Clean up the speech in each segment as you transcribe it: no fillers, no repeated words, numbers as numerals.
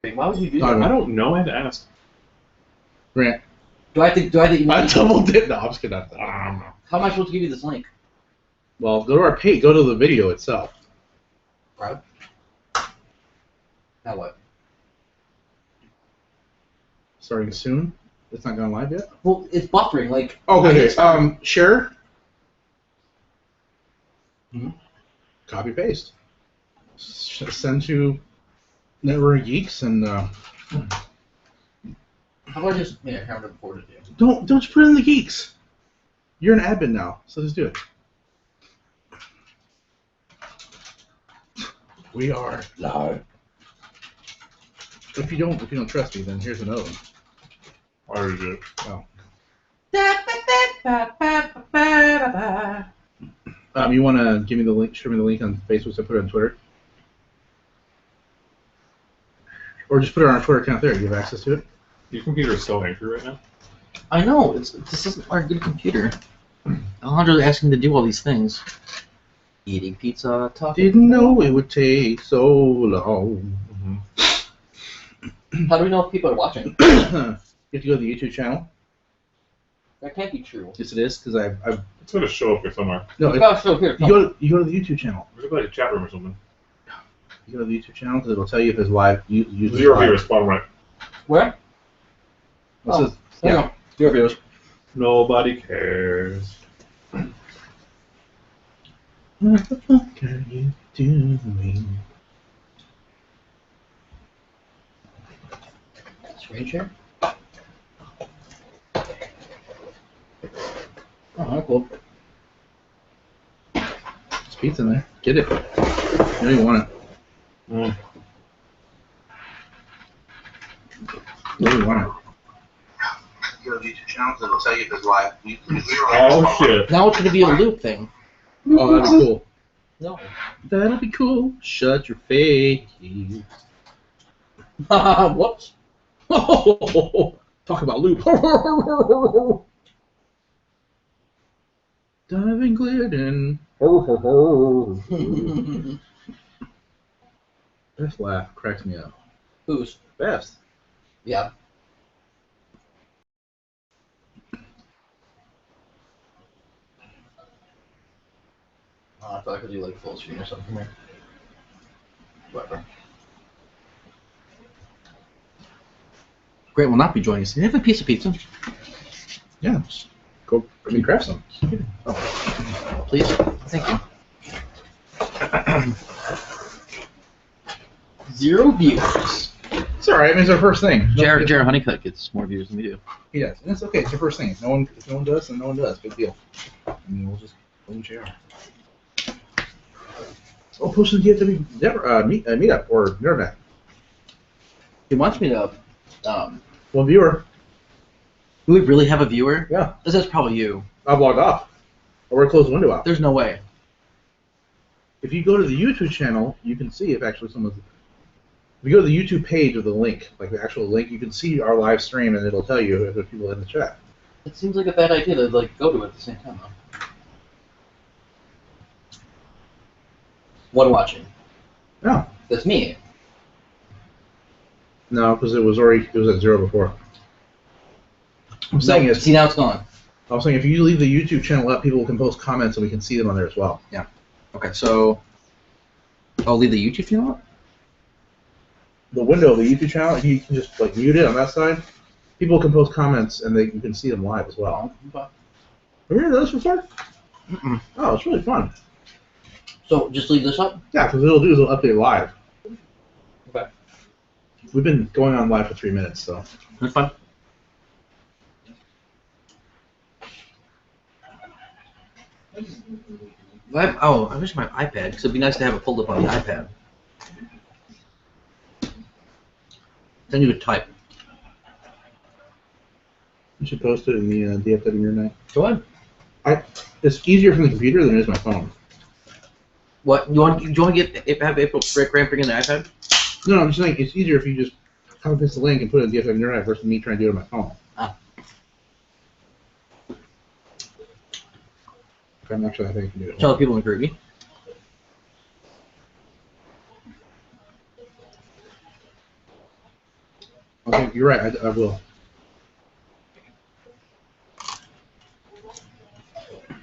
Wait, why would you do that? I I don't know. I had to ask. Grant. Do I think? I doubled it. No, I'm just kidding. How am I supposed to give you this link? Well, go to our page. Go to the video itself. Right. Now what? Starting soon. It's not going live yet. Well, it's buffering. Like. Okay. Share. Mm-hmm. Copy paste. Send to Network Geeks and. How about I just have it recorded to you? Don't just put it in the Geeks. You're an admin now, so just do it. We are live. If you don't trust me, then here's another one. I already did. Oh. You want to give me the link? Show me the link on Facebook. So I put it on Twitter, or just put it on our Twitter account. There, you have access to it. Your computer is so angry right now. I know. This isn't our good computer. Alejandro's asking to do all these things. Eating pizza, talking. Didn't know it would take so long. How do we know if people are watching? You have to go to the YouTube channel. That can't be true. Yes, it is because I've. It's going to show up here somewhere. No, You gotta show here. you go to the YouTube channel. There's like a chat room or something. You go to the YouTube channel because it'll tell you if it's live. Zero viewers, bottom right. Where? It says, yeah. Zero viewers. Nobody cares. What the fuck are you doing? Screen share? Oh, cool. There's pizza in there. Get it. You know you want it. You know you want it. Go to the YouTube channel because it'll tell you if it's live. Oh shit. Now it's gonna be a loop thing. Oh, that'd be cool. No. That'll be cool. Shut your face. Whoops. Talk about loop. Diving Glidden. Best laugh cracks me up. Who's? Best. Yeah. Oh, I thought I could do like full screen or something here. Whatever. Grant will not be joining us. Can you have a piece of pizza? Yeah. Just go grab some. Oh. Please? Thank you. 0 viewers. It's alright, I mean, it's our first thing. Jared Honeycutt gets more views than we do. He does. And it's okay, it's your first thing. If no one does, then no one does. Big deal. I mean, we'll just blame JR. Oh, post in the DFW meetup or Nerdnet. He wants me to. One viewer. Do we really have a viewer? Yeah. This is probably you. I've logged off. Or we're close the window out. There's no way. If you go to the YouTube channel, you can see if actually someone's. If you go to the YouTube page of the link, like the actual link, you can see our live stream and it'll tell you if there are people in the chat. It seems like a bad idea to like go to it at the same time though. One watching. No. That's me. No, because it was at 0 before. I'm saying is. See, now it's gone. I was saying if you leave the YouTube channel up, people can post comments and we can see them on there as well. Yeah. Okay, so I'll leave the YouTube channel up? The window of the YouTube channel, if you can just like mute it on that side, people can post comments and you can see them live as well. Okay. Have you ever done this before? Mm-mm. Oh, it's really fun. So just leave this up? Yeah, because it'll update live. Okay. We've been going on live for 3 minutes, so. That's fine. I wish my iPad, because it'd be nice to have it pulled up on the iPad. Then you would type. You should post it in the DFW Nerdnet. Go ahead. It's easier from the computer than it is my phone. What? Do you want to have April Grant bring in the iPad? No, I'm just saying it's easier if you just copy paste the link and put it in DFW Nerdnet versus me trying to do it on my phone. Ah. Okay, I think you can do it. Tell the people in Groovy. Okay, you're right. I will.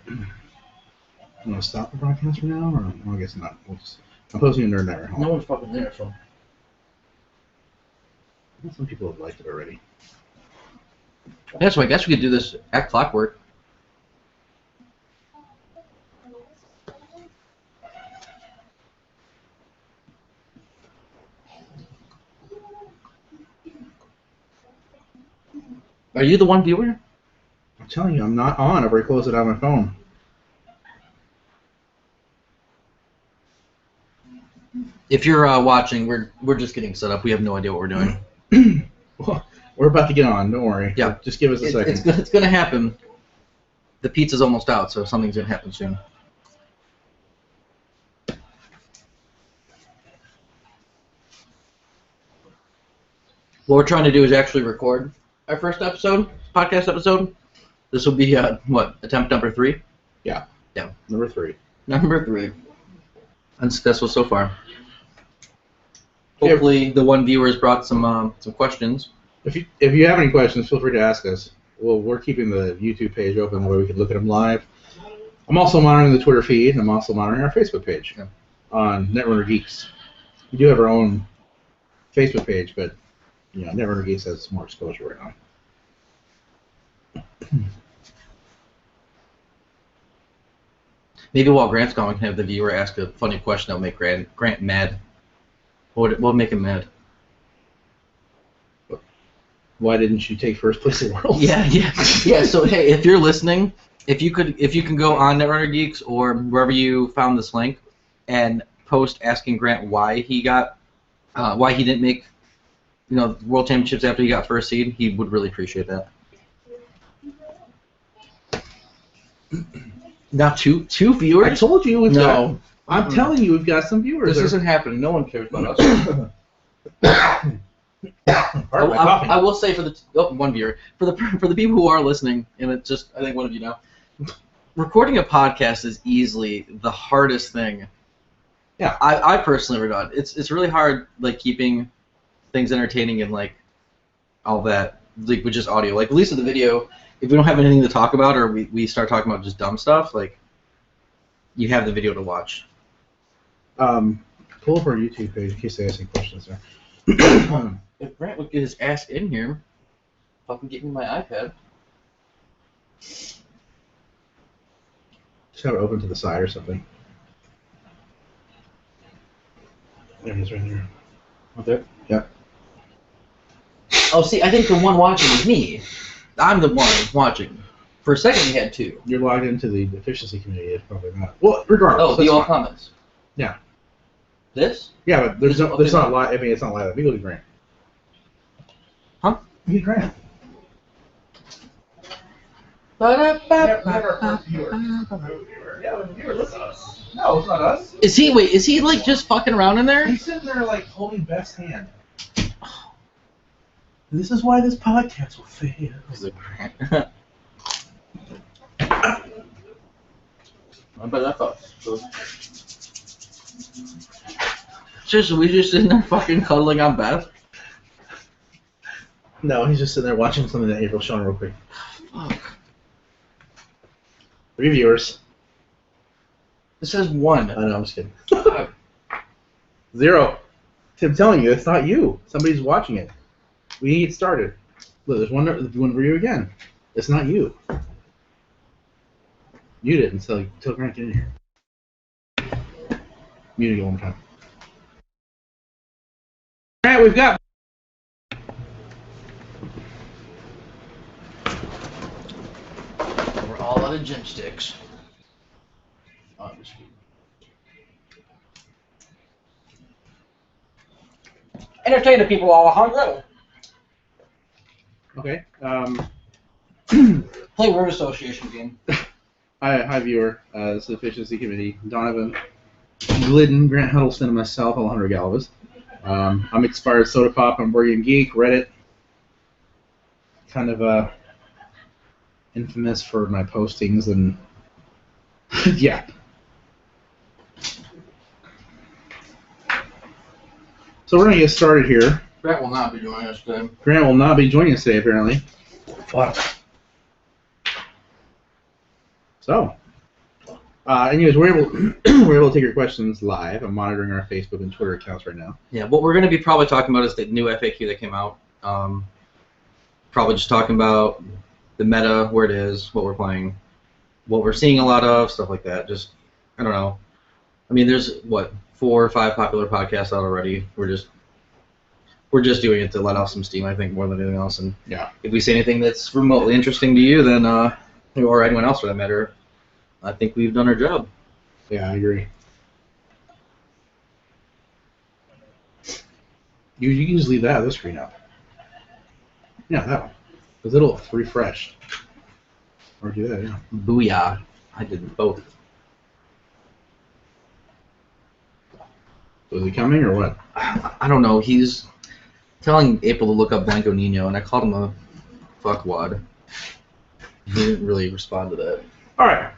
I'm gonna stop the broadcast for now, or well, I guess not. I'm posting a Nerd Night. No one's fucking there, so. Some people have liked it already. Yeah, so I guess we could do this at clockwork. Are you the one viewer? I'm telling you, I'm not on. I've already closed it on my phone. If you're watching, we're just getting set up. We have no idea what we're doing. Well, we're about to get on. Don't worry. Yeah. Just give us a second. It's gonna happen. The pizza's almost out, so something's gonna happen soon. What we're trying to do is actually record our first podcast episode. This will be attempt number 3? Yeah. Yeah. Number 3. Number 3. Unsuccessful so far. Hopefully, the one viewer has brought some questions. If you have any questions, feel free to ask us. Well, we're keeping the YouTube page open that way we can look at them live. I'm also monitoring the Twitter feed, and I'm also monitoring our Facebook page on Netrunner Geeks. We do have our own Facebook page, but Netrunner Geeks has more exposure right now. Maybe while Grant's gone, we can have the viewer ask a funny question that will make Grant mad. What would make him mad? Why didn't you take first place in Worlds? Yeah. So hey, if you're listening, if you can go on Netrunner Geeks or wherever you found this link, and post asking Grant why he didn't make World Championships after he got first seed, he would really appreciate that. Now two viewers. I told you we've got. No. I'm telling you, we've got some viewers. This isn't happening. No one cares about us. I will say for the one viewer, for the people who are listening, and it's just I think one of you know, recording a podcast is easily the hardest thing. Yeah. I personally ever done. It's really hard keeping things entertaining and all that with just audio. At least with the video, if we don't have anything to talk about or we start talking about just dumb stuff, you have the video to watch. Pull up our YouTube page in case they ask any questions there. If Grant would get his ass in here, fucking get me my iPad. Just have it open to the side or something. There it is right there. Okay. Yeah. Oh, see, I think the one watching is me. I'm the one watching. For a second, you had 2. You're logged into the efficiency community. It's probably not. Well, regardless. Oh, view all comments. Yeah. This? Yeah, but there's not live. I mean, it's not live. Let me go to Grant. Huh? Me Grant. Yeah, the viewer, listen to us. No, it's not us. Is he just fucking around in there? He's sitting there holding Beth's hand. This is why this podcast will fail. Is it Grant? I bet that thought. Seriously, we just sitting there fucking cuddling on Beth? No, he's just sitting there watching something that April's showing real quick. Fuck. 3 viewers. It says 1. I know, I'm just kidding. 0. I'm telling you, it's not you. Somebody's watching it. We need to get started. Look, there's one for you again. It's not you. Mute it until Grant get in here. Mute it one more time. Grant, we've got. We're all out of gym sticks. Oh, I'm just kidding. Entertain the people all hungry. Okay. Play word association game. Hi, viewer. This is the Efficiency Committee. Donovan Glidden, Grant Huddleston, and myself, Alejandro Galvez. I'm Expired Soda Pop. I'm Board Game Geek, Reddit. Kind of infamous for my postings and yeah. So we're gonna get started here. Grant will not be joining us today. Grant will not be joining us today, apparently. Fuck. So, anyways, we're able to take your questions live. I'm monitoring our Facebook and Twitter accounts right now. Yeah, what we're going to be probably talking about is the new FAQ that came out. Probably just talking about the meta, where it is, what we're playing, what we're seeing a lot of, stuff like that. Just, I don't know. I mean, there's, 4 or 5 popular podcasts out already. We're just doing it to let off some steam, I think, more than anything else. And yeah, if we say anything that's remotely interesting to you, then, or anyone else for that matter, I think we've done our job. Yeah, I agree. You can just leave that other screen up. Yeah, that one. Because it'll refresh. Or do that, yeah. Booyah. I did both. Was he coming or what? I don't know. He's telling April to look up Blanco Nino, and I called him a fuckwad. He didn't really respond to that. All right.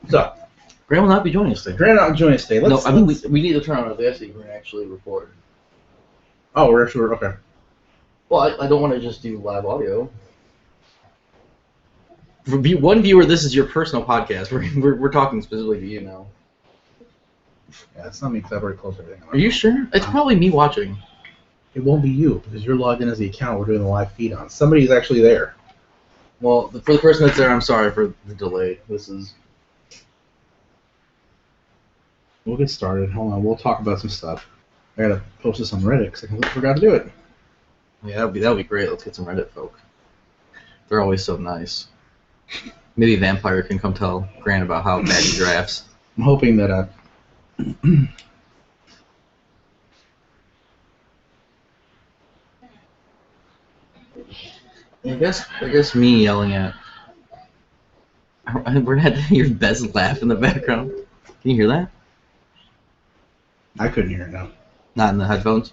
So, Grant will not be joining us today. Grant not joining us today. No, I mean, we need to turn on Audacity and actually record. Oh, we're actually okay. Well, I don't want to just do live audio. For one viewer, this is your personal podcast. We're talking specifically to you now. Yeah, it's not me because I've already closed everything. Are you sure? It's probably me watching. It won't be you because you're logged in as the account we're doing the live feed on. Somebody's actually there. Well, for the person that's there, I'm sorry for the delay. We'll get started. Hold on. We'll talk about some stuff. I gotta post this on Reddit because I forgot to do it. Yeah, that'd be great. Let's get some Reddit folk. They're always so nice. Maybe Vampire can come tell Grant about how bad he drafts. I'm hoping that I guess me yelling at. We're gonna have your best laugh in the background. Can you hear that? I couldn't hear it now. Not in the headphones.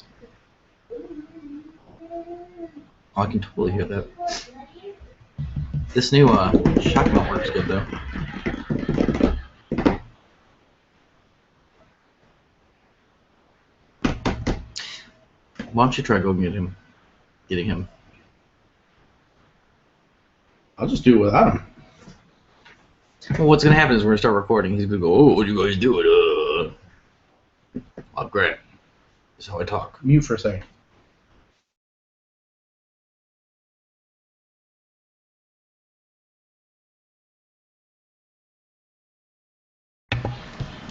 Oh, I can totally hear that. This new shock mount works good though. Why don't you try going getting him? I'll just do it without him. Well, what's gonna happen is we're gonna start recording. He's gonna go, "Oh, what you guys doing?" I'm Grant. That's how I talk. Mute for a second.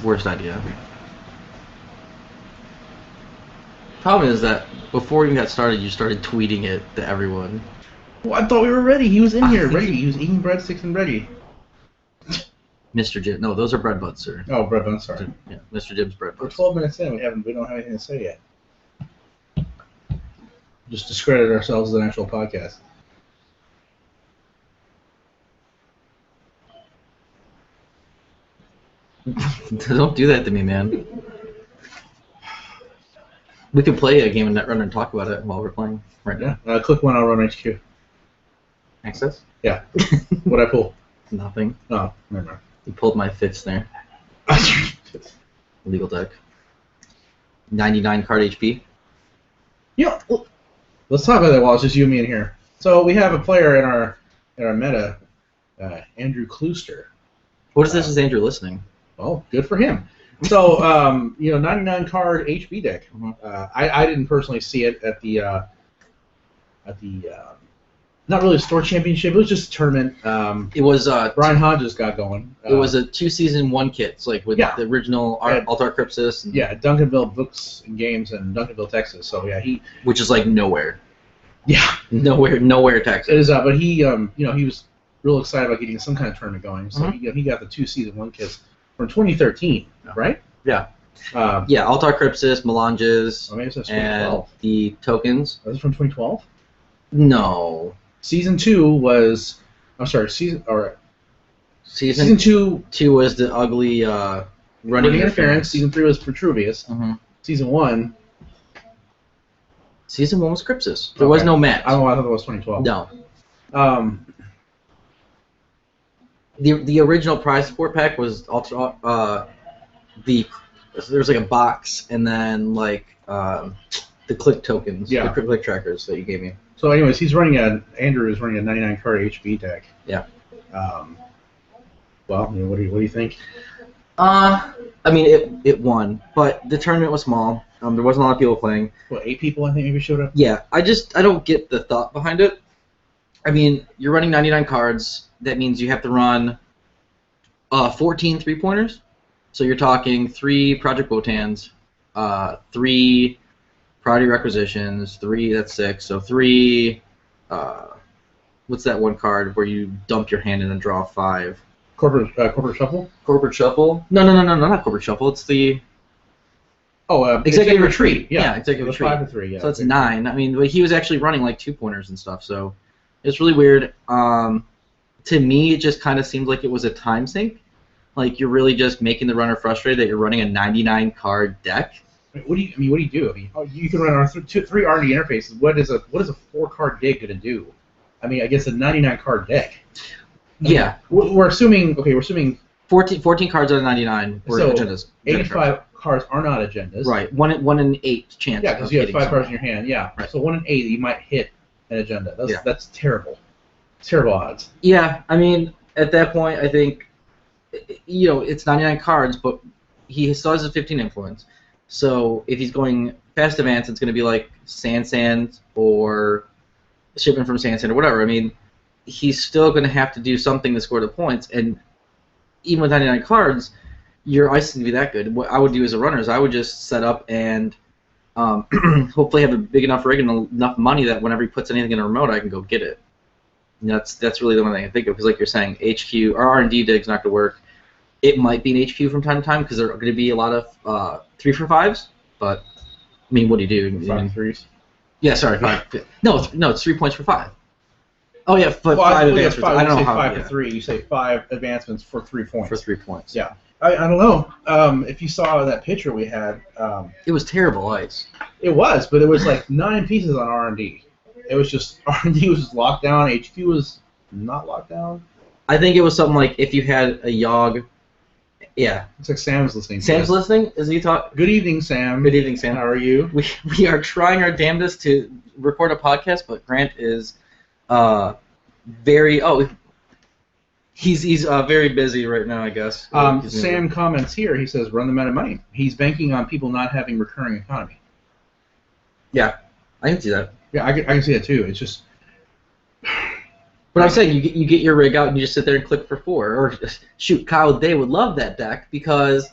Worst idea. Problem is that before you got started, you started tweeting it to everyone. Well, I thought we were ready. He was in here, ready. He was eating breadsticks and ready. Mr. Jim, no, those are bread buds, sir. Oh, bread buns, sorry. Yeah, Mr. Jim's bread We're buds. 12 minutes in. We don't have anything to say yet. Just discredit ourselves as an actual podcast. Don't do that to me, man. We could play a game of Netrunner and talk about it while we're playing right now. Yeah. Click one. I'll run HQ. Access? Yeah. What'd I pull? Nothing. Oh, never mind. You pulled my fifth snare. Legal deck. 99 card HP. Yeah. Let's talk about that while it's just you and me in here. So we have a player in our meta, Andrew Klooster. What is this? Is Andrew listening? Well, good for him. So 99 card HB deck. I didn't personally see it at the not really a store championship. It was just a tournament. It was Brian Hodges got going. It was a 2-season 1 kit. It's like with Yeah. the original Altar Crypsis. And, yeah, Duncanville Books and Games in Duncanville, Texas. So yeah, which is like nowhere. Yeah. Nowhere Texas. It is, but he he was real excited about getting some kind of tournament going. So he got the 2-season 1 kits from 2013, right? Yeah. Altar Crypsis, Melanges, maybe that's and 2012. the tokens. Was it from 2012? No. Season 2 was. I'm sorry. Season 2 was the ugly running interference. Season 3 was Petruvius. Season 1. Season 1 was Crypsis. There was no match. I don't know. I thought it was 2012. No. The original prize support pack was there's like a box and then like the the click tokens, Yeah. the click trackers that you gave me. So, anyways, Andrew is running a 99 card HB deck. Yeah. Well, what do you think? I mean, it won, but the tournament was small. There wasn't a lot of people playing. Well, 8 people I think maybe showed up. Yeah, I don't get the thought behind it. I mean, you're running 99 cards. That means you have to run 14 3-pointers. So you're talking 3 Project Wotans, 3 Priority Requisitions, 3, that's 6. So 3, what's that one card where you dump your hand and then draw 5? Corporate Shuffle? Corporate Shuffle? No, not Corporate Shuffle. It's the... Executive Retreat. Yeah, Executive Retreat. 5 to 3, yeah. So that's 9. I mean, he was actually running like 2-pointers and stuff, so it's really weird. To me, it just kind of seemed like it was a time sink. Like you're really just making the runner frustrated that you're running a 99 card deck. What do you do? I mean, you can run 3 R&D interfaces. What is a 4-card deck going to do? I mean, I guess a 99 card deck. Yeah. We're assuming 14 cards out of 99 were so agendas. 85 cards are not agendas. Right. 1 in 8 chance. Yeah, because you have 5 something. cards in your hand. Yeah. Right. So 1 in 8 you might hit an agenda. Yeah. That's terrible. Terrible odds. Yeah. I mean, at that point, I think, it's 99 cards, but he still has a 15 influence. So if he's going fast advance, it's going to be like Sand or Shipment from Sand or whatever. I mean, he's still going to have to do something to score the points, and even with 99 cards, your ice isn't going to be that good. What I would do as a runner is I would just set up and hopefully have a big enough rig and enough money that whenever he puts anything in a remote, I can go get it. And that's really the one thing I think of, because like you're saying, HQ or R&D dig's not going to work. It might be an HQ from time to time because there are going to be a lot of 3-for-5s, but I mean, what do you do? 5 3s. Yeah, sorry, 5. No, it's 3 points for 5. Oh yeah, but 5 advancements. I don't know how. 5 to 3. You say 5 advancements for 3 points. For 3 points. Yeah. I don't know. If you saw that picture we had. It was terrible ice. It was, but it was like 9 pieces on R&D. It was just R&D was just locked down. HQ was not locked down. I think it was something like if you had a Yogg. Yeah. Looks like Sam's listening. Sam's listening? Is he talking? Good evening, Sam. Good evening, Sam. How are you? We are trying our damnedest to record a podcast, but Grant is very he's very busy right now, I guess. Sam comments here. He says, "Run the amount of money." He's banking on people not having recurring economy. Yeah, I can see that. Yeah, I can see that too. It's just. But I'm saying you get your rig out and you just sit there and click for 4. Or shoot, Kyle Day would love that deck because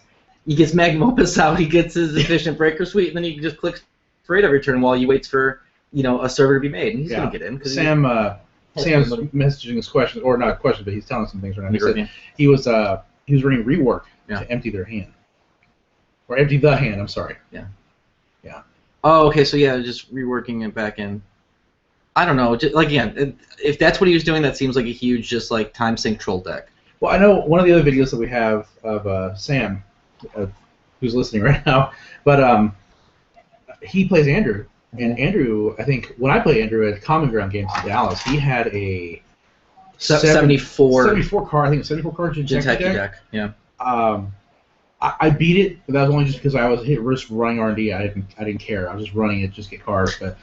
he gets Magnum Opus out, he gets his efficient breaker suite, and then he can just click for 8 every turn while he waits for a server to be made, and he's gonna get in. Sam's messaging this question, or not a question, but he's telling us some things right now. He said he was running rework to empty their hand, or empty the hand. I'm sorry. Yeah. Yeah. Oh, okay. So yeah, just reworking it back in. I don't know. Just, like again, if that's what he was doing, that seems like a huge just like time sink troll deck. Well, I know one of the other videos that we have of Sam, who's listening right now, but he plays Andrew. And Andrew, I think when I played Andrew at Common Ground Games in Dallas, he had a 74 card. I think 74 card Jinteki deck. Yeah. I beat it, but that was only just because I was just running R&D. I didn't care. I was just running it, just get cards. But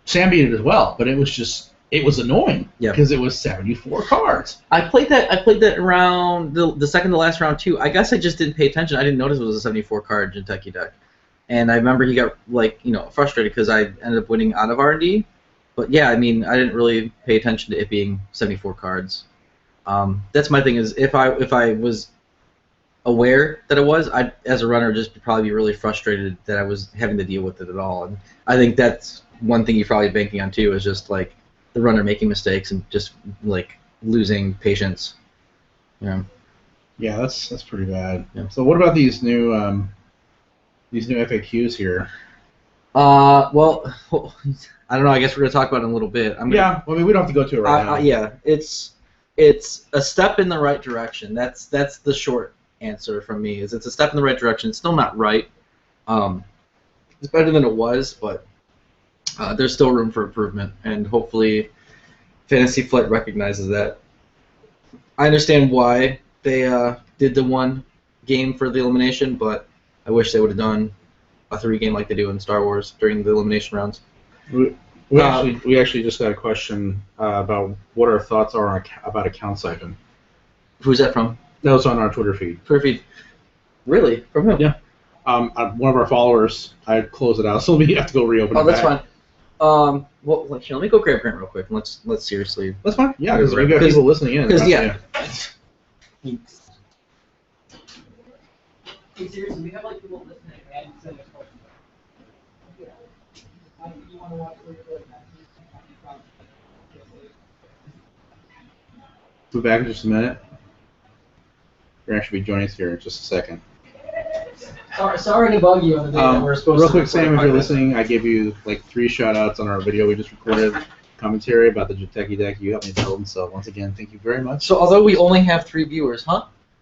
Sam beat it as well. But it was annoying because it was 74 cards. I played that around the second to last round too. I guess I just didn't pay attention. I didn't notice it was a 74 card Jinteki deck. And I remember he got frustrated because I ended up winning out of R&D. But yeah, I mean, I didn't really pay attention to it being 74 cards. That's my thing is if I was aware that it was, I'd as a runner just probably be really frustrated that I was having to deal with it at all. And I think that's one thing you're probably banking on too is just like the runner making mistakes and just like losing patience. Yeah. Yeah, that's pretty bad. Yeah. So what about these new FAQs here? Well, I don't know. I guess we're gonna talk about it in a little bit. I mean, we don't have to go to it right now. Yeah, it's a step in the right direction. That's the short answer from me. It's a step in the right direction. It's still not right. It's better than it was, but there's still room for improvement, and hopefully, Fantasy Flight recognizes that. I understand why they did the one game for the elimination, but I wish they would have done a 3 game like they do in Star Wars during the elimination rounds. We actually just got a question about what our thoughts are about account Siphon. Who's that from? That was on our Twitter feed. Twitter feed. Really? From who? Yeah. One of our followers. I closed it out, so we have to go reopen it. Oh, that's back. fine. Well, let me go grab Grant real quick. And let's seriously. That's fine. Yeah, because we got people listening in. Because yeah. Hey, seriously, we have like people listening and send us questions. Yeah. You want to watch where you're going next? We'll be back in just a minute. Grant should be joining us here in just a second. Sorry to bug you on the day that we're supposed real to. Quick, Sam, if you're listening, I gave you like 3 shout-outs on our video we just recorded, commentary about the Jiteki deck. You helped me build, so once again, thank you very much. So although we only have 3 viewers,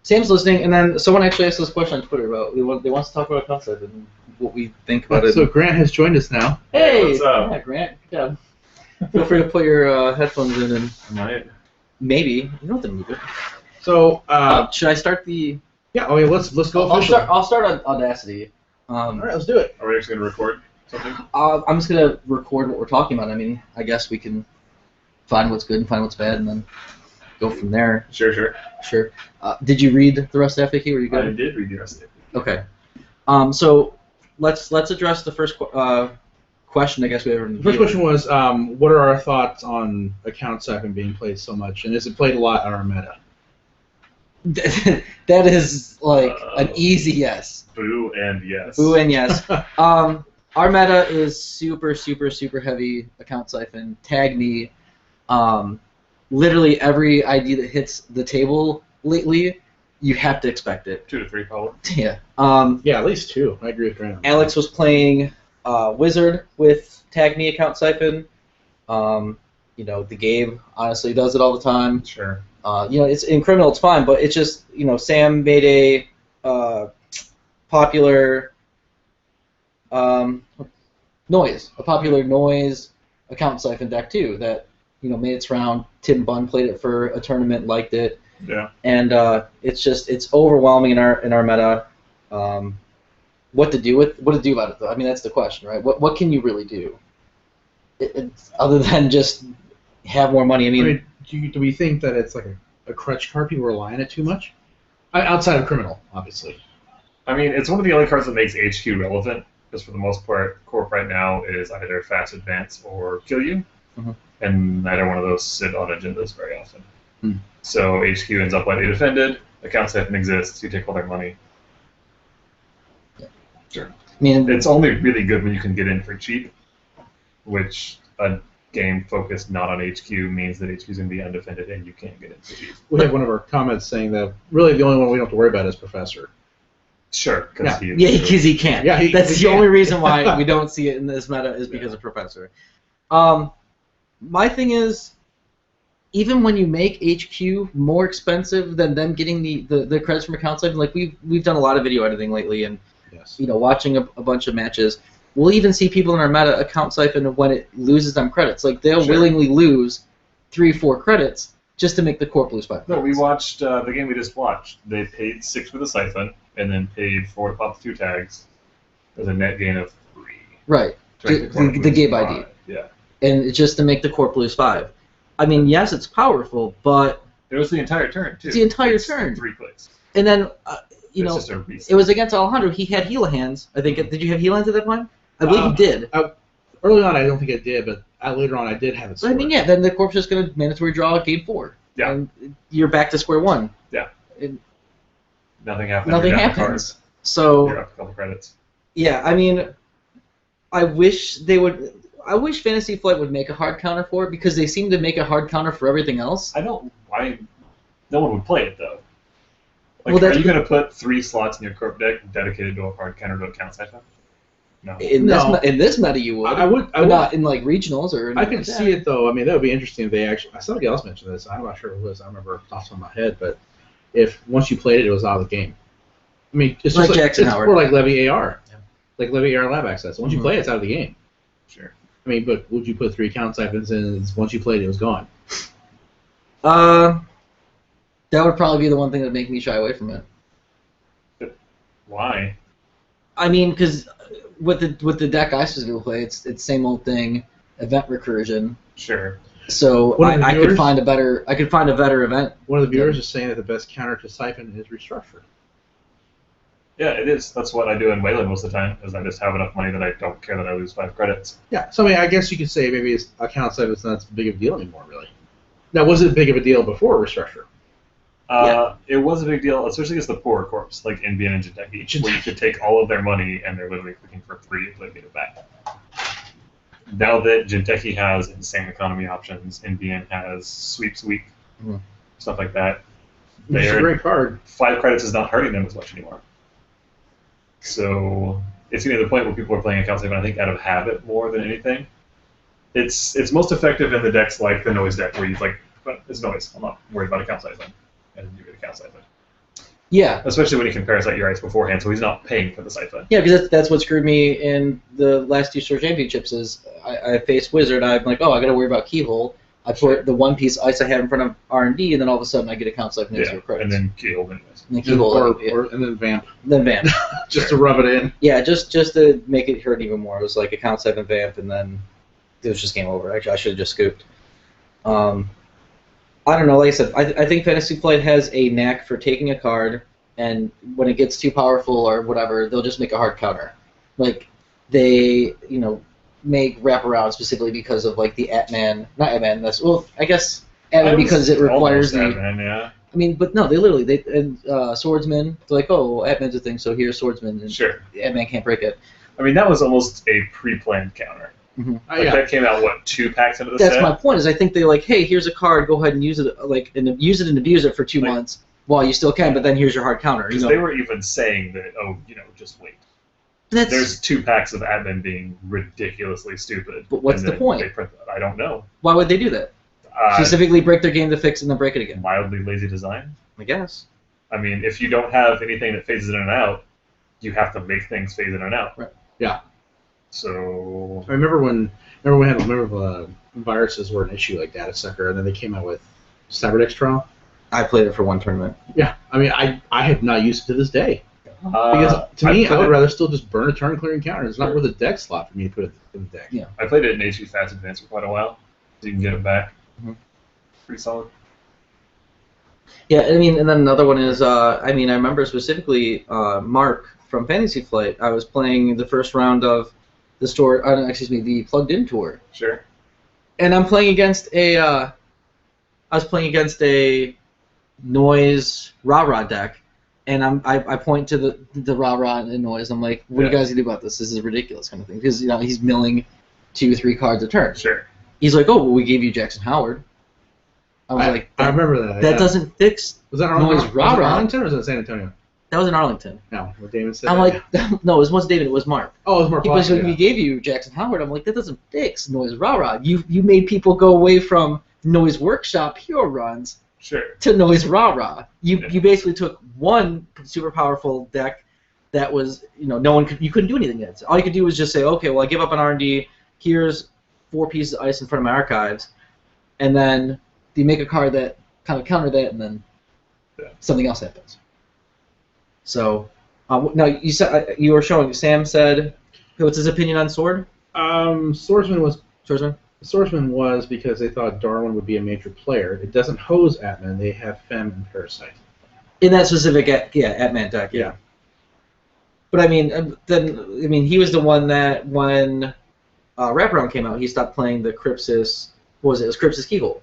Sam's listening, and then someone actually asked us a question on Twitter about they want to talk about concept and what we think about it. So Grant has joined us now. Hey, what's up? Yeah, Grant. Good job. Feel free to put your headphones in and maybe you don't have to move it. So should I start the? Yeah. Oh yeah. Let's go. I'll start on Audacity. All right, let's do it. Are we actually going to record something? I'm just gonna record what we're talking about. I mean, I guess we can find what's good and find what's bad, and then go from there. Sure. Sure. Did you read the rest of the FAQ? Were you good? I did read the rest of it. Okay. So let's address the first question. I guess we have. The first question was, what are our thoughts on account Siphon being played so much, and is it played a lot on our meta? That is like an easy yes. Boo and yes. Boo and yes. Our meta is super heavy account Siphon. Tag me. Literally every ID that hits the table lately, you have to expect it. 2 to 3 probably. Yeah. Yeah, at least 2. I agree with Graham. Alex was playing Wizard with Tag Me account Siphon. The game honestly does it all the time. Sure. It's in criminal, it's fine, but it's just Sam made a popular noise account Siphon deck too that made its round. Tim Bunn played it for a tournament, liked it. Yeah. And it's overwhelming in our meta. What to do about it though? I mean, that's the question, right? What can you really do? Other than just have more money. I mean do we think that it's like a crutch card? People rely on it too much? Outside of criminal, obviously. I mean, it's one of the only cards that makes HQ relevant, because for the most part, Corp right now is either fast advance or kill you, and neither one of those sit on agendas very often. So HQ ends up lightly defended, account Siphon exists, you take all their money. Yeah. Sure. I mean, it's only really good when you can get in for cheap, which a game focused not on HQ means that HQ is going to be undefended and you can't get in for cheap. We have one of our comments saying that really the only one we don't have to worry about is Professor. Sure, because he can't. Yeah, that's the only reason why we don't see it in this meta is because of Professor. My thing is, even when you make HQ more expensive than them getting the credits from account Siphon, like we've done a lot of video editing lately, and watching a bunch of matches, we'll even see people in our meta account Siphon when it loses them credits. Like they'll willingly lose 3-4 credits just to make the Corp lose 5 credits. No, we watched the game we just watched. They paid 6 for the Siphon and then paid 4 to pop the 2 tags. There's a net gain of 3. Right. The game ID. Yeah. And it's just to make the Corp lose 5. I mean, yes, it's powerful, but it was the entire turn too. It's the entire turn. 3 clicks. And then it was against Alejandro. He had Heal Hands. I think. Did you have Heal Hands at that point? I believe he did. Early on, I don't think I did, but later on, I did have it. So, I mean, yeah. Then the Corp's just going to mandatory draw game 4. Yeah. And you're back to square one. Yeah. Nothing happens. So. You're up a couple credits. Yeah, I mean, I wish Fantasy Flight would make a hard counter for it because they seem to make a hard counter for everything else. Why? No one would play it though. Like, well, are you going to put 3 slots in your Corp deck dedicated to a hard counter to account Siphon? No. In this meta, you would. I would. Not in like regionals or. I could see it though. I mean, that would be interesting if they actually. Somebody else mentioned this. I'm not sure who it was. I remember off the top of my head, but if once you played it, it was out of the game. I mean, it's like just Jackson it's Howard. more like Levy AR, like Levy AR lab access. Once you play it, it's out of the game. Sure. I mean, but would you put 3 account Siphons in? Once you played it, it was gone. That would probably be the one thing that would make me shy away from it. Why? I mean, because with the deck I specifically play, it's same old thing, event recursion. Sure. So I could find a better event. One of the viewers is saying that the best counter to Siphon is restructure. Yeah, it is. That's what I do in Wayland most of the time, is I just have enough money that I don't care that I lose 5 credits. Yeah, so I mean, I guess you could say maybe account Siphon's not as big of a deal anymore, really. Now, was it big of a deal before restructure? It was a big deal, especially against the poorer corps, like NBN and Jinteki, where you could take all of their money and they're literally clicking for free if they get it back. Now that Jinteki has insane economy options, NBN has sweeps week, stuff like that. It's a great card. 5 credits is not hurting them as much anymore. So it's getting to the point where people are playing account Siphon, I think, out of habit more than anything. It's most effective in the decks like the noise deck, where you like, but it's noise. I'm not worried about account Siphon, and you get account Siphon. Yeah. Especially when he can parasite your ice beforehand, so he's not paying for the Siphon. Yeah, because that's what screwed me in the last 2 Store Championships. Is I faced Wizard, I'm like, oh, I got to worry about Keyhole. I put the one piece ice I have in front of R&D, and then all of a sudden I get account Siphon next to a credit. And then Keyhole anyways. And then Keyhole, and then Vamp. Then Vamp. Just to rub it in. Yeah, just to make it hurt even more. It was like account Siphon Vamp, and then it was just game over. Actually, I should have just scooped. I don't know. Like I said, I think Fantasy Flight has a knack for taking a card, and when it gets too powerful or whatever, they'll just make a hard counter. Like they, make wraparound specifically because of like the Atman, not Atman. I guess Atman because it requires the. Atman, yeah. I mean, but no, Swordsman. They're like, oh, Atman's a thing, so here's Swordsman, and sure, Atman can't break it. I mean, that was almost a pre-planned counter. Mm-hmm. That came out 2 packs into the set? That's my point. Is I think they're like, hey, here's a card, go ahead and use it, and use it and abuse it for 2 months while you still can, but then here's your hard counter. Because they were even saying that, just wait. There's 2 packs of Admin being ridiculously stupid. But what's the point? I don't know. Why would they do that? Specifically break their game to fix and then break it again. Mildly lazy design? I guess. I mean, if you don't have anything that phases in and out, you have to make things phase in and out. Right. Yeah. So... I remember when viruses were an issue like Data Sucker, and then they came out with Cyberdex Trial. I played it for 1 tournament. Yeah. I mean, I have not used it to this day. Because to me, I would rather still just burn a turn clearing counter. It's not worth a deck slot for me to put it in the deck. Yeah. I played it in HP Fast Advance for quite a while, so you can get it back. Mm-hmm. Pretty solid. Yeah, I mean, and then another one is, I remember specifically Mark from Fantasy Flight. I was playing the first round of the Plugged In Tour. Sure. And I'm playing against a noise rah-rah deck. And I point to the rah-rah and noise. I'm like, what do you guys do about this? This is ridiculous kind of thing. Because, he's milling 2-3 cards a turn. Sure. He's like, oh, well, we gave you Jackson Howard. I remember that. That doesn't fix noise rah-rah. Was it Arlington or was it San Antonio? That was in Arlington. No, what Damon said. I'm like, no, it wasn't David, it was Mark. Oh, it was Mark. He was like, we gave you Jackson Howard. I'm like, that doesn't fix noise rah-rah. You made people go away from Noise Workshop hero runs to Noise rah-rah. You basically took one super powerful deck that was, you couldn't do anything against. All you could do was just say, okay, well, I give up on R&D. Here's 4 pieces of ice in front of my archives, and then you make a card that kind of counter that, and then something else happens. So, now you said you were showing. Sam said, "What's his opinion on Sword?" Swordsman was because they thought Darwin would be a major player. It doesn't hose Atman. They have Fem and Parasite. In that specific, Atman deck, yeah. But he was the one that when Wraparound came out, he stopped playing the Crypsis. What was it? It was Crypsis Keyhole.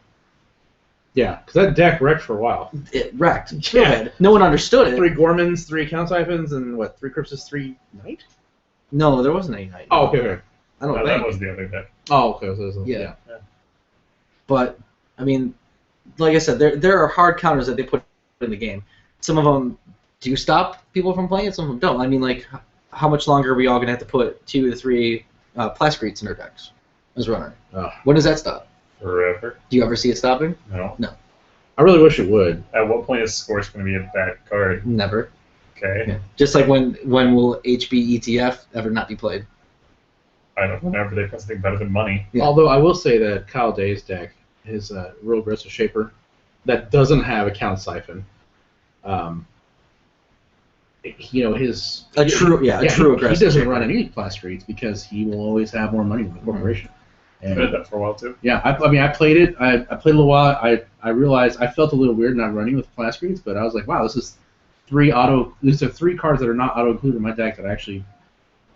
Yeah, because that deck wrecked for a while. It wrecked. Yeah. No one understood it. 3 Gormans, 3 Count Siphons, and 3 Crypsis, 3 Knight? No, there wasn't any Knight. Oh, okay. I don't think. That was the other deck. Oh, okay. So yeah. But, like I said, there are hard counters that they put in the game. Some of them do stop people from playing it, some of them don't. How much longer are we all going to have to put 2 to 3 Plascreets in our decks as runner? Oh. When does that stop? Forever. Do you ever see it stopping? No. I really wish it would. At what point is Scorch going to be a bad card? Never. Okay. Yeah. Just like when will HB ETF ever not be played? I don't know. Whenever they put something better than money. Yeah. Although I will say that Kyle Day's deck, his Real Aggressive Shaper, that doesn't have a Count Siphon, his A true aggressive. He doesn't shaper. run any class streets because he will always have more money than the corporation. I did that for a while too. Yeah, I played it. I played a little while. I realized I felt a little weird not running with class streets, but I was like, wow, these are 3 cards that are not auto included in my deck that I actually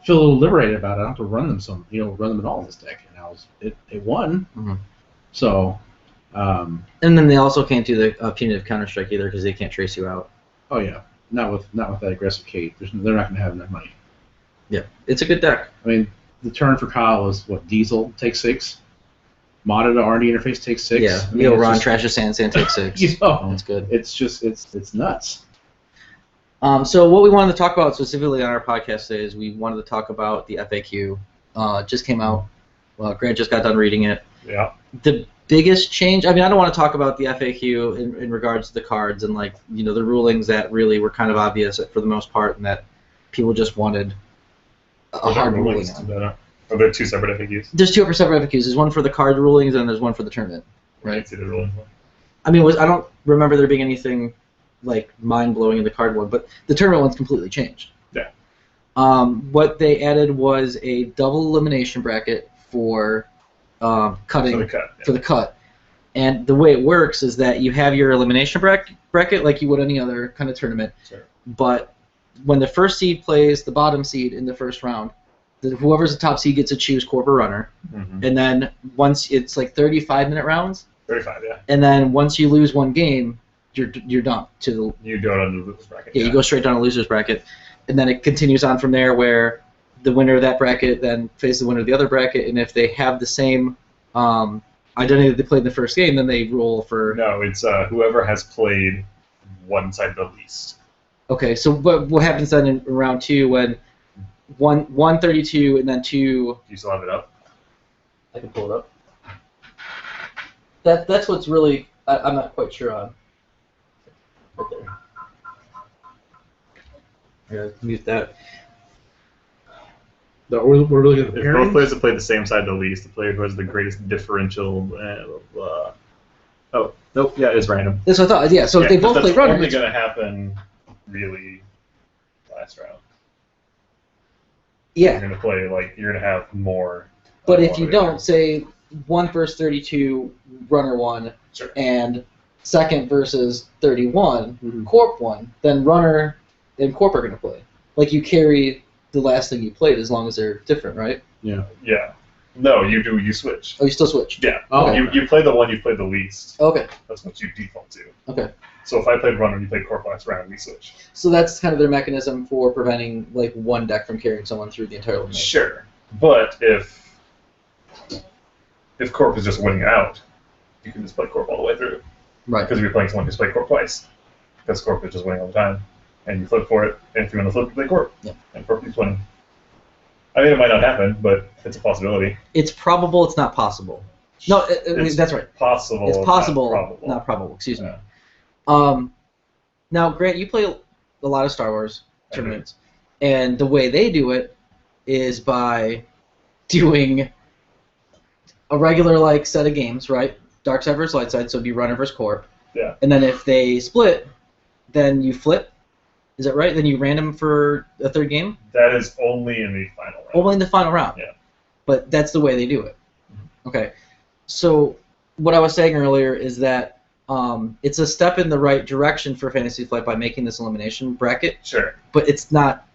feel a little liberated about. I don't have to run them run them at all in this deck, and it won. Mm-hmm. So. And then they also can't do the punitive counter strike either because they can't trace you out. Oh yeah, not with that aggressive Kate. They're not going to have enough money. Yeah, it's a good deck. I mean, the turn for Kyle was what? Diesel takes 6. Modded R&D interface takes 6. Yeah, Ron Trash of Sand takes 6. That's good. It's nuts. So what we wanted to talk about specifically on our podcast today is we wanted to talk about the FAQ. It just came out. Well, Grant just got done reading it. Yeah. The biggest change, I don't want to talk about the FAQ in regards to the cards and the rulings that really were kind of obvious for the most part and that people just wanted a hard ruling on. Are there 2 separate FAQs? There's 2 separate FAQs. There's one for the card rulings and there's one for the tournament. Right? See the rulings one. I don't remember there being anything mind-blowing in the card one, but the tournament one's completely changed. Yeah. What they added was a double elimination bracket for cutting For the cut. And the way it works is that you have your elimination bracket like you would any other kind of tournament. Sure. But when the first seed plays the bottom seed in the first round, whoever's the top seed gets to choose Corp or Runner. Mm-hmm. And then once it's 35-minute rounds. 35, yeah. And then once you lose one game, you're done. You go down to the loser's bracket. Yeah, you go straight down to loser's bracket. And then it continues on from there where the winner of that bracket then faces the winner of the other bracket, and if they have the same identity that they played in the first game, then they roll for... No, it's whoever has played one side the least. Okay, so what happens then in round 2 when 132 and then 2... Do you still have it up? I can pull it up. That's what's really... I'm not quite sure on. Right there. Yeah, mute that. We're looking at the If pairings? both players have played the same side the least, the player who has the greatest differential... oh, nope, yeah, it's random. That's what I thought. Yeah, so if they both play runner... That's only going to happen, really, last round. Yeah. You're going to play, you're going to have more... But if you don't, say 1 versus 32, runner 1, Sure. and second versus 31, Corp 1, then runner and Corp are going to play. You carry the last thing you played as long as they're different, right? Yeah. Yeah. No, you switch. Oh, you still switch? Yeah. Oh, okay. You play the one you played the least. Okay. That's what you default to. Okay. So if I played runner and you played Corp last round, we switch. So that's kind of their mechanism for preventing one deck from carrying someone through the entire elimination. Sure. But if Corp is just winning out, you can just play Corp all the way through. Right. Because you're playing someone who's played Corp twice. Because Corp is just winning all the time. And you flip for it, and if you want to flip, you play Corp. Yeah. And Corp keeps winning. It might not happen, but it's a possibility. It's probable, it's not possible. No, that's right. Possible. It's possible, not probable. Excuse me. Yeah. Now, Grant, you play a lot of Star Wars tournaments, and the way they do it is by doing a regular set of games, right? Dark side versus light side, so it'd be runner versus Corp. Yeah. And then if they split, then you flip. Is that right? Then you random for a third game? That is only in the final round. Only in the final round. Yeah. But that's the way they do it. Okay. So what I was saying earlier is that it's a step in the right direction for Fantasy Flight by making this elimination bracket. Sure. But it's not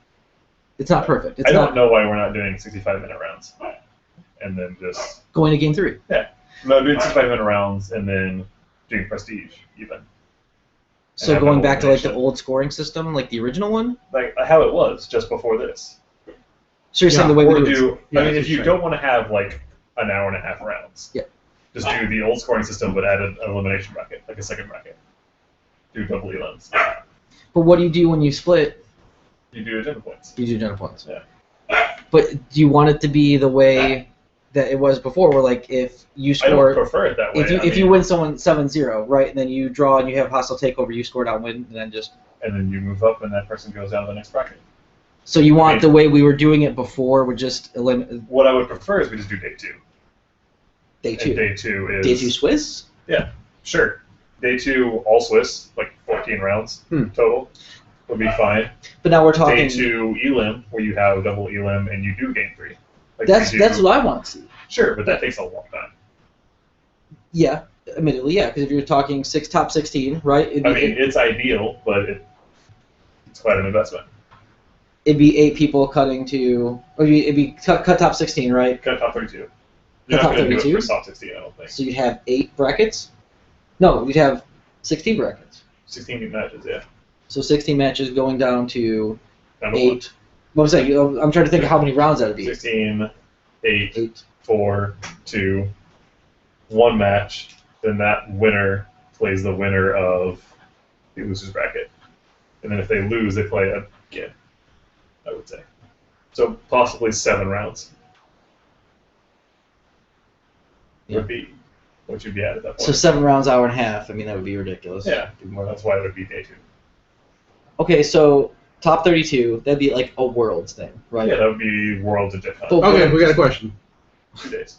perfect. I don't know why we're not doing 65-minute rounds. And then just... Going to game 3. Yeah. No, doing 65-minute rounds and then doing Prestige, even. So going back to the old scoring system, the original one? How it was just before this. So you're saying the way we do... Yeah, if you don't want to have, an hour and a half rounds, yeah, just do the old scoring system but add an elimination bracket, a second bracket. Do double elims. But what do you do when you split? You do agenda points. You do agenda points. Yeah. But do you want it to be the way that it was before, where if you score... I don't prefer it that way. If you win someone 7-0, right, and then you draw and you have hostile takeover, you score down, win, and then just... And then you move up and that person goes down to the next bracket. So you want the way we were doing it before would just eliminate... What I would prefer is we just do day 2. Day 2. And day 2 is... Day 2 Swiss? Yeah, sure. Day 2, all Swiss, 14 rounds total. would be fine. But now we're Day talking. 2 elim, where you have double elim and you do gain 3. Like That's you do- that's what I want to see. Sure, but that takes a long time. Yeah, admittedly, yeah, because if you're talking top 16, right? I mean, it's ideal, but it's quite an investment. It'd be 8 people cutting to, or it'd be cut top 16, right? Cut top 32. You're Cut not top going to do it 32? for top 16, I don't think. So you'd have 8 brackets. No, you'd have 16 brackets. 16 matches, yeah. So 16 matches going down to Down to 8. What was that? I'm trying to think of how many rounds that would be. 16, 8, 8. 4, 2, 1 match. Then that winner plays the winner of the loser's bracket. And then if they lose, they play again, I would say. So possibly 7 rounds Yeah. would be what you'd be at that point. So 7 rounds, hour and a half. I mean, that would be ridiculous. Yeah, that's why it would be day 2. Okay, so top 32, that'd be like a Worlds thing, right? Yeah, that would be Worlds of Difficult. But- Okay, we got a question. 2 days.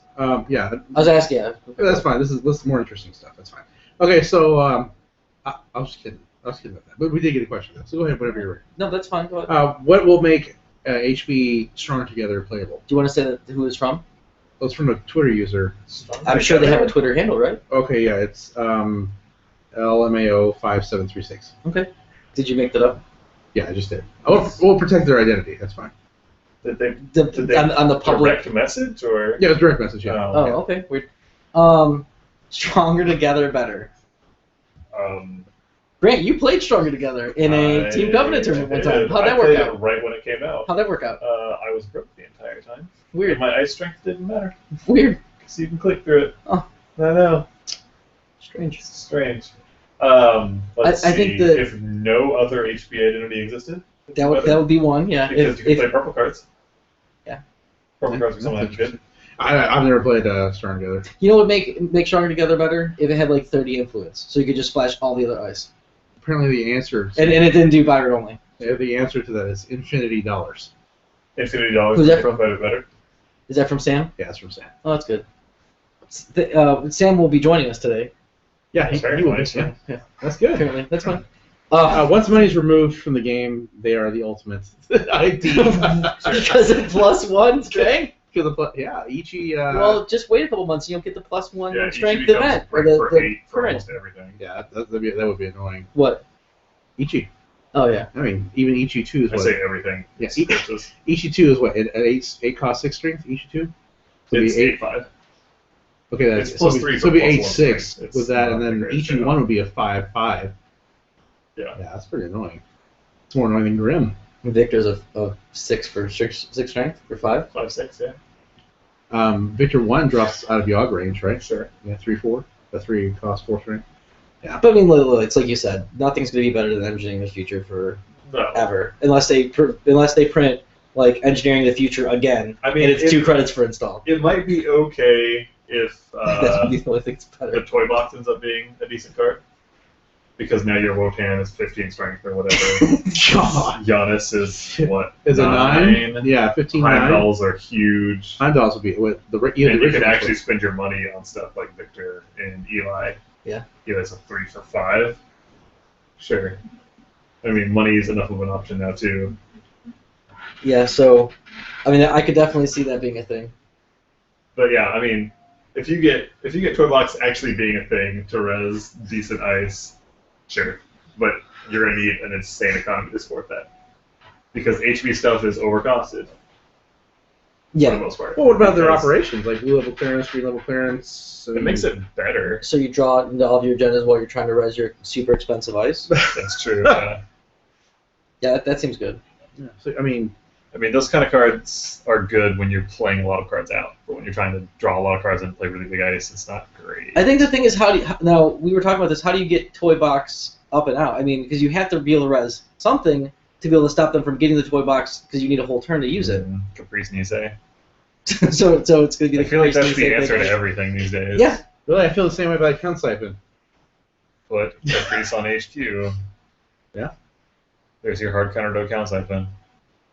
Yeah, I was asking, yeah. that's fine. This is more interesting stuff. That's fine. Okay, so I was just kidding. I was kidding about that. But we did get a question. So go ahead, whenever you're ready. No, that's fine. Go ahead. What will make HB Stronger Together playable? Do you want to say who it's from? Well, it's from a Twitter user. I'm sure they have a Twitter handle, right? Okay, yeah, it's LMAO5736. Okay. Did you make that up? Yeah, I just did. We'll protect their identity. That's fine. Did they On the public. direct message or? Yeah, it's direct message. Yeah. Oh, okay. Weird. Stronger Together Better. Grant, you played Stronger Together in a Team Covenant tournament one time. How'd that work played out? it right when it came out. How'd that work out? I was broke the entire time. Weird. And my ice strength didn't matter. Weird. Because you can click through it. Oh. I know. Strange. It's strange. Let's I see. think that- If no other HB identity existed, That would be one, yeah. because you can play purple cards. Yeah. Purple cards are something good. I've never played Stronger Together. You know what would make Stronger Together better? If it had like 30 influence. So you could just splash all the other ice. Apparently, the answer And it didn't do Byron only. the answer to that is $infinity. Infinity dollars. Who's that from? Quite a bit better. Is that from Sam? Yeah, it's from Sam. Oh, that's good. Sam will be joining us today, Yeah, That's very he will. nice, Yeah. yeah. That's good. apparently. That's fine. Once money's removed from the game, they are the ultimate ID. Because of +1 strength? Yeah, Ichi. Well, just wait a couple months and you'll get the +1 Yeah, strength each becomes event. Or rank the for 8 for current. almost everything. yeah, that would be annoying. What? Ichi. Oh, yeah. I mean, even Ichi 2 is I what? say everything. Yeah, It's just- Ichi 2 is what? At 8 cost 6 strength? Ichi 2? So it'd it's be 8-5. Okay, that's It's plus so it'd 3 be, for so it'd be plus 8 1 6 strength. with It's that, not and then the greatest Ichi trade-off. 1 would be a 5-5. Yeah. Yeah, that's pretty annoying. It's more annoying than Grim. Victor's a 6 for 6 strength for 5. 5-6, yeah. Victor 1 drops out of Yogg range, right? Sure. Yeah, 3-4. The 3 cost 4 strength. But I mean, it's like you said, nothing's going to be better than engineering the future forever, No. unless they print like engineering the future again. I mean, and it's it- 2 credits for install. It might be okay if That's the only thing that's the better. toy box ends up being a decent card. Because now your Wotan is 15 strength or whatever. God. Giannis is what? Is it 9? 9? Yeah, 15 Heimdalls are huge. $9 would be with the And you can original actually choice. spend your money on stuff like Victor and Eli. Yeah. Eli's a 3 for 5. Sure. I mean, money is enough of an option now too. Yeah, so, I mean, I could definitely see that being a thing. But yeah, I mean, if you get toy blocks actually being a thing to res decent ice, sure. But you're gonna need an insane economy to support that. Because HB stuff is overcosted. For the Yeah, most part. Well, what about their Because operations, like blue level clearance, green level clearance? It makes it better. so you draw into all of your agendas while you're trying to res your super expensive ice. That's true. Yeah. Yeah, that seems good. Yeah, so, I mean, Those kind of cards are good when you're playing a lot of cards out. But when you're trying to draw a lot of cards and play really big ice, it's not great. I think the thing is, now, we were talking about this, how do you get toy box up and out? I mean, because you have to be able to res something to be able to stop them from getting the toy box because you need a whole turn to use it. Caprice Nisei. so it's going to be I the feel like that's crazy the answer thing. to everything these days. Yeah. really, I feel the same way about Count Siphon. Put Caprice on HQ. Yeah. There's your hard counter to account Siphon.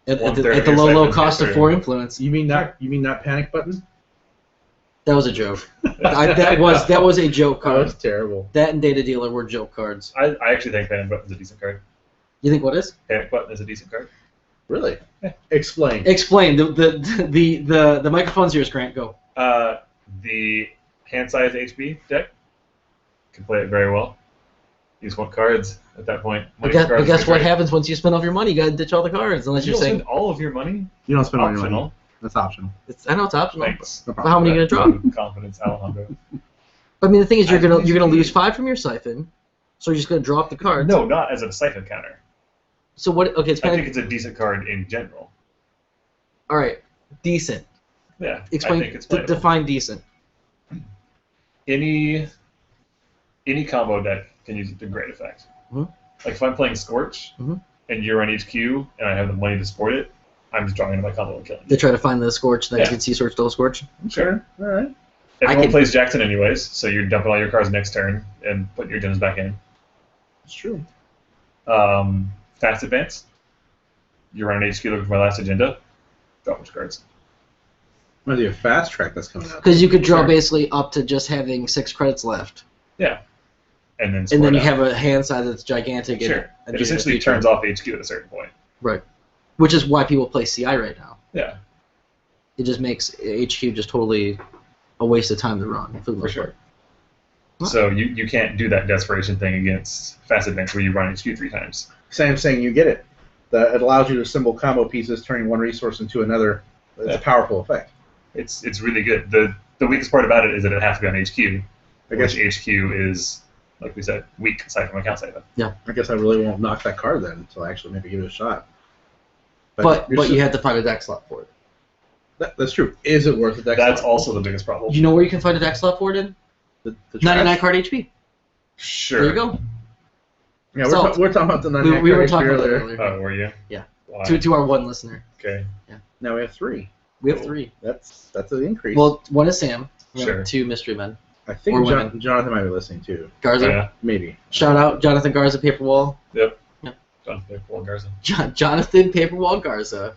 At One the third of low, your low segment cost of history. 4 influence. You mean not panic button? That was a joke. That was a joke Oh, card. that's terrible. That and Data Dealer were joke cards. I actually think Panic Button's a decent card. You think what is? Panic Button is a decent card. Really? Explain. Explain. The microphone's yours, Grant. Go. The hand-sized HB deck can play it very well. You just want cards at that point. But guess what happens once you spend all your money? You gotta ditch all the cards unless You you're don't saying spend all of your money. You don't spend all your money. Optional. That's optional. I know it's optional. Thanks. No But problem how many are you gonna draw? Confidence, Alejandro. I mean, the thing is, you're gonna lose 5 from your Siphon, so you're just gonna drop the cards. No, not as a Siphon counter. So what? Okay, it's I kind think it's a decent card in general. all right. Decent. Yeah. Explain. I think it's playable. Define decent. Any combo deck can use it to great effect. Mhm. Like if I'm playing Scorch Mhm. and you're on HQ and I have the money to support it, I'm just drawing into my combo and killing They you. try to find the Scorch that Yeah. you can see Scorch, still Scorch. Sure. All right. Everyone can- plays Jackson anyways, so you're dumping all your cards next turn and putting your gens back in. It's true. Fast Advance. You're on HQ looking for my last agenda. Draw a bunch of cards. Might be a fast track that's coming out. Because you could draw Sure. basically up to just having 6 credits left, Yeah. And then and then you score it have a hand size that's gigantic. out. Sure. And It do the essentially feature. turns off HQ at a certain point. Right. Which is why people play CI right now. Yeah. It just makes HQ just totally a waste of time to run for the most sure. part. What? So you can't do that desperation thing against Fast Advance where you run HQ 3 times. Same saying, you get it. It allows you to assemble combo pieces, turning one resource into another. It's Yeah. a powerful effect. It's really good. The weakest part about it is that it has to be on HQ, I guess. which HQ is, like we said, weak aside from account Siphon. I guess I really won't knock that card then until I actually maybe give it a shot. But you're you have to find a deck slot for it. that's true. Is it worth the deck? That's slot? also the biggest problem. You know where you can find a deck slot for it in? the 99 card HP. Sure. There you go. Yeah, So- we're talking about the 99 We were card talking HP about that earlier. earlier. Oh, were you? Yeah. Why? To our one listener. Okay. Now we have 3. We have 3. That's an increase. Well, one is Sam. We have Sure. 2 mystery men. I or think women. Jonathan might be listening too. Garza. Yeah. Maybe. Shout out Jonathan Garza Paperwall. John Paul Garza. Jonathan Paperwall Garza.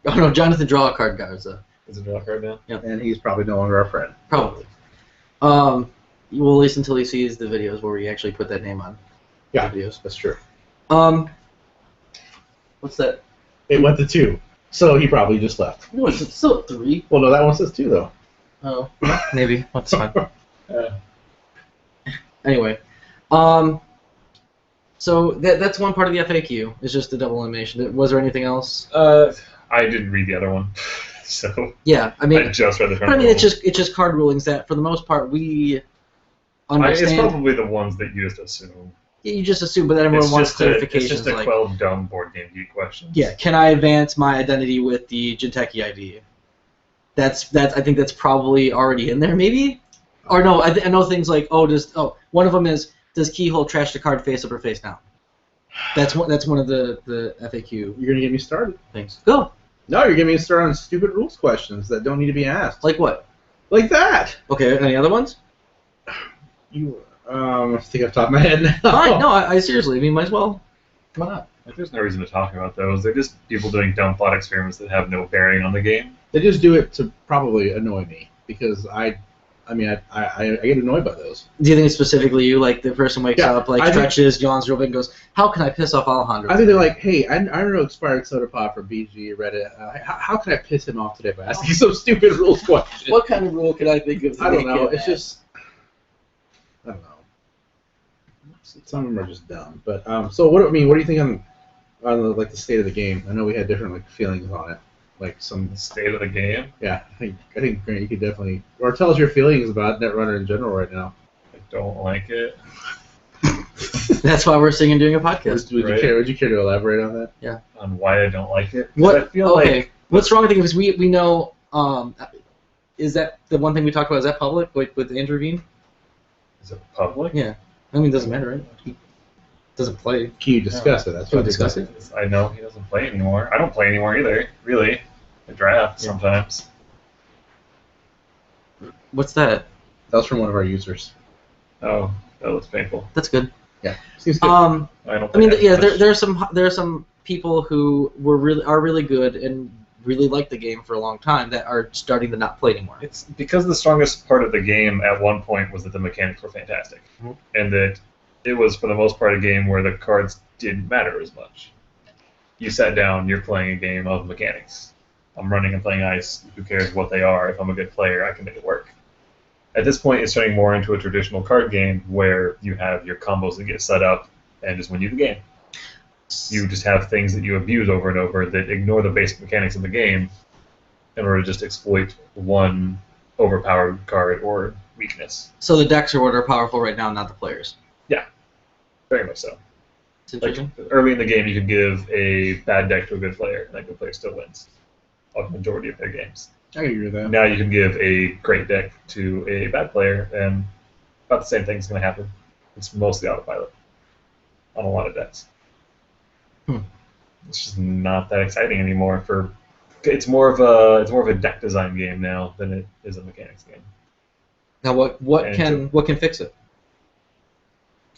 Oh no, Jonathan Draw a Card Garza. Is it draw card now? And he's probably no longer our friend. Probably. You will listen until he sees the videos where we actually put that name on. Yeah. The videos. That's true. What's that? It went to 2, so he probably just left. No, it's still at 3. Well, no, that one says 2 though. Oh, maybe. That's fine. Yeah. Anyway, so that's one part of the FAQ. It's just the double elimination. Was there anything else? I didn't read the other one, so Yeah, I mean, I just read the front. but I mean, it's just card rulings that for the most part we understand. It's probably the ones that you just assume. You just assume, but then everyone wants clarifications. It's just a like, quell dumb board game geek questions. yeah, can I advance my identity with the Jinteki ID? That's I think that's probably already in there, maybe. Or no, I know things like one of them is, does Keyhole trash the card face up or face down? That's one of the FAQ You're gonna get me started. things. Go. No, you're getting me started on stupid rules questions that don't need to be asked. Like what? Like that. Okay, any other ones? You. I think off the top of my head now. Fine, no, I seriously, I mean, might as well. Why not? Like, there's no reason to talk about those. They're just people doing dumb thought experiments that have no bearing on the game. They just do it to probably annoy me because I get annoyed by those. Do you think it's specifically you? Like the person wakes Yeah, up, like I think- stretches, yawns real big, and goes, "How can I piss off Alejandro?" I think they're like, hey, I know expired soda pop for BG Reddit. How can I piss him off today by asking some stupid rules question? What kind of rule can I think of? I don't know. It's just I don't know. Some of them are just dumb. But so what do you think on the state of the game? I know we had different feelings on it. Like some The state of the game. yeah. I think Grant, you could definitely or tell us your feelings about Netrunner in general right now. I don't like it. That's why we're singing and doing a podcast. Would you care to elaborate on that? On why I don't like it. 'Cause What? I feel Okay. like What's wrong with it? Because we know. Is that the one thing we talked about? Is that public with Andrew Veen? is it public? Yeah. I mean, it doesn't matter, right? He doesn't play. Can you discuss it? That's Can we what discuss it? I know he doesn't play anymore. I don't play anymore either. Really, I draft Yeah. sometimes. What's that? That was from one of our users. Oh, that looks painful. That's good. Yeah. Seems good. I don't. I play mean, that yeah, much. there are some people who are really good and really like the game for a long time that are starting to not play anymore. It's because the strongest part of the game at one point was that the mechanics were fantastic, Mhm. and that it was for the most part a game where the cards didn't matter as much. You sat down, you're playing a game of mechanics. I'm running and playing ice. Who cares what they are? If I'm a good player, I can make it work. At this point, it's turning more into a traditional card game where you have your combos that get set up and just win you the game. You just have things that you abuse over and over that ignore the basic mechanics of the game in order to just exploit one overpowered card or weakness. So the decks are what are powerful right now, not the players. Yeah, very much so. It's interesting. Like, early in the game, you could give a bad deck to a good player, and that good player still wins on the majority of their games. I can agree with that. Now you can give a great deck to a bad player, and about the same thing is going to happen. It's mostly autopilot on a lot of decks. It's just not that exciting anymore. It's more of a deck design game now than it is a mechanics game. Now what can fix it?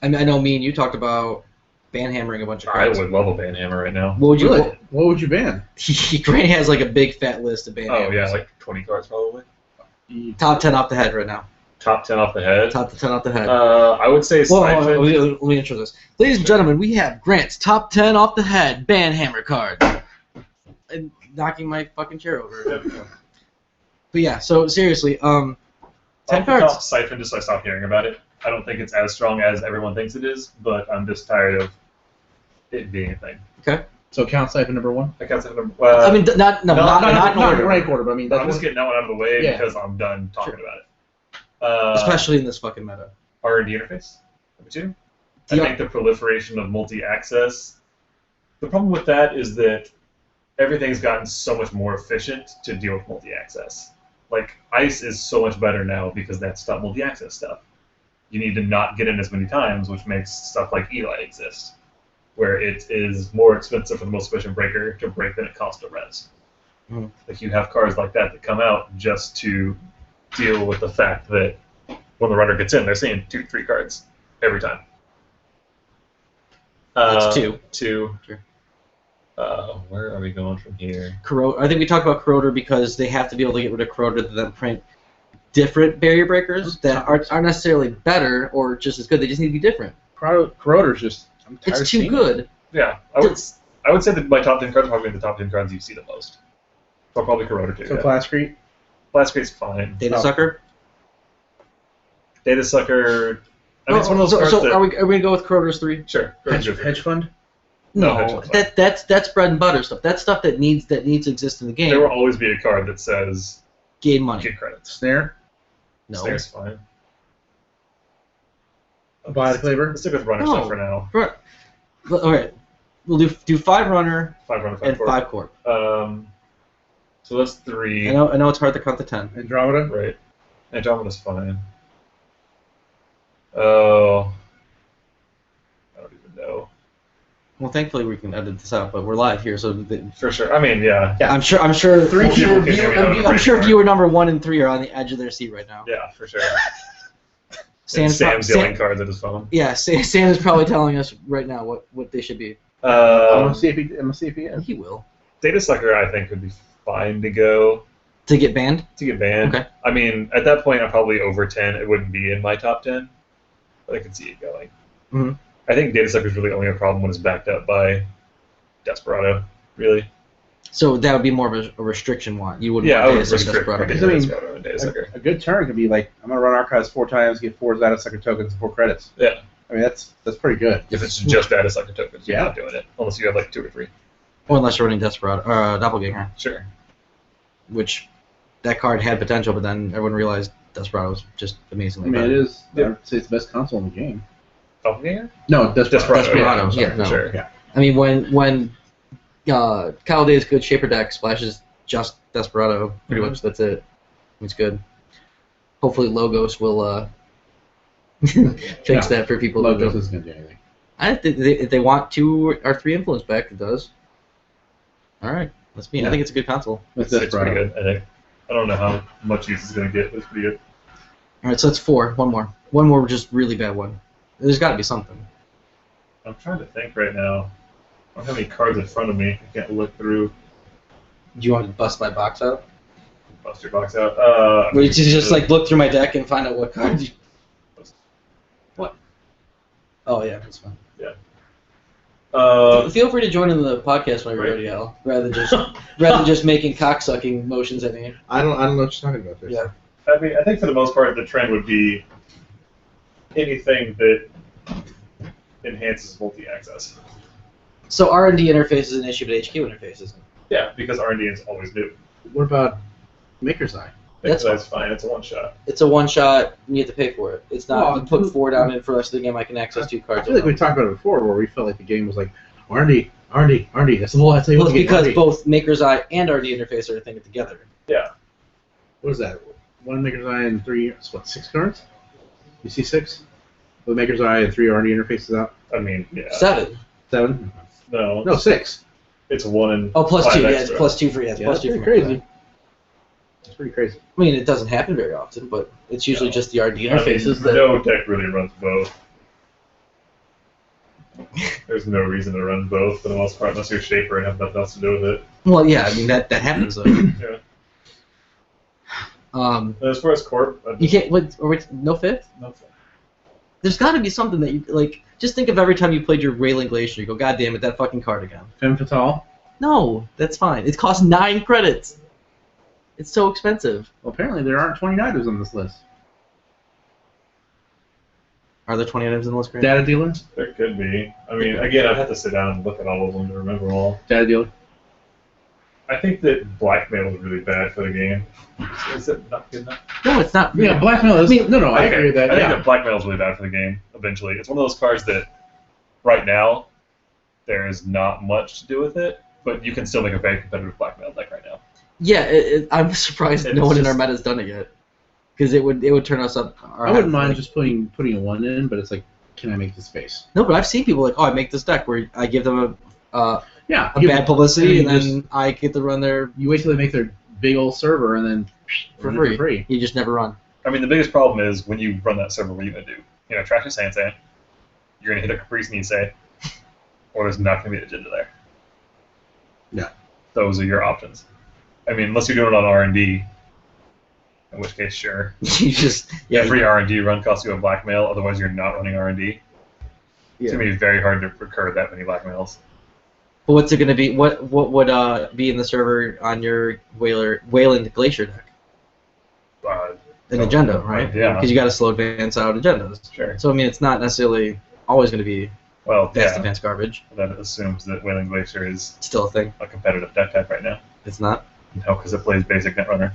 I mean, I know me and you talked about banhammering a bunch of I cards. would love a banhammer right now. What would you? Really? What would you ban? Grant has like a big fat list of banhammers. Oh yeah, like 20 cards probably. Top 10 off the head right now. Top 10 off the head. Top 10 off the head. I would say Siphon. Let me intro this. Ladies and gentlemen, we have Grant's top 10 off the head banhammer card. And knocking my fucking chair over. But yeah, so seriously, 10 cards. Siphon just so I stop hearing about it. I don't think it's as strong as everyone thinks it is, but I'm just tired of it being a thing. Okay. So count Siphon number 1? I can't say number. I mean, not in order. Rank order, but I mean that's I'm just getting that one out of the way Yeah. because I'm done talking about it. Especially in this fucking meta. R&D interface, number 2. I Yeah. think the proliferation of multi-access. The problem with that is that everything's gotten so much more efficient to deal with multi-access. Like, Ice is so much better now because that's stuff multi-access stuff. You need to not get in as many times, which makes stuff like Eli exist, where it is more expensive for the most efficient breaker to break than it costs to res. Mhm. Like, you have cards like that come out just to deal with the fact that when the runner gets in, they're seeing 2-3 cards every time. That's 2. 2. Sure. Where are we going from here? I think we talked about Corroder because they have to be able to get rid of Corroder to then print different barrier breakers that aren't necessarily better or just as good. They just need to be different. Corroder's just. I'm tired of It's too seeing good. Yeah, I would say that my top 10 cards are probably the top 10 cards you see the most. So probably Corroder too. it. So Yeah. Flash-Crete? Blastcrate's fine. Data Sucker. Data Sucker. I mean, it's one of those cards so that. are we gonna go with Corroder's 3? Sure. Hedge Fund? No, No, that's that's bread and butter stuff. That's stuff that needs to exist in the game. There will always be a card that says Gain money. get credits. Snare? No. Snare's fine. Body Flavor? Let's stick with runner No. stuff for now. Right. Okay. We'll do 5 runner 5 runner, 5 and core. 5 core. So that's 3. I know it's hard to count to 10. Andromeda? Right. Andromeda's fine. Oh. I don't even know. Well, thankfully we can edit this out, but we're live here, so For sure. I mean, yeah. I'm sure. Three people can hear me out of the break viewer number 1 and 3 are on the edge of their seat right now. Yeah, for sure. Sam's Sam's yelling cards at his phone. Yeah, Sam is probably telling us right now what they should be. I'm gonna see if he is. He will. Data Sucker, I think, would be fine to go To get banned? to get banned. Okay. I mean, at that point, I'm probably over 10. It wouldn't be in my top 10, but I could see it going. Mhm. I think Data Sucker's really only a problem when it's backed up by Desperado, really. So that would be more of a restriction one. You wouldn't Yeah, I want would Data Sucker restrict Desperado. Because, I mean, Desperado and Data Sucker. A good turn could be like, I'm gonna run Archives 4 times, get 4 Data Sucker tokens, and 4 credits. Yeah. I mean that's pretty good. If it's just Data Sucker tokens, you're Yeah. not doing it. Unless you have like 2 or 3. Or unless you're running Desperado or Doppelganger, Sure. which that card had potential, but then everyone realized Desperado was just I amazingly mean bad. it is. Yep. I'd say it's the best console in the game. Doppelganger? No, Desperado. Desperado, Yeah, yeah, for no. sure. Yeah. I mean, when Kalday's good shaper deck splashes just Desperado, pretty much that's it. It's good. Hopefully Logos will fix that for people. Logos isn't gonna do anything. I think if they want 2 or 3 influence back, it does. All right, that's me. I Yeah. think it's a good console. It's It's pretty Desperado. good, I think. I don't know how much use it's going to get, but it's pretty good. All right, so that's 4. One more, just really bad one. There's got to be something. I'm trying to think right now. I don't have any cards in front of me. I can't look through. Do you want to bust my box out? Bust your box out. Or you just like look through my deck and find out what cards you... What? Oh yeah, that's fine. Feel free to join in the podcast whenever you're ready, Al. Rather than just making cocksucking motions at me. I don't know what you're talking about there. Yeah. I mean, I think for the most part, the trend would be anything that enhances multi-access. So R&D interface is an issue, but HQ interface isn't. Yeah, because R&D is always new. What about Maker's Eye? That's fine. It's a one-shot. It's a one-shot. You have to pay for it. It's not. Well, you put 4 down in for the rest of the game. I can access 2 cards. I feel like we talked about it before, where we felt like the game was like R&D. That's the whole. I tell you Well, what, it's because R&D. both Maker's Eye and R&D interface are a thing together. Yeah. What is that? 1 Maker's Eye and 3. What? 6 cards? You see 6? With Maker's Eye and 3 R&D interfaces out. I mean, yeah. 7. 7? No. No, 6. It's 1 and Oh, plus 5 2. Yeah, extra. it's plus 2 for Yeah, plus that's 2 pretty for crazy. It's pretty crazy. I mean, it doesn't happen very often, but it's usually No. just the R&D I mean, interfaces that. no deck really runs both. There's no reason to run both for the most part, unless you're Shaper and have nothing else to do with it. Well, yeah, I mean that happens though. Yeah. Um, As far as Corp, you can't. No 5th? No. There's got to be something that you like. Just think of every time you played your Wailing Glacier. You go, God damn it, that fucking card again. Femme Fatale? No, that's fine. It costs 9 credits. It's so expensive. Well, apparently there aren't 20 items on this list. Are there 20 items in the list? Grant? Data Dealer? There could be. I mean, again, I'd have to sit down and look at all of them to remember them all. Data Dealer? I think that blackmail is really bad for the game. Is it not good enough? No, it's not. Yeah, Blackmail is. No, I agree with that. I think Yeah. that blackmail is really bad for the game. Eventually, it's one of those cards that, right now, there is not much to do with it, but you can still make a very competitive blackmail deck right now. Yeah, I'm surprised It's no one in just- our meta's done it yet. Because it would turn us up. I wouldn't mind just putting a 1 in, but it's like, can I make the space? No, but I've seen people like, oh, I make this deck where I give them a Yeah. bad publicity, and you then I get to run their You wait till they make their big old server, and then for run it free. for free. You just never run. I mean, the biggest problem is when you run that server, what are you going to do? You're going to trash a Sand, you're going to hit a Caprice Nisei, or there's not going to be an agenda there. Yeah. Those are your options. I mean, unless you're doing it on R&D, in which case, sure. You just Every R&D run costs you a blackmail, otherwise you're not running R&D. It's going to be very hard to recur that many blackmails. But what's it going to be? What would be in the server on your Wailing Glacier deck? An agenda, right? Yeah. Because you got to slow advance out agendas. Sure. So I mean, it's not necessarily always going to be Well, fast yeah. advance garbage. That assumes that Wailing Glacier is It's still a thing. a competitive deck type right now. It's not. No, because it plays basic Netrunner.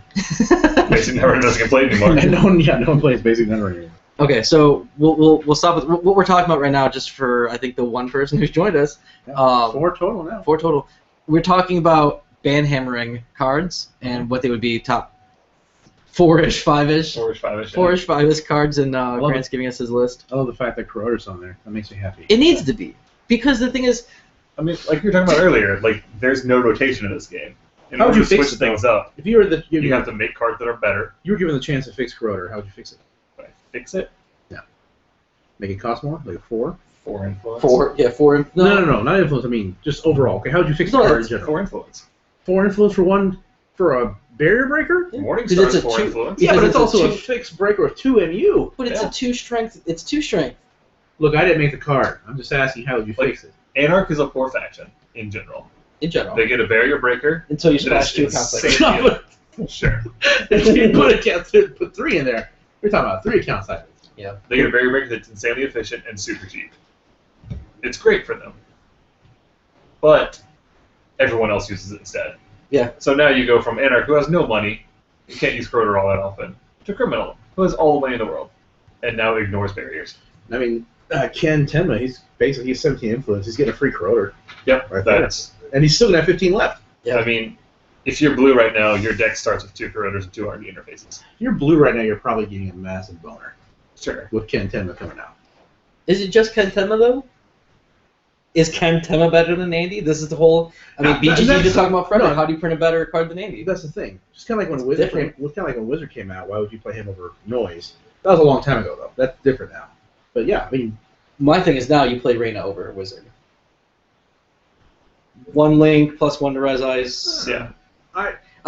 Basic Netrunner doesn't get played anymore. And no one plays Basic Netrunner anymore. Okay, so we'll stop with what we're talking about right now, just for I think the one person who's joined us. Yeah, 4 total now. 4 total. We're talking about banhammering cards and what they would be top 4-ish, 5-ish. 4-ish, 5-ish. 4-ish, 5-ish cards, and love Grant's giving us his list. I love the fact that Corroder's on there. That makes me happy. It needs to be. Because the thing is, I mean, like you were talking about earlier, like there's no rotation in this game. In How would order you to fix switch it, things though? up, If you were you have to make cards that are better. you were given the chance to fix Corroder, how would you fix it? But I fix it. Make it cost more? Like a 4? 4 influence. 4. No, not influence. I mean, just overall. Okay, how would you fix the No, card in it's general? 4 influence. 4 influence for a barrier breaker? Morning Because Star's it's a 4 two- influence. Yeah, Yeah, but because it's it's a also a two- fixed breaker of 2 MU. But it's Yeah. a 2 strength. It's 2 strength. Look, I didn't make the card. I'm just asking how would you Like- fix it? Anarch is a poor faction in general. In general. They get a barrier breaker. Until you that is splash 2 accounts like insane. that. Sure. If you put 3 in there, we're talking about 3 account sizes. They get a barrier breaker that's insanely efficient and super cheap. It's great for them. But everyone else uses it instead. Yeah. So now you go from Anarch, who has no money, you can't use Crowder all that often, to Criminal, who has all the money in the world, and now ignores barriers. I mean, Ken Tenma, he's 17 influence. He's getting a free Corroder. Yep, Right there. that's. And he's still going to have 15 left. Yeah. I mean, if you're blue right now, your deck starts with 2 Corroders and 2 R&D interfaces. If you're blue right now, you're probably getting a massive boner Sure. with Ken Tenma coming out. Is it just Kentema though? Is Kentema better than Andy? This is the whole. I mean, No, BGG that's- just talking about Frederick. no. How do you print a better card than Andy? That's the thing. Just kind of like when It's Wizard different. came out. Why would you play him over Noise? That was a long time ago, though. That's different now. But yeah, I mean, My thing is now you play Reyna over Wizard. 1 link plus 1 to res eyes. Yeah.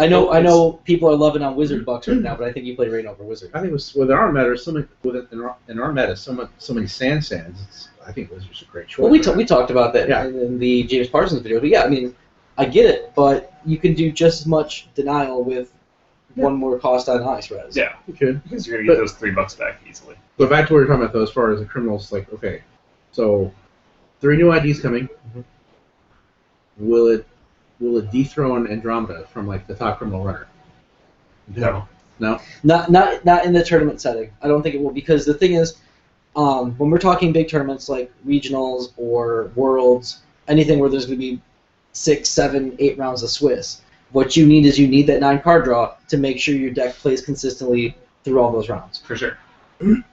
I know people are loving on Wizard Bucks right now, but I think you play Reyna over Wizard. I think with our meta, so many sand sands. I think it was just a great choice. Well, we talked about that Yeah. in the James Parsons video, but yeah, I mean, I get it, but you can do just as much denial with one more cost on ice res. Yeah, You could. because you're gonna get those $3 back easily. But back to what we were talking about, though, as far as the criminals, like, okay, so 3 new IDs coming. Mhm. Will it dethrone Andromeda from like the top criminal runner? No. No. Not in the tournament setting. I don't think it will, because the thing is, when we're talking big tournaments like regionals or worlds, anything where there's going to be 6, 7, 8 rounds of Swiss, what you need is that 9 card draw to make sure your deck plays consistently through all those rounds. For sure.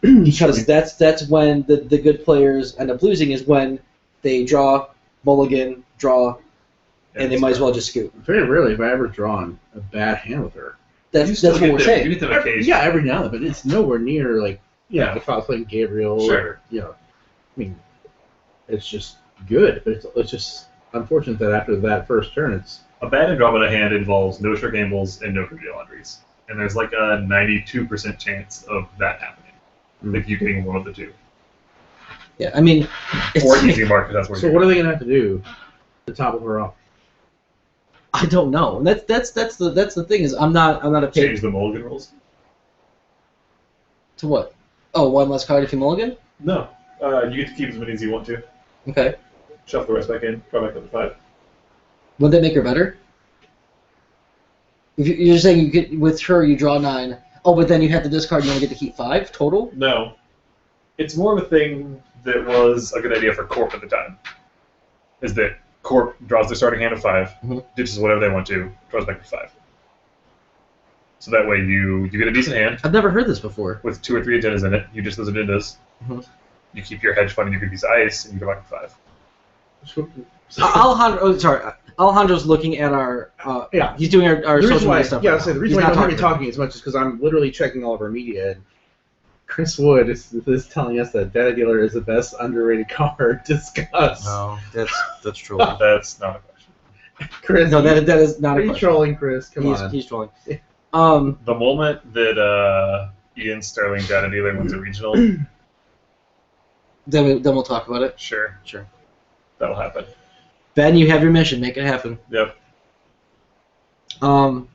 Because that's when the good players end up losing, is when they draw, mulligan, draw, and they might as well just scoop. Very rarely have I ever drawn a bad hand with her. That's what we're saying. You get them occasionally. Yeah, every now and then, but it's nowhere near like if I was playing Gabriel Sure. or I mean, it's just good. But it's just unfortunate that after that first turn, it's A bad Andromeda hand involves no short gambles and no trivial entries. And there's like a 92% chance of that happening. Like you getting one of the two. Yeah, I mean, Or easy market, that's where so what are they gonna have to do to topple her off? I don't know. And that's the thing, is I'm not a paid change the mulligan rules? to what? Oh, 1 less card if you mulligan? No. You get to keep as many as you want to. Okay. Shuffle the rest back in, draw back up to 5. Would that make her better? If you're saying you get with her, you draw 9. Oh, but then you have to discard and you only get to keep 5 total? No. It's more of a thing that was a good idea for Corp at the time. Is that Corp draws their starting hand of 5, ditches whatever they want to, draws back to 5. So that way you get a decent hand I've never heard this before. with 2 or 3 agendas in it. You ditch those agendas. Mhm. You keep your hedge fund and you can use ice, and you go back to 5. Alejandro's looking at our. Yeah. He's doing our The social reason why, media stuff. yeah, right so the now. reason He's why I not don't hear me talking. talking as much is because I'm literally checking all of our media, and Chris Wood is telling us that Data Dealer is the best underrated card. Discuss. No, that's true. That's not a question. Chris, No, that is not are a you question. trolling, Chris? Come on. He's trolling. The moment that Ian Sterling Data Dealer wins a regional, Then we'll talk about it. sure, that'll happen. Ben, you have your mission. Make it happen. Yep. Well,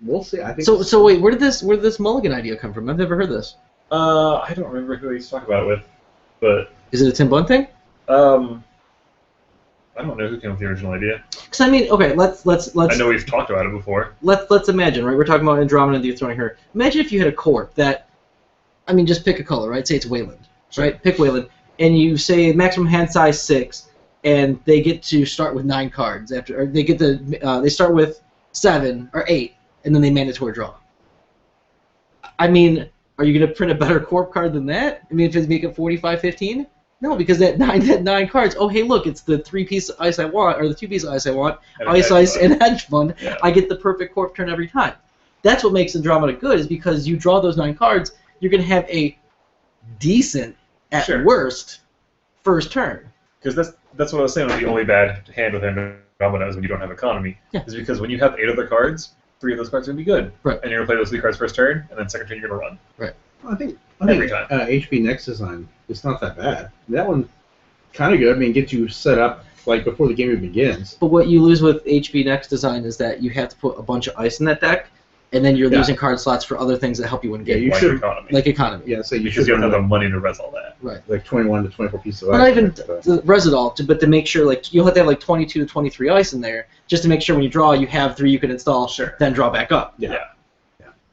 we'll see. I think So wait, where did this mulligan idea come from? I've never heard this. I don't remember who I used to talk about it with, but Is it a Tim Bund thing? I don't know who came up with the original idea. Because I mean, okay, let's I know we've talked about it before. let's imagine, right? We're talking about Andromeda and you're throwing her. Imagine if you had a corp that, I mean, just pick a color, right? Say it's Wayland, right? Pick Wayland, and you say maximum hand size 6, and they get to start with 9 cards after, or they get they start with 7 or 8, and then they mandatory draw. I mean, are you gonna print a better corp card than that? I mean, if it's make it 45-15? No, because that 9 cards. Oh, hey, look, it's the 3-piece ice I want, or the 2-piece ice I want. And a Ice, hedge ice, fund. and hedge fund. Yeah. I get the perfect corp turn every time. That's what makes Andromeda good, is because you draw those 9 cards, you're gonna have a decent, at Sure. worst, first turn. Because that's what I was saying. The only bad hand with Andromeda is when you don't have economy. Yeah. Is because when you have 8 other cards, 3 of those cards are gonna be good. Right. And you're gonna play those 3 cards first turn, and then second turn you're gonna run. I think Every time. HP Next design is not that bad. That one kind of good. I mean, get you set up like before the game even begins. But what you lose with HB Next design is that you have to put a bunch of ice in that deck, and then you're Yeah. losing card slots for other things that help you win Yeah, games, you like should- economy. like economy. Yeah, so you because should you don't have run the money to res all that. like 21 to 24 pieces of But ice. not even But- the Residol, but to make sure, like, you'll have to have like 22 to 23 ice in there, just to make sure when you draw, you have 3 you can install, Sure. then draw back up. Yeah.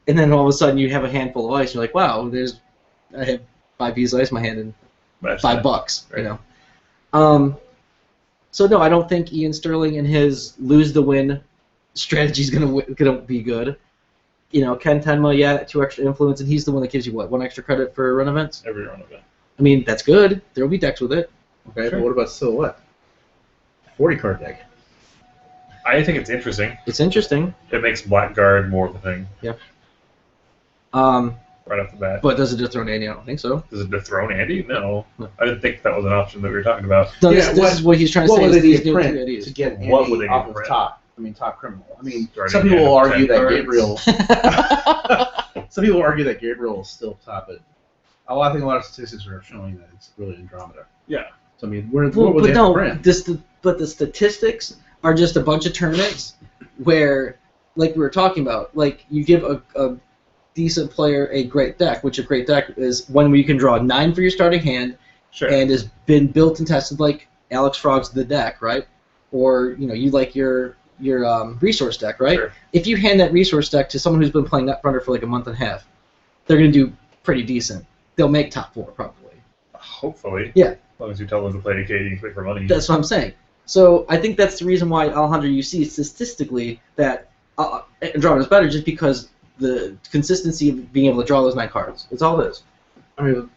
And then all of a sudden you have a handful of ice, you're like, wow, I have 5 pieces of ice in my hand and But $5, Right. you know. So no, I don't think Ian Sterling and his lose the win strategy is gonna be good. You know, Ken Tenma, yeah, 2 extra influence, and he's the one that gives you what, 1 extra credit for run events. every run of it. I mean, that's good. There will be decks with it. Okay, Sure. but what about Silhouette? 40 card deck. I think it's interesting. It's interesting. It makes Blackguard more of a thing right off the bat. But does it dethrone Andy? I don't think so. Does it dethrone Andy? No. No. I didn't think that was an option that we were talking about. No, Yeah, this is what he's trying to What say. would Is they these need to new print ideas. to get Andy What would they off need to of print? top? I mean, top criminal. I mean, Starting some people hand will of argue 10 that cards. Gabriel. Some people argue that Gabriel is still top, but I think a lot of statistics are showing that it's really Andromeda. Yeah. So I mean, what Well, would but they have to print? but the statistics are just a bunch of tournaments where, like we were talking about, like you give a decent player a great deck, which a great deck is one where you can draw 9 for your starting hand Sure. and has been built and tested like Alex Frog's The Deck, right? Or you like your resource deck, right? Sure. If you hand that resource deck to someone who's been playing Netrunner for like a month and a half, they're going to do pretty decent. They'll make top 4 probably. Hopefully. Yeah. As long as you tell them to play KD and play for money. That's what I'm saying. So I think that's the reason why Alejandro, you see statistically that Andromeda's better, just because the consistency of being able to draw those 9 cards. It's all it is. I mean,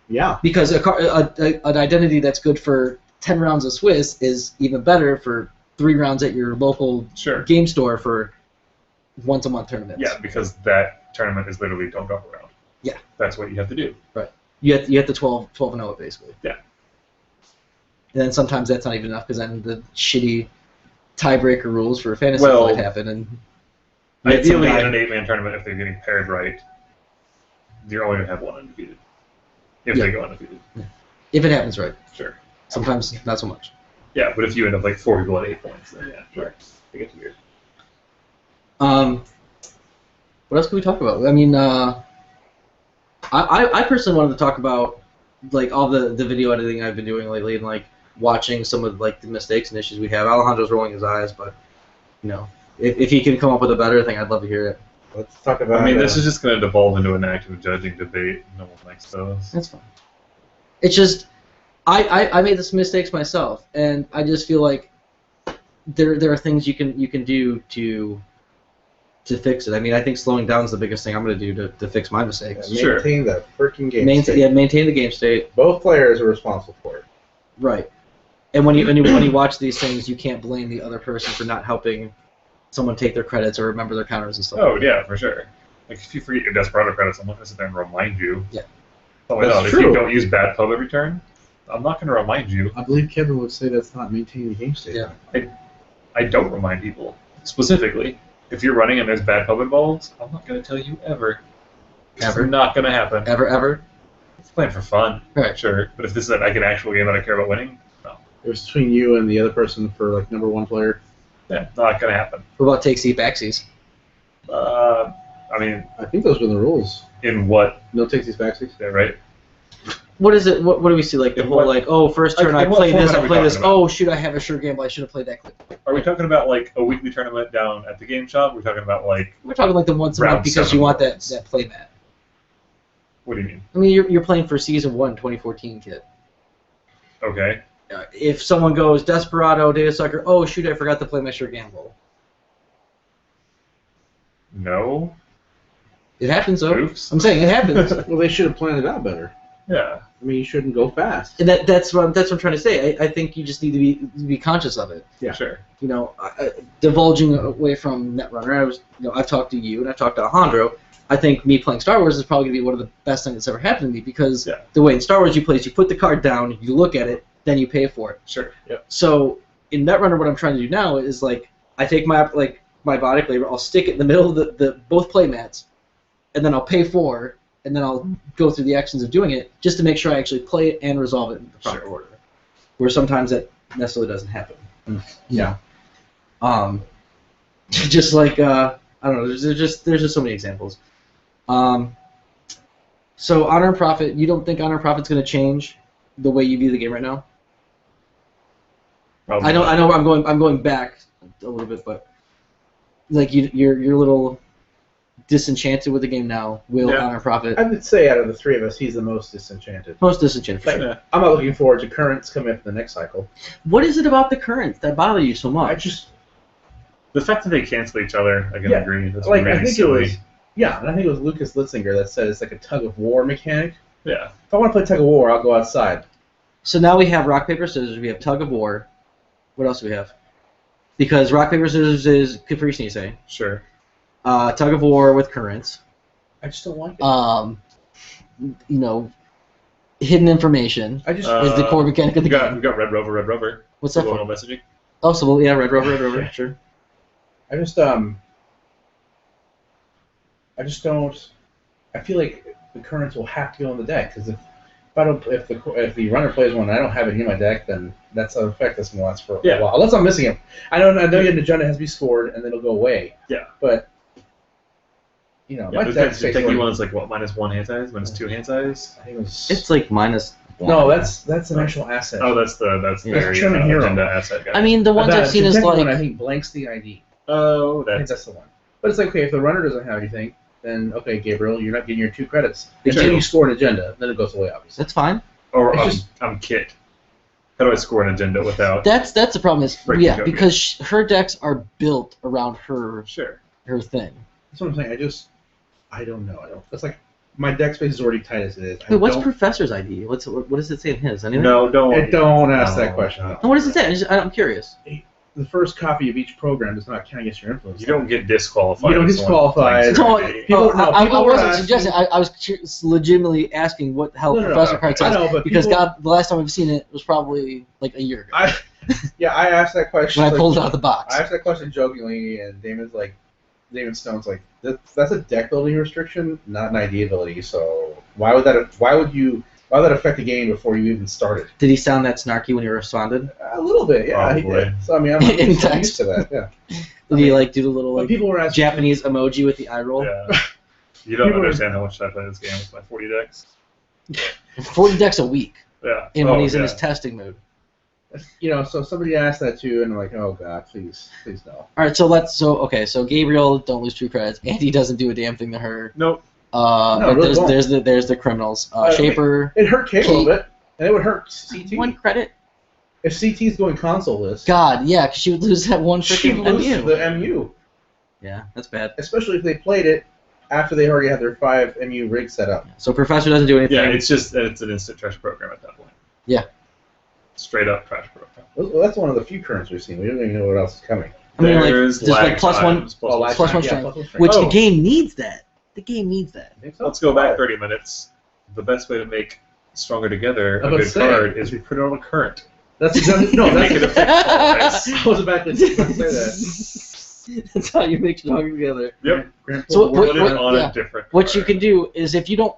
yeah. Because an identity that's good for 10 rounds of Swiss is even better for 3 rounds at your local Sure. game store for once-a-month tournaments. Yeah, because that tournament is literally don't go around. Yeah. That's what you have to do. Right. You have to 12 and 0 it, basically. Yeah. And then sometimes that's not even enough, because then the shitty tiebreaker rules for fantasy Well, might happen. And Ideally, some guy- in an 8-man tournament, if they're getting paired right, you're only going to have one undefeated. If Yeah. they go undefeated. if it happens right. Sure. Sometimes not so much. Yeah, but if you end up like 4 people at 8 points, then yeah, sure. It gets weird. What else can we talk about? I mean, I personally wanted to talk about like all the video editing I've been doing lately, and like watching some of like the mistakes and issues we have. Alejandro's rolling his eyes, but if he can come up with a better thing, I'd love to hear it. Let's talk about. I mean, this is just going to devolve into an active judging debate. No one likes those. That's fine. It's just I made some mistakes myself, and I just feel like there are things you can do to fix it. I mean, I think slowing down is the biggest thing I'm going to do to fix my mistakes. Sure. Maintain the freaking game state. Maintain the game state. Both players are responsible for it. Right. And when you watch these things, you can't blame the other person for not helping someone take their credits or remember their counters and stuff. Oh, like that. yeah, for sure. Like, if you forget your Desperado credits, I'm not going to sit there and remind you. Yeah. Oh, That's no, if true. you don't use bad pub every turn, I'm not going to remind you. I believe Kevin would say that's not maintaining the game state. Yeah. I don't remind people. Specifically, if you're running and there's bad pub involved, I'm not going to tell you ever. Ever? It's not going to happen. Ever? It's playing for fun. Right. Sure. But if this is like an actual game that I care about winning, no. It was between you and the other person for like #1 player. Yeah, not going to happen. What about take seat backsies? I mean, I think those were the rules. in what? No takesies, backsies. Yeah, right? What is it? What do we see? Like the In whole what- like, oh, first turn Like, I in what play this, format I are we play this. talking about? Oh shoot, I have a sure gamble. I should have played that clip. Are we talking about like a weekly tournament down at the game shop? We're talking about like, We're talking like the once a Round month because 7 you want that rules. play mat. what do you mean? I mean, you're playing for season 1, 2014 kit. Okay. If someone goes Desperado, Data Sucker, oh shoot, I forgot to play my sure gamble. No. It happens though. Oops. I'm saying it happens. Well, they should have planned it out better. Yeah. I mean, you shouldn't go fast. And that's what I'm trying to say. I think you just need to be conscious of it. Yeah. Sure. Divulging away from Netrunner, I've talked to you and I've talked to Alejandro. I think me playing Star Wars is probably going to be one of the best things that's ever happened to me, because the way in Star Wars you play is you put the card down, you look at it, then you pay for it. Sure. Yep. So in Netrunner, what I'm trying to do now is like I take my body flavor, I'll stick it in the middle of the both play mats, and then I'll pay for, and then I'll go through the actions of doing it just to make sure I actually play it and resolve it in the proper order. Where sometimes that necessarily doesn't happen. Yeah. Just like I don't know, there's just so many examples. So Honor and Profit, you don't think Honor and Profit's going to change the way you view the game right now? Probably I know. I'm going back a little bit, but like you're a little disenchanted with the game now. Will Honor and Profit? I would say out of the three of us, he's the most disenchanted. Most disenchanted. For Like, sure. I'm not looking forward to currents coming up in the next cycle. What is it about the currents that bother you so much? The fact that they cancel each other, I can agree. That's Like, really I think silly. it was. Yeah, and I think it was Lucas Litzinger that said it's like a tug of war mechanic. Yeah. If I want to play tug of war, I'll go outside. So now we have rock paper scissors. We have tug of war. What else do we have? Because rock paper scissors is Capri Snise. Sure. Tug of war with currents. I just don't like it. Hidden information I just is the core mechanic of the We game. got Red Rover. What's that Subliminal for? messaging. Oh, so yeah, Red Rover, sure. I just don't. I feel like the currents will have to go on the deck, because if the runner plays one and I don't have it in my deck, then that's an effect that's going to last for a Yeah. while. Unless I'm missing him. I know an agenda has to be scored and then it'll go away. Yeah. But Yeah, my deck the space. techie one is like what, -1 hand size, -2 hand size? I think it was, It's like -1. no, that's an actual asset. Oh, that's Yeah. their Trim hero. agenda asset guy. I mean, the ones That I've seen is Kentucky like one, I think blanks the ID. Oh, I think that's that's the one. But it's like, okay, if the runner doesn't have anything, then okay, Gabriel, you're not getting your 2 credits Did until you- you score an agenda. Then it goes away, obviously. that's fine. or It's just- I'm Kit. How do I score an agenda without? That's the problem is Breaking yeah code, because her decks are built around her Sure. thing. That's what I'm saying. I don't know. It's like my deck space is already tight as it is. Wait, what's Professor's ID? What does it say in his? Anyway? No, don't. Don't ask No. that question. No, what does it say? I'm curious. The first copy of each program does not count against your influence. You don't get disqualified. You don't if someone disqualified. blanks No, your ID. I people were wasn't asking- suggesting. I was legitimately asking what the hell Professor Card I says know, but because people, the last time I've seen it was probably like a year ago I asked that question. when I like, pulled it out of the box. I asked that question jokingly, and Damon Stone's like, that's a deck building restriction, not an ID ability. So why would that affect the game before you even started? Did he sound that snarky when he responded? A little bit, yeah. He Probably. did. So I mean, I'm In used text. to that. Yeah. Did he like do the little But like people were asking. Japanese emoji with the eye roll? Yeah. You don't People are- understand how much I play this game with my 40 decks. 40 decks a week, Yeah. and when he's in yeah. his testing mode. So somebody asked that too, and I'm like, oh god, please no. All right, so Gabriel don't lose 2 credits. Andy doesn't do a damn thing to her. Nope. No, really don't. There's the criminals. I mean, Shaper, It hurt Kate a little bit, and it would hurt CT. 1 credit. If CT's going console list, God, yeah, 'cause she would lose that one she freaking loses MU. the MU, Yeah, that's bad. especially if they played it after they already had their 5 MU rigs set up. So Professor doesn't do anything. Yeah, it's an instant trash program at that point. Yeah. Straight up trash program. Well, that's one of the few currents we've seen. We don't even know what else is coming. I mean, like, There's just like lag plus one, times, Last plus time, one yeah, strength, plus one strength. which Oh. the game needs that. The game needs that. I think so. Let's go back 30 minutes. The best way to make Stronger Together I a was good saying. card is we put it on a current. That's exactly no. Make it a That's fixed I was about to say that. That's how you make stronger together. Yep. Grant So pulled the what- Put word it out. on yeah. a different What you card. can do is if you don't,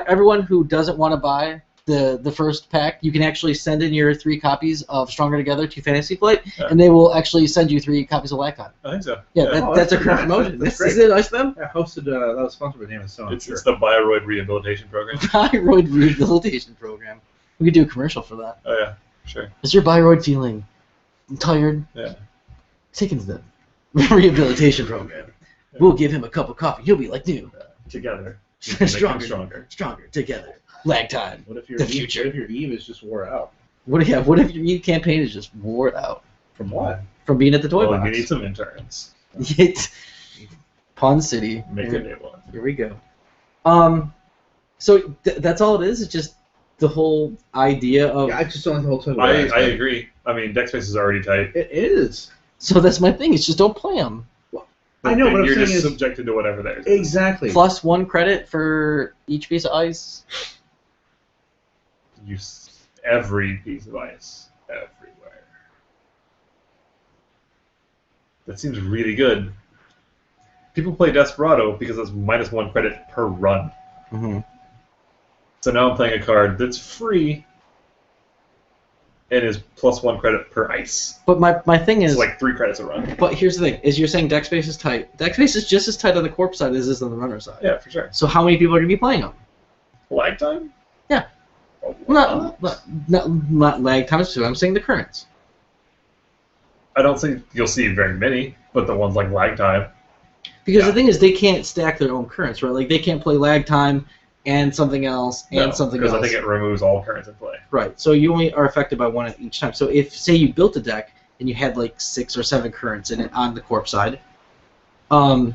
everyone who doesn't want to buy the first pack, you can actually send in your 3 copies of Stronger Together to Fantasy Flight, Yeah. and they will actually send you 3 copies of Lacon. I think so. Yeah, Oh, that's a that's current nice. promotion. That's This is great. it, nice of them. Yeah, hosted. That was sponsored by Damon Stone. It's, sure. it's the Bioroid Rehabilitation Program. Thyroid rehabilitation program. We could do a commercial for that. Oh, yeah. Sure. Is your thyroid feeling tired? Yeah. Take him to the rehabilitation program. We'll give him a cup of coffee. He'll be like new. Together. we can make them Stronger. Stronger. Stronger together. Lag time. What if your the Eve, future. What if your Eve is just wore out? What if your new campaign is just wore out From what? from being at the toy Well, box? you need some interns. Pun City. Make a new one. Here we go. So that's all it is. It's just the whole idea of. Yeah, I just don't like the whole toy. I agree. I mean, deck space is already tight. It is. So that's my thing. It's just don't play them. I know, but I'm you're saying just is subjected to whatever there is. exactly. Plus 1 credit for each piece of ice. Use every piece of ice everywhere. That seems really good. People play Desperado because it's -1 credit per run. Mm-hmm. So now I'm playing a card that's free and is +1 credit per ice. But my thing is. It's like 3 credits a run. But here's the thing: is you're saying deck space is tight. Deck space is just as tight on the corp side as it is on the runner side. Yeah, for sure. So how many people are going to be playing them? Lag time? Yeah. A lot. Not lag times 2. I'm saying the currents. I don't think you'll see very many, but the ones like lag time. Because Yeah. the thing is, they can't stack their own currents, right? Like they can't play lag time and something else and something else. Because I think it removes all currents in play. Right. So you only are affected by one at each time. So if say you built a deck and you had like 6 or 7 currents in it on the corp side, you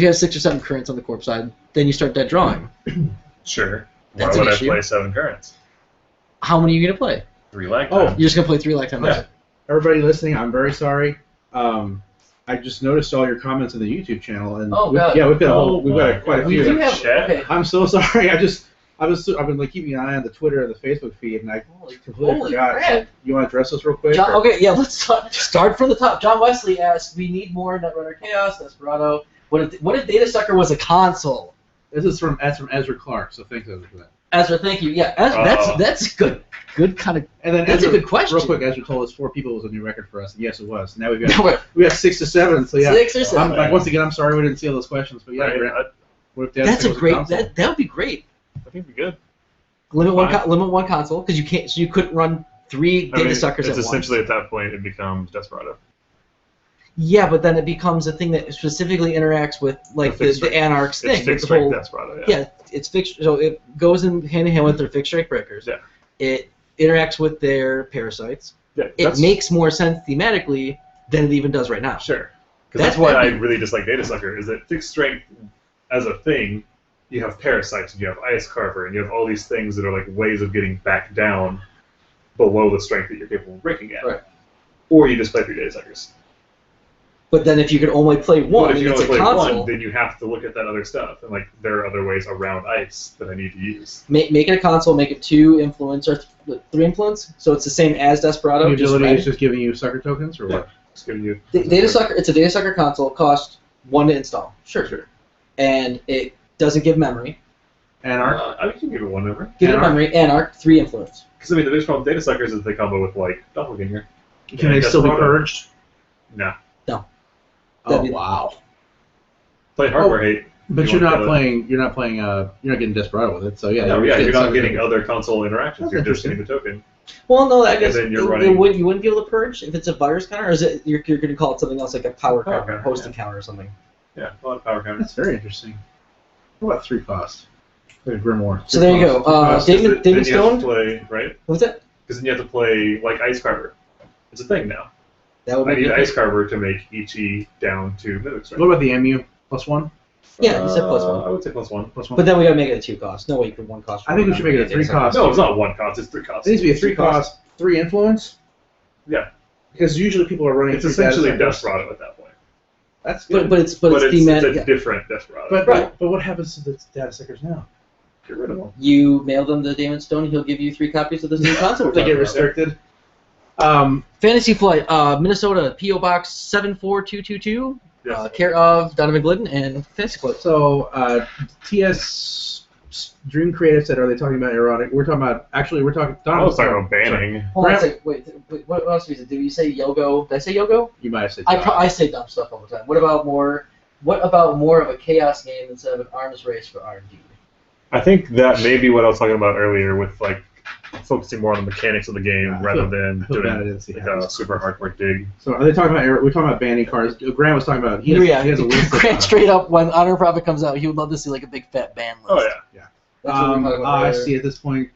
have 6 or 7 currents on the corp side, then you start dead drawing. Sure. That's Why an would I issue. play 7 currents? How many are you gonna play? 3 lag Oh, time. You're just gonna play 3 lag time. Yeah. Everybody listening, I'm very sorry. I just noticed all your comments in the YouTube channel, and Oh, God. we've got Oh, quite a We few. do have. Chat. Okay. I'm so sorry. I've been like keeping an eye on the Twitter and the Facebook feed, and I completely Holy forgot. crap. You want to address this real quick? John, or- okay, yeah, let's start from the top. John Wesley asked, "We need more Netrunner Chaos, Desperado. What if Data Sucker was a console?" That's from Ezra Clark. So thanks Ezra for that. Ezra, thank you. Yeah, Ezra, that's good kind of. And then That's Ezra, a good question. Real quick, Ezra told us 4 people was a new record for us, and yes, it was. Now we got 6 to 7. So yeah, 6 or 7. Once again, I'm sorry we didn't see all those questions, but yeah, Right, what if Dad That's said a it was great. console? That would be great. I think it'd be good. Limit one console because you can't. So you couldn't run 3 data suckers at It's once. essentially at that point it becomes Desperado. Yeah, but then it becomes a thing that specifically interacts with like the Anarch's thing. It's fixed the whole, strike Desperado. yeah, it's fixed. So it goes in hand in hand with their fixed strike breakers. Yeah. It interacts with their parasites. Yeah, It makes more sense thematically than it even does right now. Sure. Because that's why I really dislike Data Sucker, is that fixed strength as a thing, you have parasites, and you have ice carver, and you have all these things that are like ways of getting back down below the strength that you're capable of breaking at. Right. Or you just play through Data Suckers. But then if you could only play one, But if you it's only a play console. one, then you have to look at that other stuff, and like there are other ways around ice that I need to use. Make it a console, make it 2 influence or 3 influence, so it's the same as Desperado. The just ability red. is just giving you sucker tokens, or what? Just giving you Data Sucker. It's a Data Sucker console. It costs 1 to install. Sure. And it doesn't give memory. Anarch. I can give it one number. Give it Anarch. memory. Anarch 3 influence. Because I mean, the biggest problem with Data Suckers is they combo with like Doppelganger. Can they still be purged? No. Oh That'd be- wow! Play hardware hate. But You you're won't not get playing. You're not getting Desperado with it. So yeah. No, you're yeah, you're not sucker getting tokens. other console interactions. That's You're just getting the token. Well, no, I And guess then you're you running- wouldn't be able to purge if it's a virus counter, or is it you're going to call it something else like a power Power counter, counter, hosting yeah. counter, or something? Yeah, a lot of power counters. That's very interesting. What about 3 cost? Grimoire. So there you go. David Then you have Stone. to play, right? What's that? Because then you have to play like Ice Carver. It's a thing now. That would I be need good. Ice Carver to make Ichi down to Mimic Strength. What about the MU +1? Yeah, you said +1. I would say +1. +1. But then we got to make it a 2 cost. No way you could 1 cost. I think we should make it a 3 cost. No, it's not 1 cost. It's 3 costs. It needs to be a 3 cost, 3 influence. Yeah. Because usually people are running. It's 3 essentially data suckers. Desperado at that point. That's good. But it's But it's thematic. a Yeah. different Desperado. But what happens to the data suckers now? Get rid of them. You mail them to Damon Stone, he'll give you 3 copies of this new console. we're They get talking about. restricted. Fantasy Flight, Minnesota, P.O. Box 74222, Yes. care of Donovan Glidden and Fantasy Flight. So TS Dream Creative said, "Are they talking about erotic?" We're talking about. Actually, we're talking. I was talking about banning. Hold on a Grant- second. Wait, what else did you say? Yogo? Did I say Yogo? You might have said. I say dumb stuff all the time. What about more of a chaos game instead of an arms race for R&D? I think that may be what I was talking about earlier with like focusing more on the mechanics of the game Yeah, I rather feel- than I feel bad I doing didn't see like how a this- super hardcore dig. So are they talking about? We're talking about banning cards. Grant was talking about. He has a list. Grant straight up when Honor Profit comes out, he would love to see like a big fat ban list. Oh yeah. That's what we're talking about I earlier. see. At this point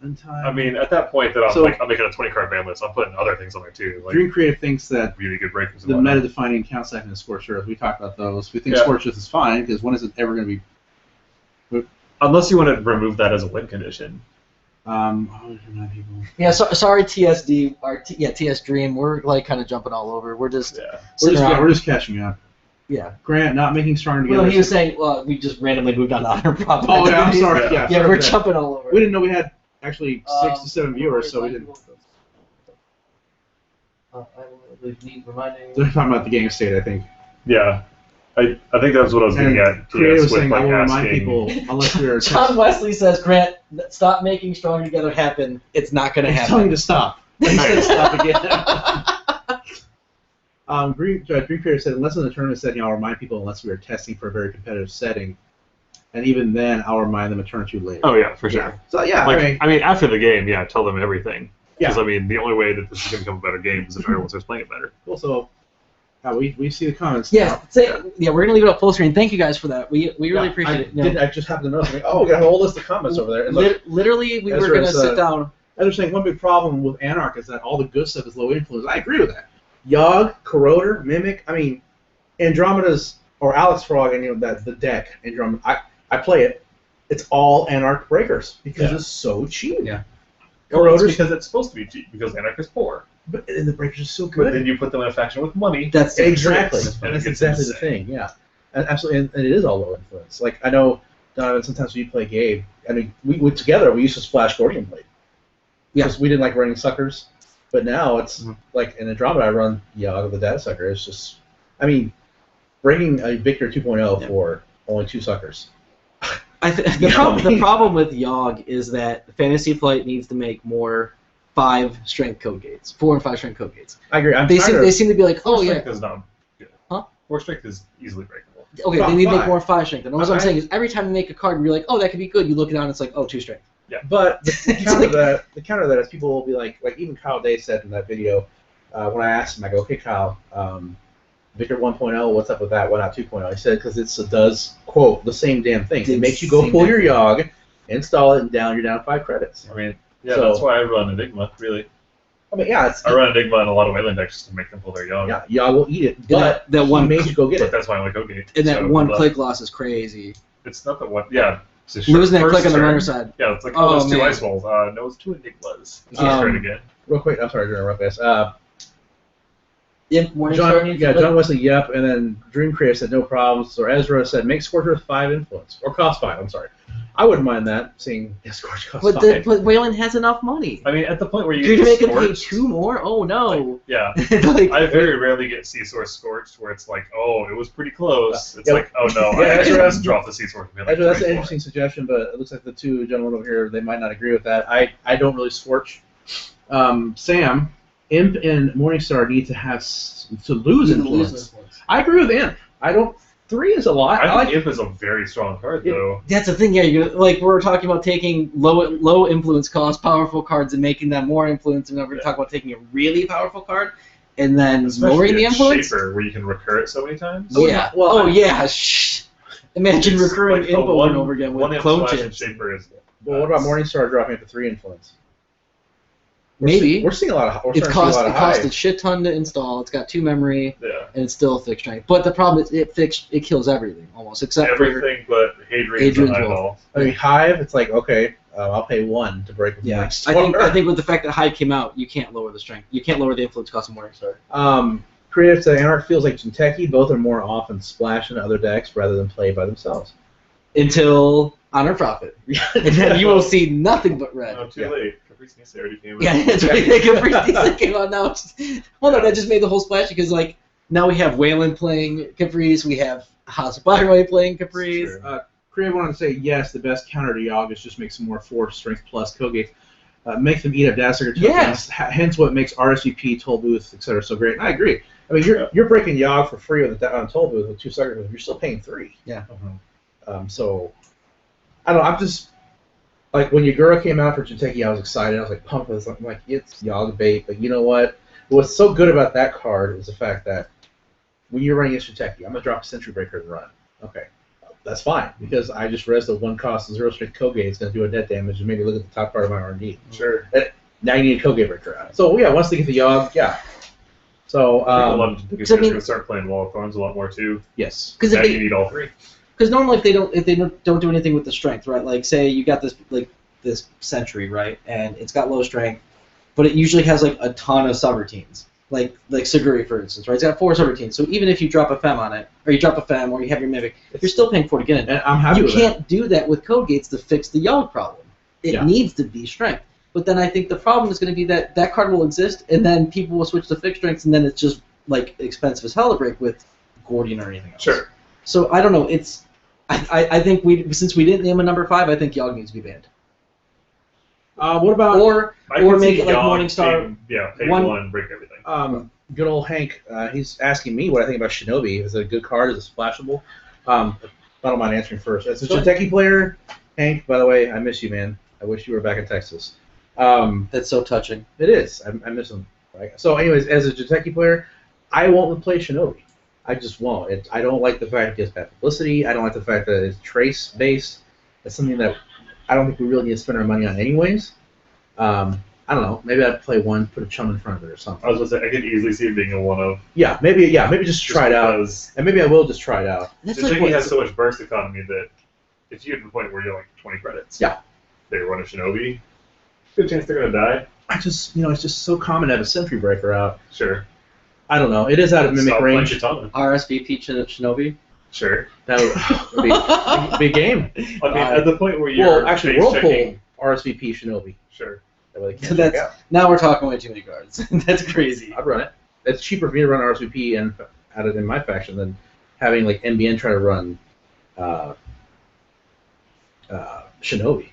in time. I mean, at that point, that So- I'm making a 20 card ban list. I'm putting other things on there too, like Dream Creative thinks that really good breakers. And the whatnot. meta-defining count second is Scorched Earth. We talked about those. We think Yeah. Scorched Earth is fine because when is it ever going to be? Unless you want to remove that as a win condition. People. Yeah, sorry TSD, TS Dream. We're like kind of jumping all over. We're just Yeah. sitting around. We're just catching up. Yeah. Grant not making stronger together. Well, he was saying, we just randomly moved on to Honor Profit. Oh yeah, I'm sorry. Yeah. Yeah, Yeah, sorry we're for that. jumping all over. We didn't know we had actually 6 to 7 Um, viewers, so we didn't. I need reminding. They're talking about the game state, I think. Yeah. I think that's what I was getting And at. Creative was with saying, like I will remind asking. people, unless we are John Wesley says, Grant, stop making Stronger Together happen. It's not going to He's telling you happen. to stop. He said stop again. Dream Creative said, unless in the tournament setting, I'll remind people unless we are testing for a very competitive setting. And even then, I'll remind them a turn or two later. Oh yeah, for sure. Yeah. So yeah, Like, I mean, after the game, yeah, tell them everything. Because Yeah. I mean, the only way that this is going to become a better game is if everyone starts playing it better. also, we see the comments. Yeah, now. we're going to leave it up full screen. Thank you guys for that. We really Yeah, appreciate I it. You know, I just happened to notice. I'm like, oh, we got a whole list of comments over there. And look, literally, we were Ezra's, going to sit down. I was saying one big problem with Anarch is that all the good stuff is low influence. I agree with that. Yogg, Corroder, Mimic. I mean, Andromeda's or Alex Frog, and that the deck Andromeda. I play it. It's all Anarch breakers because Yeah. it's so cheap. Yeah. Corroders, because it's supposed to be cheap, because Anarch is poor. but and the breakers are so But good. then you put them in a faction with money. That's Exactly, That's and that's it's exactly the insane. thing. Yeah, and absolutely, and it is all low influence. Like I know, Donovan. Sometimes when you play Gabe, I mean, we together we used to splash Gordian Blade. Yeah. Because we didn't like running suckers, but now it's Mhm. like in Andromeda I run Yogg the data sucker. It's just, I mean, breaking a Victor 2.0 Yeah. for only 2 suckers. The problem with Yogg is that Fantasy Flight needs to make more 5 strength code gates, 4 and 5 strength code gates. I agree. They seem to be like, oh yeah. Strength is not good. Huh? 4 strength is easily breakable. Okay, Well, they need to make 5. more 5 strength. And all I'm saying is every time you make a card, you're like, oh, that could be good. You look it down, and it's like, oh, 2 strength. But the counter to that is people will be like even Kyle Day said in that video, when I asked him, I go, okay, Kyle, Victor 1.0, what's up with that? Why not 2.0? He said because it does, quote, the same damn thing. It makes you go pull your Yogg, install it, and you're down 5 credits. I mean, yeah, So- that's why I run Enigma, really. I mean, yeah, I run Enigma in a lot of Wayland decks to make them pull their Yogg. yeah, Yogg will eat it, but that he one made you go get But it. that's why I like Code Gate. And that So, one but click loss is crazy. It's not the one. Yeah. It's Losing that first click on the turn. runner side. Yeah, it's like, Oh, it's 2 man. Ice Walls. No, it's 2 Enigmas. It's turn again. Real quick, I'm sorry to interrupt this. Yep, John Wesley, yep, and then Dream Creator said no problems. So Ezra said make Scorcher with 5 influence, or cost 5. I'm sorry, I wouldn't mind that. Seeing Scorcher cost 5. But Wayland has enough money. I mean, at the point where You're get making him pay scorched, 2 more? Oh no. yeah. Like, I very rarely get C-Source scorched where it's like, oh, it was pretty close. It's Yeah. like, oh no, Yeah, I actually Ezra- just dropped the C-Source. and be like Ezra, that's an 24. interesting suggestion, but it looks like the 2 gentlemen over here, they might not agree with that. I don't really scorch. Sam, Imp and Morningstar need to have to lose influence. I agree with Imp. I don't. 3 is a lot. I like think Imp is a very strong card, though. That's the thing, yeah. Like we're talking about taking low influence cost powerful cards and making them more influence, and then we're going to talk about taking a really powerful card and then Especially lowering the in influence. Shaper, where you can recur it so many times. Yeah. Well, oh yeah. Shh. Imagine It's recurring like imp the over and over again one with imp clone slash chips. Shaper is Well, what about Morningstar dropping it to 3 influence? Maybe. We're seeing a lot of. We're It starting to see a costs lot it of costs a hive. shit ton to install. It's got 2 memory Yeah. and it's still fixed strength. But the problem is it kills everything almost except for Everything but Hadrian's Hadrian's and Wolf. Eyeball. I mean, Hive. It's like okay, I'll pay 1 to break with yeah. Morningstar. I think with the fact that Hive came out, you can't lower the strength. You can't lower the influence cost of Morningstar. Creative to Anarch feels like Jinteki. Both are more often splash in other decks rather than play by themselves. Until Honor Profit. And then you will see nothing but red. Oh, too Yeah. late. Caprice Nisa already came out. Yeah, that's right. Caprice came out now. Well, no, that just made the whole splash because like now we have Wayland playing Caprice, we have House of Byroy playing Caprice. Sure. Creative wanted to say yes. The best counter to Yogg is just make some more 4 strength plus Kogates. Make them eat up Dazzler tokens. Yes. Hence what makes RSVP, Toll Booth, etc. so great. And I agree. I mean, you're breaking Yogg for free on Toll Booth with 2 sucker moves. You're still paying 3. Yeah. So I don't know. I'm just like when Yagura came out for Jinteki, I was excited. I was like pumped. I'm like, it's Yogg bait. But you know what? What's so good about that card is the fact that when you're running against Jinteki, I'm gonna drop a Sentry Breaker and run. Okay, that's fine because I just res the 1 cost 0 strength Kogate. It's gonna do a net damage and maybe look at the top part of my R&D. Sure. Now you need a Kogate Breaker out. So yeah, once they get the Yogg, yeah. So I think a lot of so I mean- going to start playing Wall of Thorns a lot more too. yes. Because Now you need all 3. Because normally if they don't do anything with the strength, right? Like say you got this Sentry, right, and it's got low strength, but it usually has like a ton of subroutines, like Siguri for instance, right? It's got 4 subroutines, so even if you drop a Fem on it, or you drop a Fem, or you have your Mimic, you're still paying 4 to get in. And I'm happy You with that. can't do that with code gates to fix the Yogg problem. It Yeah. needs to be strength. But then I think the problem is going to be that that card will exist, and then people will switch to fixed strengths, and then it's just like expensive as hell to break with Gordian or anything else. Sure. So I don't know. I think since we didn't name a number 5, I think Yogg needs to be banned. What about Or I Or can make see it like Yogg Morningstar. being- Yeah, pay One- 1, break everything. good old Hank? He's asking me what I think about Shinobi. Is it a good card? Is it splashable? I don't mind answering first. As a Jinteki player, Hank. By the way, I miss you, man. I wish you were back in Texas. that's so touching. It is. I miss him. Right? So, anyways, as a Jinteki player, I won't play Shinobi. I just won't. I don't like the fact it gets bad publicity. I don't like the fact that it's trace based. That's something that I don't think we really need to spend our money on, anyways. I don't know. Maybe I'd play one, put a chum in front of it or something. I was going to say, I could easily see it being a 1 of. Yeah, maybe just try it out, because and maybe I will just try it out. That's Jinteki like what, has so much burst economy that if you get to the point where you're like 20 credits, Yeah. they run a Shinobi, good chance they're going to die. I just, it's just so common to have a Sentry Breaker out. Sure. I don't know. It is out of Mimic Stop range. playing Kitana. RSVP Shinobi. Sure. That would be a game. I mean, at the point where you're Well, actually, face Whirlpool checking, RSVP Shinobi. sure. That way they So can't that's check out. now we're talking way too many cards. That's crazy. I'd run it. It's cheaper for me to run RSVP and add it in my faction than having like NBN try to run Shinobi.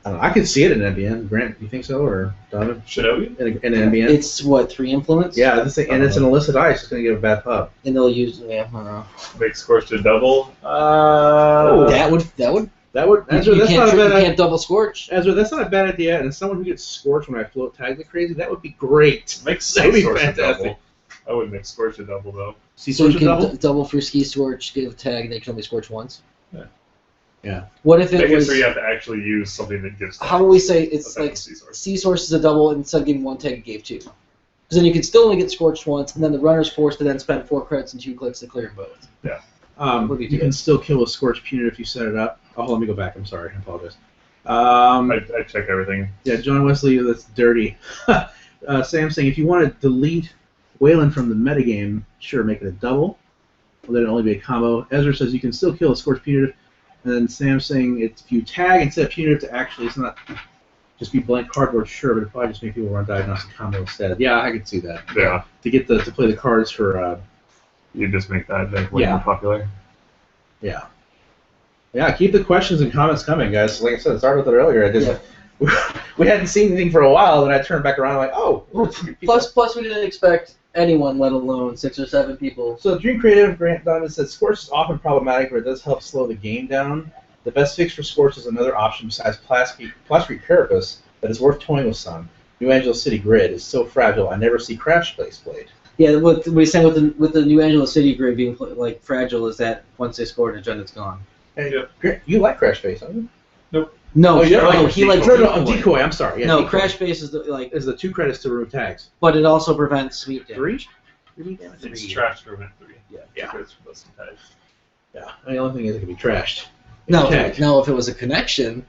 I don't know. I could see it in NBN. Grant, you think so, or Donovan? Shinobi? In NBN? It's what, 3 influence? Yeah, and it's an illicit ice. It's going to give a bad pub. And they'll use I don't know. Make scorched a double. That would That's you not a bad idea. can't double scorch. Ezra, that's not a bad idea. And as someone who gets scorched when I float tags like crazy, that would be great. Make That would be scorched a fantastic. double. I would make scorched a double though. See, So you scorch can a double? double for ski scorch, get a tag, and they can only scorch once. Yeah. Yeah. What if it Make it was? so you have to actually use something that gives. How do we say it's Effective like C-source. C source is a double, and instead of giving 1 tag, it gave 2. Because then you can still only get scorched once, and then the runner's forced to then spend 4 credits and 2 clicks to clear them both. Would be You can good. still kill a scorch punitive if you set it up. Oh, let me go back. I'm sorry. I apologize. I check everything. Yeah, John Wesley, that's dirty. Sam saying, if you want to delete Wayland from the metagame, sure, make it a double. Well, then it'll only be a combo. Ezra says you can still kill a scorch punitive. And then Sam saying, if you tag instead of punitive to actually, it's not just be blank cardboard, sure, but it'll probably just make people run diagnostic combo instead. Yeah, I can see that. Yeah. To play the cards for, You just make that like way more popular. yeah. Yeah, keep the questions and comments coming, guys. Like I said, I started with it earlier. We hadn't seen anything for a while, then I turned back around like, oh. Plus, we didn't expect anyone, let alone 6 or 7 people. So Dream Creative, Grant Donovan said, Scorch is often problematic, but it does help slow the game down. The best fix for Scorch is another option besides Plastic Carapace that is worth toying with some. New Angelo City Grid is so fragile, I never see Crash Place played. Yeah, what we're saying with the New Angelo City grid being like fragile is that once they score an agenda, it's gone. Hey, Yep. Grant, you like Crash Place, don't you? No, Oh, you don't like he likes Decoy, I'm sorry. Yeah, no, Decoy. Crash Base is Is the 2 credits to remove tags. but it also prevents sweep damage. 3? It's trash for event 3. Yeah. It's for those tags. Yeah. The only thing is it can be trashed. No, Tagged. now if it was a connection,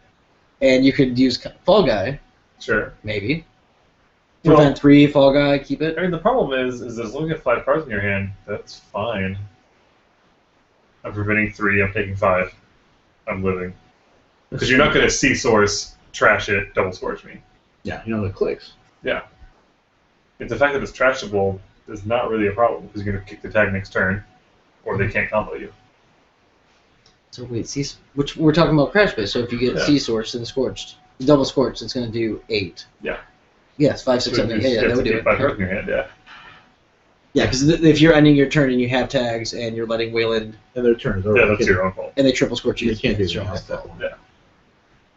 and you could use Fall Guy, Sure. maybe. Well- Prevent 3, Fall Guy, keep it. I mean, the problem is as long as you have 5 cards in your hand, that's fine. I'm preventing 3. I'm taking 5. I'm living. Because you're not going to see source, trash it, double scorch me. Yeah, you know the clicks. Yeah. If the fact that it's trashable is not really a problem because you're going to kick the tag next turn, or they can't combo you. So wait, which we're talking about Crash Base. So if you get Yeah. C Source and Scorched, double Scorched, it's going to do 8. Yeah. Yes, 5, 6, 7, 8. Yeah, that would do it. 5 cards in your hand, yeah. Yeah, because if you're ending your turn and you have tags and you're letting Wayland And their turn is over. Yeah, that's your own fault. and they triple scorch you, You can't do it's your own that. fault. Yeah.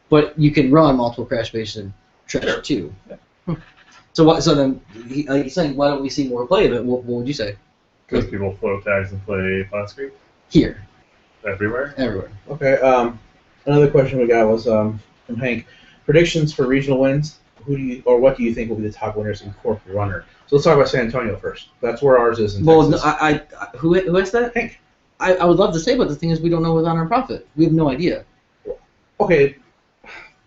But you can run multiple Crash Base and trash Sure. too. So what? So then he's saying, why don't we see more play of it? What would you say? Because people float tags and play Plant Screep Here, everywhere. everywhere. Okay. Another question we got was from Hank. Predictions for regional wins. What do you think will be the top winners in Corp Runner? So let's talk about San Antonio first. That's where ours is in Well, Texas. who asked that? Hank. I would love to say, but the thing is, we don't know what's on our profit. We have no idea. Okay.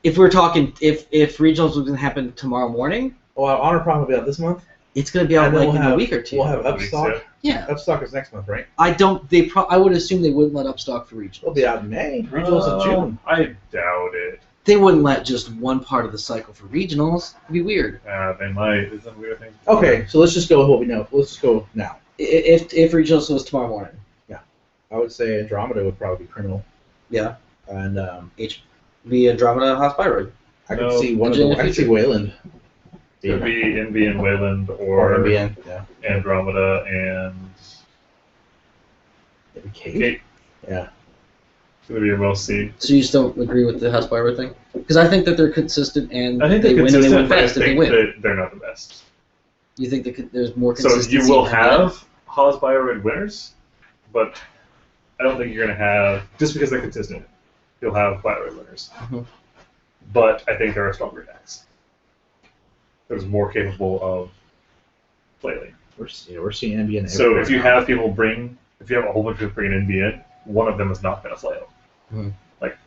If we're talking, if regionals was going to happen tomorrow morning, Well, Honor Prom will be out this month. it's going to be out And then like we'll in a have- week or two. We'll have Weeks, Upstock. Yeah, Upstock is next month, right? I don't. I would assume they wouldn't let Upstock for regionals. It'll be out in May. Regionals in June. I doubt it. They wouldn't let just one part of the cycle for regionals. It'd be weird. They might. Isn't that a weird thing? Okay, so let's just go with what we know. Let's just go now. If regionals was tomorrow morning, I would say Andromeda would probably be criminal, yeah, and be Andromeda Hospiroid. I could No. see one of them. I could see Wayland. It would be Envy and Wayland Or or NBN. Yeah. Andromeda and Maybe Kate. Kate. Yeah. It's going to be your most seed. So you just don't agree with the Hospiroid thing? Because I think that they're consistent and I think they they're win and they consistent, win but I fast if they think win. that they're not the best. You think that there's more So consistency? you will in that? have Hospiroid winners, but I don't think you're going to have, just because they're consistent, you'll have Bioroid winners. Mhm. But I think there are stronger decks. There's more capable of flailing. We're seeing NBN. So everywhere if you now. have if you have a whole bunch of people bring an NBN, one of them is not going to flail. Mhm. Like,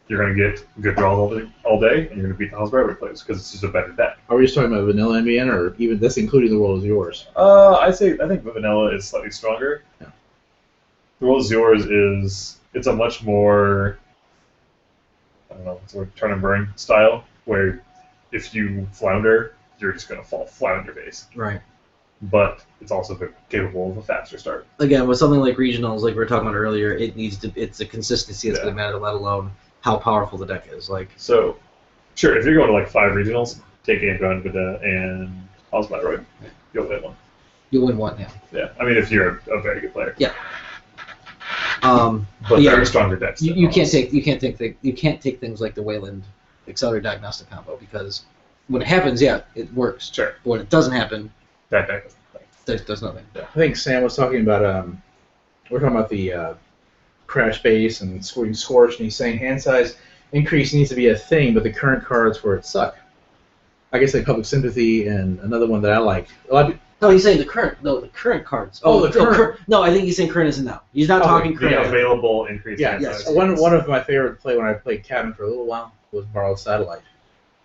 you're going to get good draws all day, and you're going to beat the Hospiroid players because it's just a better deck. Are we just talking about vanilla NBN, or even this, including the world is yours? I think the vanilla is slightly stronger. Yeah. The world is yours it's a much more, I don't know, it's a turn and burn style where if you flounder, you're just gonna fall flat on your face. Right. but it's also capable of a faster start. Again, with something like regionals, like we were talking about earlier, it's a consistency that's going to matter, let alone how powerful the deck is. Like, so, sure, if you're going to like 5 regionals, take Andron, Vida, and Osmiroid, you'll win one. You'll win one, yeah. Yeah, I mean if you're a very good player. Yeah. But yeah, there are stronger decks. You can't take things like the Wayland Accelerator Diagnostic combo, because when it happens, yeah, it works. Sure. But when it doesn't happen, That deck there's nothing. I think Sam was talking about we're talking about the crash base and scoring Scorch, and he's saying hand size increase needs to be a thing, but the current cards for it suck. I guess like Public Sympathy and another one that I like. A lot of No, he's saying the current cards. Oh, the current. No, I think he's saying current isn't now. He's not talking current. the available increase. yeah, hand yes. size. One of my favorite play when I played Cabin for a little while was Borrowed Satellite.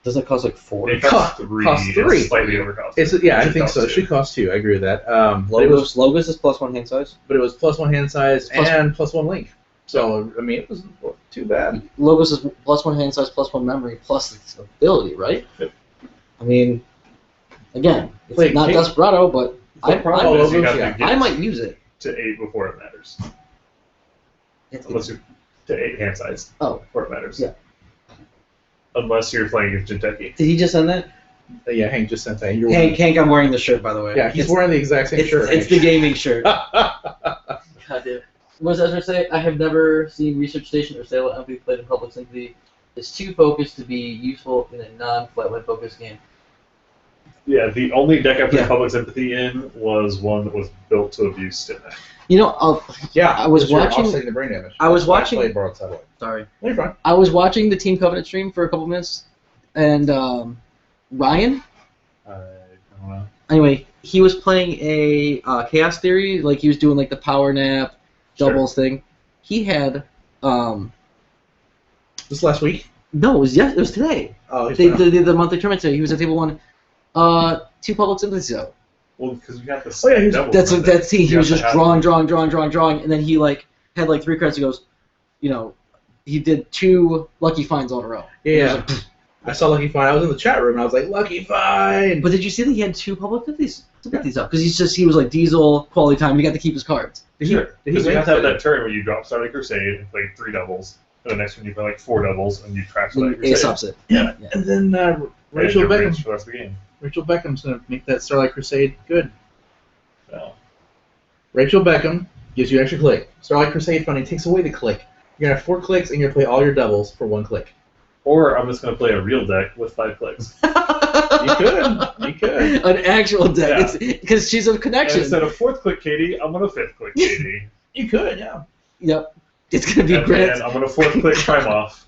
Doesn't it cost like 4? It costs 3. Costs 3. It's slightly overcost. I think so. It should cost 2. I agree with that. Logos is +1 hand size. But it was +1 hand size Plus- and +1 link. So I mean, it wasn't too bad. Logos is +1 hand size, +1 memory, plus its ability, right? Yep. I mean, again, it's Wait, not King- Desperado, but The problem is you have yeah. to get I might use it. to 8 before it matters. It's- Unless you're to 8 hand size Oh, before it matters. Yeah. Unless you're playing against Jinteki. did he just send that? Yeah, Hank just sent that. You're Hank, I'm wearing the shirt, by the way. yeah, he's It's- wearing the exact same shirt. It's the gaming shirt. the. God damn. What does Ezra say? I have never seen Research Station or Sailor MP played in Public Sympathy. It's too focused to be useful in a non-flatline focused game. Yeah, the only deck I put Yeah. Public Sympathy in was one that was built to abuse Stimmet. You know, Yeah, I was because you're watching- offsetting the brain damage. I was That's why watching- I played Borrowed Satellite. sorry. No, you're fine. I was watching the Team Covenant stream for a couple minutes, and Ryan, I don't know. anyway, he was playing a Chaos Theory, like he was doing like the power nap, doubles thing. He had, This last week. no, it was today. Oh, he's They fine. did the monthly tournament today. He was at table 1, 2 Public Sympathy though. Well, because we got this. Oh, yeah, he's- That's he. He You was have to just have drawing, and then he like had like 3 cards. He goes, you know, he did 2 lucky finds all in a row. Yeah. I saw Lucky Find. I was in the chat room and I was like, Lucky Find! But did you see that he had 2 Public Sympathies up? Because he was like diesel quality time. He got to keep his cards. Did he, Sure. did he Because you win? have to have that turn where you drop Starlight Crusade and play 3 doubles, and the next one you play like 4 doubles and you trash Starlight Crusade. Ace ups it. Yeah. Yeah. And then And Rachel you're Beckham. rich for the rest of the game. Rachel Beckham's going to make that Starlight Crusade good. So, Rachel Beckham gives you an extra click. Starlight Crusade Funny takes away the click. You're going to have 4 clicks and you're going to play all your doubles for 1 click. or I'm just going to play a real deck with 5 clicks. You could. You could. An actual deck. Yeah. It's because she's a And connection. instead of 4th click Katie, I'm going to 5th click Katie. You could, yeah. Yep. It's gonna be And great. then I'm going to 4th click Time Off,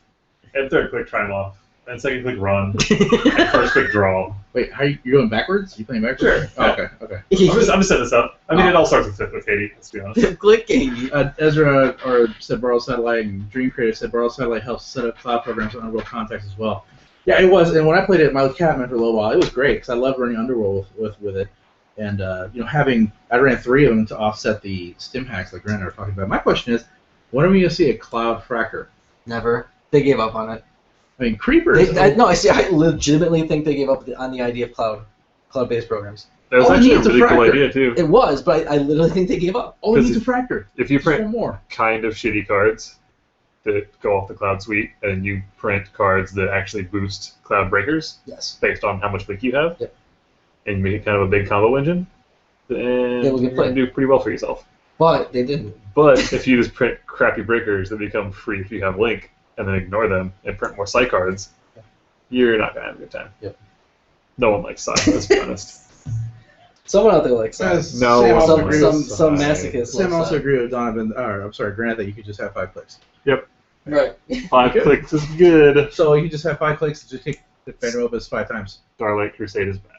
and 3rd click Time Off, and 2nd click Run, and 1st click Draw. Wait, you're going backwards? You playing backwards? Sure. Oh, Yeah. okay. I'm just setting this up. I mean, it all starts with 5th click Katie, let's be honest. Clicking. Ezra said Borrowed Satellite, and Dream Creator said Borrowed Satellite helps set up cloud programs on Underworld Context as well. Yeah, it was. And when I played it, my Catman for a little while, it was great because I love running Underworld with it. And I ran 3 of them to offset the stim hacks like Grant and I were talking about. My question is, when are we going to see a cloud fracker? Never. They gave up on it. I mean, creepers. I legitimately think they gave up on the idea of cloud-based programs. That was All we actually need a is a really cool fractor. idea, too. It was, but I literally think they gave up. All we need Because is a fractor. If you Just one print more. kind of shitty cards that go off the Cloud Suite, and you print cards that actually boost Cloud Breakers Yes. based on how much link you have, Yep. and you make it kind of a big combo engine, then They will get you're going played. to do pretty well for yourself. But they didn't. But if you just print crappy breakers that become free if you have link, and then ignore them and print more Psy cards, you're not going to have a good time. Yep. No one likes Psy, let's be honest. Someone out there likes that. No, Sam also some- agrees Some with- some masochist. Sam likes also agreed with Donovan, Grant, that you could just have 5 clicks. that. Right. 5 Good. clicks is good. So you just have 5 clicks to just take the Phantom Opus 5 times. Starlight Crusade is bad.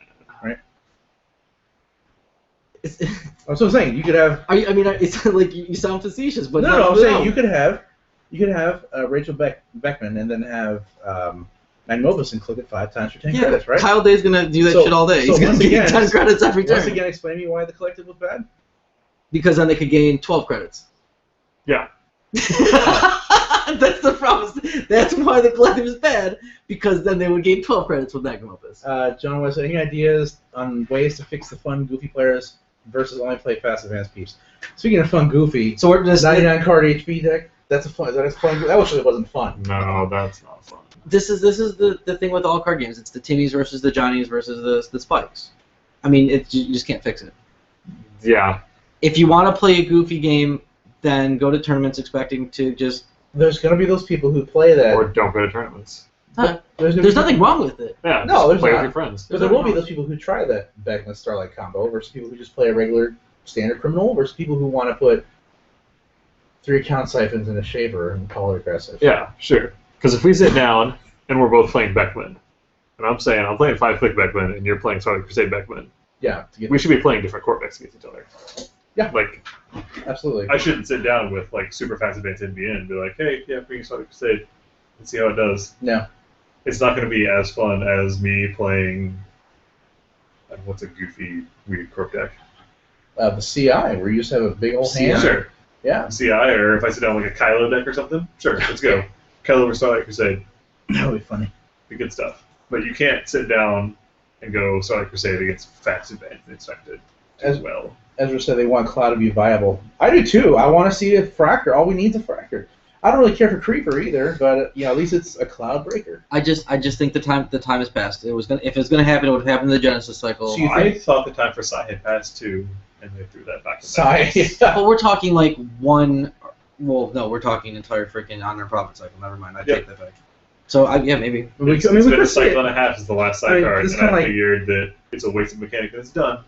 That's what I'm saying. You could have. It's like you sound facetious, but No, I'm saying you could have Rachel Beckman and then have Magnum Opus and click it 5 times for 10 Yeah, credits, right? Kyle Day's gonna do that So- shit all day. so He's gonna once get again- 10 credits every Once turn. again, explain to me why the collective was bad. Because then they could gain 12 credits. Yeah. That's the problem. That's why the collective is bad, because then they would gain 12 credits with Magnum Opus. John West, any ideas on ways to fix the fun, goofy players versus only play fast advanced peeps? Speaking of fun, goofy, So we're just 99 card HP deck. That's a fun. Is that a fun? That actually wasn't fun. No, that's not fun. this is the thing with all card games. It's the Timmies versus the Johnnies versus the Spikes. I mean, you just can't fix it. Yeah. If you want to play a goofy game, then go to tournaments expecting to just. There's gonna be those people who play that. Or don't go to tournaments. There's nothing wrong with it. Yeah. No, just there's play not. with your friends. But there will be those people who try that Beckman Starlight combo versus people who just play a regular standard criminal versus people who want to put 3 count siphons in a shaver and call it aggressive. Yeah, sure. Because if we sit down and we're both playing Beckman, and I'm saying I'm playing 5-click Beckman and you're playing Starlight Crusade Beckman, Yeah. we should be playing different core decks against each other. Yeah. Like, Absolutely. I shouldn't sit down with like super fast advanced NBN and be like, hey, yeah, bring Starlight Crusade and see how it does. No. It's not going to be as fun as me playing. What's a goofy weird corp deck? The CI, where you just have a big old hand. Sure. Yeah. CI, or if I sit down with like a Kylo deck or something, sure, let's go. Kylo versus Starlight Crusade, That would be funny. the good stuff. But you can't sit down and go Starlight Crusade against fast advanced expected as well. Ezra said they want Cloud to be viable. I do too. I want to see a Fractor. All we need is a Fractor. I don't really care for Creeper either, but at least it's a Cloud breaker. I just think the time has passed. If it's gonna happen, it would happen in the Genesis cycle. So you I thought the time for Psy had passed too, and they threw that back. Sigh. But we're talking like one. Well, no, we're talking entire freaking Honor and Profit cycle. Never mind, I take that back. So maybe. It's been a cycle and a half since the last Psy card, it's and I kinda figured that it's a wasted mechanic and it's done,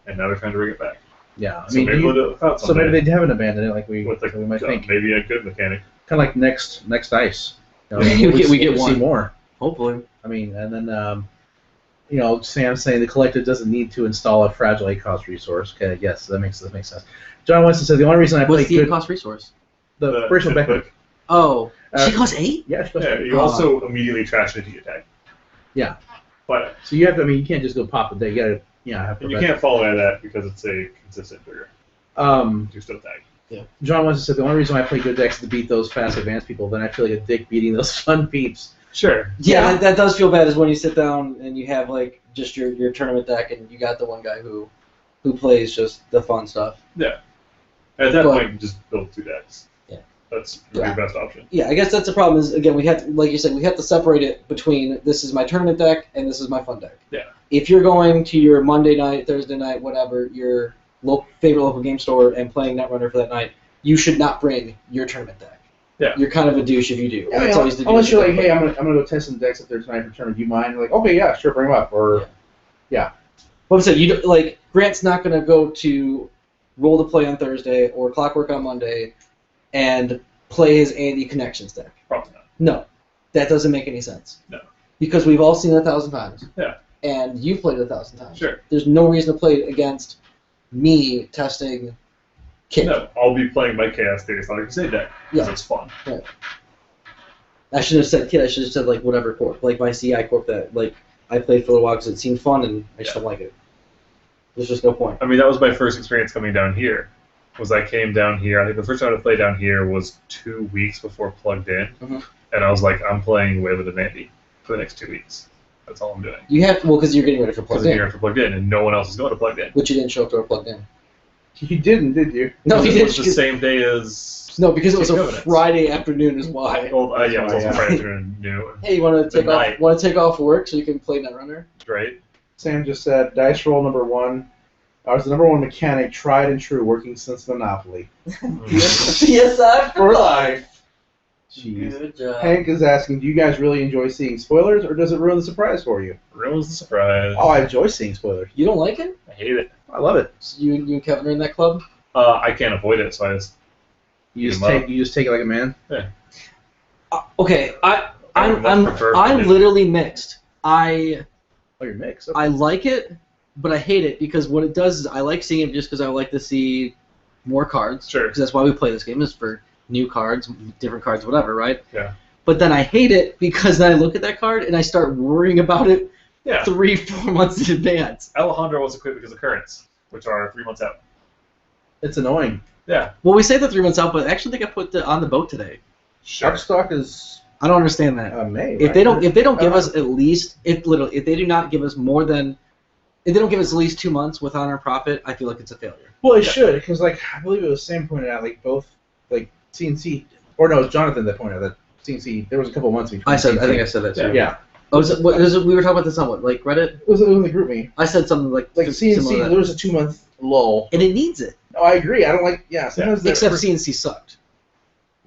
and now they're trying to bring it back. Yeah. So maybe we'll do it without so maybe something they haven't abandoned it like we with we might think. maybe a good mechanic. Kind of like next ice. We get see one. more. Hopefully. I mean, and then Sam's saying the collective doesn't need to install a fragile 8-cost resource. Okay, yes, that makes sense. John Winston said the only reason I play What's the cost resource? the operational fifth Beckman. book. Oh, Uh, she costs 8. Yeah, she goes. Yeah, you also immediately trash the D attack. Yeah. But So you have to. I mean, you can't just go pop the day. You gotta. Have to. and you can't follow that because it's a consistent trigger. You still tag. John Winston said the only reason I play good decks is to beat those fast advanced people. Then I feel like a dick beating those fun peeps. Sure. Yeah, that does feel bad. Is when you sit down and you have like just your tournament deck, and you got the one guy who plays just the fun stuff. Yeah. At that But- point, you just build 2 decks. Yeah. That's your best option. Yeah, I guess that's the problem. Is again, we have to, like you said, we have to separate it between this is my tournament deck and this is my fun deck. Yeah. If you're going to your Monday night, Thursday night, whatever, your favorite local game store and playing Netrunner for that night, you should not bring your tournament deck. Yeah. You're kind of a douche if you do. Yeah, That's always the unless douche you're like, if you hey, I'm gonna go test some decks up there tonight for tournament. Do you mind? You're like, okay, yeah, sure, bring them up. Or What I'm saying, you don't, like Grant's not going to go to Roll to Play on Thursday or Clockwork on Monday and play his Andy Connections deck. Probably not. No, that doesn't make any sense. No. Because we've all seen it 1,000 times. Yeah. And you've played it 1,000 times. Sure. There's no reason to play it against me testing Kit. No, I'll be playing my Chaos Theory Starlight Crusade deck because Yeah. it's fun. I should have said Kit. I should have said like whatever corp, like my CI corp that like I played for a little while because it seemed fun and I just don't like it. There's just no point. I mean, that was my first experience coming down here. Was I came down here, I think the first time I played down here was 2 weeks before Plugged In. Mhm. And I was like, I'm playing Wave of the Vandy for the next 2 weeks. That's all I'm doing. You have to, well, because you're getting ready for Because Plugged I'm In, here for Plugged In, and no one else is going to Plugged In. which you didn't show up to our Plugged In. you didn't, did you? No, he It didn't. was the same day as... No, because it was a Covenants. Friday afternoon is why. Oh, yeah, it was also Yeah. Friday afternoon, noon, Hey, you want to night. take off work so you can play Netrunner? right? Sam just said dice roll number 1. I was the number 1 mechanic, tried and true, working since Monopoly. PSI For life. Jeez. Good job. Hank is asking, do you guys really enjoy seeing spoilers, or does it ruin the surprise for you? Ruins the surprise. Oh, I enjoy seeing spoilers. You don't like it? I hate it. I love it. So you and Kevin are in that club? I can't avoid it, so I just... You just Beat 'em take you just take it like a man. Okay, I would much prefer I'm it. literally mixed. I Oh, you're mixed. I like it, but I hate it because what it does is I like seeing it just because I like to see more cards. Sure. Because that's why we play this game, is for new cards, different cards, whatever, right? Yeah. But then I hate it because then I look at that card and I start worrying about it Yeah. 3-4 months in advance. Alejandro was equipped because of currents, which are 3 months out. It's annoying. Yeah. Well, we say the 3 months out, but I actually think I put on the boat today. Sure. Upstock is I don't understand that. May. If right? they don't give us at least if they do not give us more than if they don't give us at least 2 months with honor and profit, I feel like it's a failure. Well, it should, because like I believe it was Sam pointed out, like both like CNC, or no, it was Jonathan that pointed out that CNC. There was a couple months between. I think I said that too. Yeah. Oh, we were talking about this on what, like Reddit? It was in the group meeting. I said something like CNC. similar to that. There was a 2 month lull. And it needs it. No, I agree. I don't like. Yeah. Sometimes that Except first- CNC sucked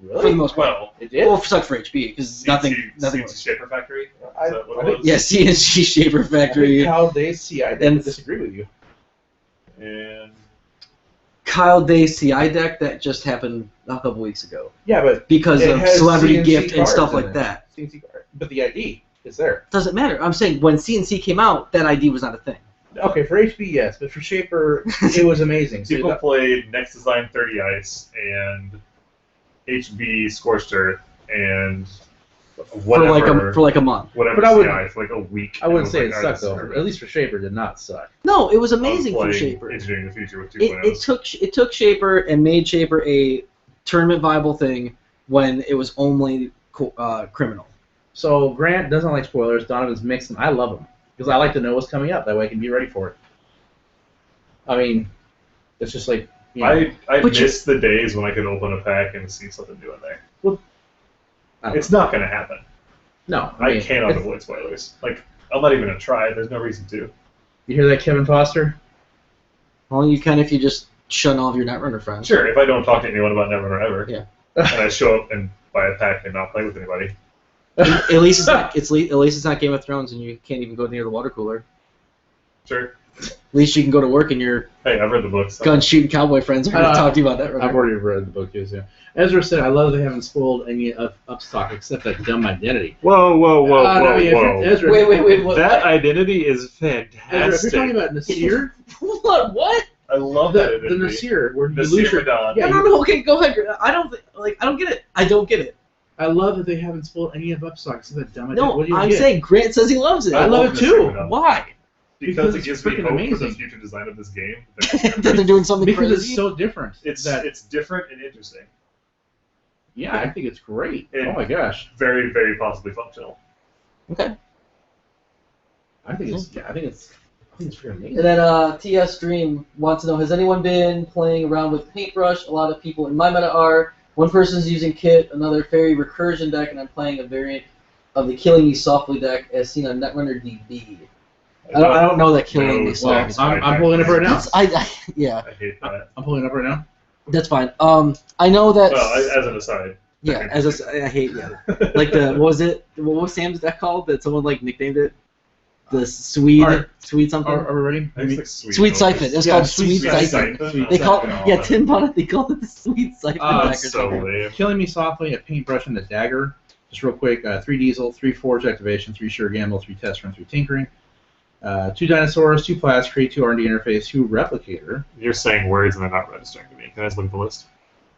for the Really? most part. Well, It did. Well, it sucked for HP because nothing. CNC Shaper Factory. I, Is that what I it think, was? Yeah, CNC Shaper I think Factory. Kyle Day's CI And- didn't disagree with you. And Kyle Day CI deck that just happened a couple weeks ago Yeah, but because It of has Celebrity CNC Gift and cards stuff in like it. that. CNC card. But the ID is there. Doesn't matter. I'm saying when CNC came out, that ID was not a thing. Okay, for HP, yes, but for Shaper, it was amazing. So people played Next Design 30 Ice and HB Scorched Earth and whatever, for like a month. whatever But I CI wouldn't- for like a week. I wouldn't was say like, it "Oh, sucked this is though. garbage." At least for Shaper, it did not suck. No, it was I was amazing for playing Shaper. Engineering the Future with 2.0. It took Shaper and made Shaper a tournament viable thing when it was only criminal. So Grant doesn't like spoilers. Donovan's mixing. I love them because I like to know what's coming up. That way I can be ready for it. I mean, it's just like you know, I But you- miss the days when I could open a pack and see something new in there. I don't It's not going to happen. no. I mean, cannot it's- avoid spoilers. Like, I'm not even going to try. There's no reason to. You hear that, Kevin Foster? Well, you can if you just shun all of your Netrunner friends. Sure, if I don't talk to anyone about Neverwinter ever, Yeah. and I show up and buy a pack and not play with anybody, At least it's not Game of Thrones and you can't even go near the water cooler. sure. At least you can go to work and your Hey, I've read the books. So. gun shooting cowboy friends are going to talk to you about that. I've already read the book, yes, yeah. Ezra said, I love they haven't spoiled any of Upstock except that dumb identity. Whoa, whoa, whoa, No, whoa, if whoa. Ezra, Wait, what? That identity is Ezra, if fantastic. you're talking about Nasir, What? I love that the identity. Nasir, where you Nasir lose your... Madon. Yeah, No. Okay, go ahead. I don't get it. I don't get it. I love that they haven't spoiled any of Upstock except that dumb identity. No, What do you I'm get? saying Grant says he loves it. I love it Nasir too. Madon. Why? Because Because it it's gives me freaking hope for amazing. the future design of this game. that they're doing something Because crazy. it's so different. It's different and interesting. Yeah, I think it's great. And- Oh my gosh. Very, very possibly functional. Okay. I think it's pretty amazing. And then TS Stream wants to know, has anyone been playing around with Paintbrush? A lot of people in my meta are. One person's using Kit, another fairy recursion deck, and I'm playing a variant of the Killing Me Softly deck as seen on Netrunner DB. I don't know that Killing Me No, Softly. Well, I'm pulling it up right now. Yeah, I hate that. I'm pulling it up right now. that's fine. I know that. Well, as an aside. Yeah, I hate like what was Sam's deck called that someone like nicknamed it? The Swede Art. something. Are we ready? I think it's like Sweet Siphon. It was called Sweet Sweet Siphon. Siphon. They call Siphon. yeah Tim Bonnet. They called it the Sweet Siphon Oh, deck or That's so something. lame. Killing Me Softly, a paintbrush, and a dagger. Just real quick, 3 Diesel, 3 Forge Activation, 3 Sure Gamble, 3 Test Run, 3 Tinkering. 2 Dinosaurs, 2 Plascrete, 2 R&D Interface, 2 Replicator. You're saying words and they're not registering to me. Can I just look at the list?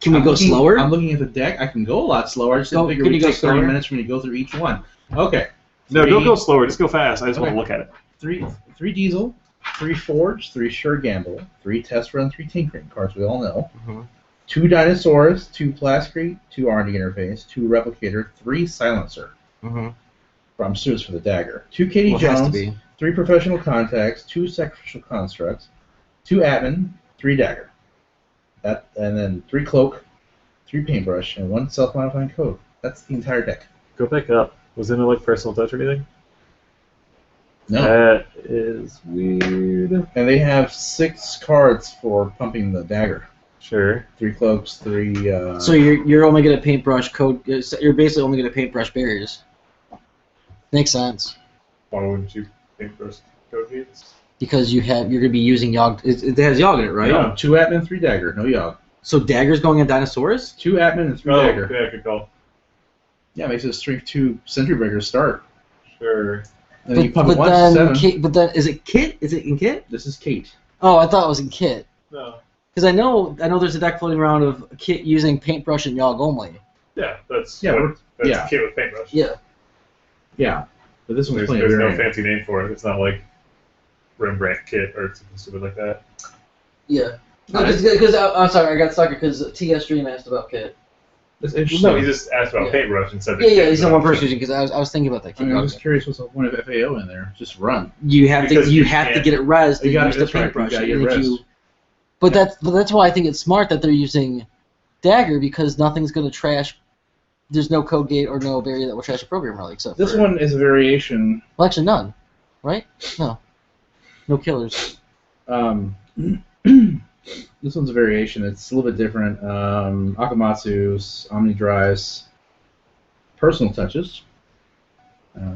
Can we I'm go looking- slower? I'm looking at the deck. I can go a lot slower. I just didn't figure can it you would go take 30 slower? minutes for me to go through each one. Okay. No, 3 don't go slower. Just go fast. I just want Okay. to look at it. 3 Diesel, 3 Forge, 3 Sure Gamble, 3 Test Run, 3 Tinkering. Cards we all know. Mhm. 2 Dinosaurs, 2 Plascrete, 2 R&D Interface, 2 Replicator, 3 Silencer. From Suits for the dagger. 2 Katie Well, it has to Jones, be. 3 Professional Contacts, 2 Sacrificial Constructs, 2 Atman, 3 Dagger. And then 3 Cloak, 3 Paintbrush, and 1 Self-Modifying Code. That's the entire deck. Go back up. Was there no like personal touch or anything? No. That is weird. And they have 6 cards for pumping the dagger. Sure. 3 Cloaks, 3... So you're only gonna paintbrush code. You're basically only gonna paintbrush berries. Makes sense Why wouldn't you think first code needs? because you're gonna be using Yogg. It has Yogg in it, right? No, 2 Atman, 3 Dagger. No Yogg. So daggers going in dinosaurs. 2 Atman and 3 Oh, Dagger. yeah, good call. Yeah, makes this 3-2 Sentry Breakers start. Sure. And then you pump it once to 7. But then is it Kit? Is it in Kit? This is Kate. Oh, I thought it was in Kit. No. Because I know there's a deck floating around of Kit using paintbrush and Yogg only. Yeah, that's Yeah, that's yeah. kit with paintbrush. Yeah. Yeah. But this one's There's, playing there's very no fancy name for it. It's not like Rembrandt kit or something stupid like that. Yeah. Because I'm sorry, I got stuck because TS Stream asked about Kit. That's interesting. No, he just asked about paintbrush and said. Yeah, he's not one person using because I was thinking about that. I was just curious what's the point of FAO in there. Just run. You have Because to you get it You rezzed to gotta- use the that's right, you paintbrush. gotta get And if rezzed. but that's why I think it's smart that they're using Dagger because nothing's gonna trash. There's no code gate or no barrier that will trash a program really except This for, one is a variation. Well, actually none, right? No killers. This one's a variation. It's a little bit different. Akamatsu's Omni Drive's personal touches.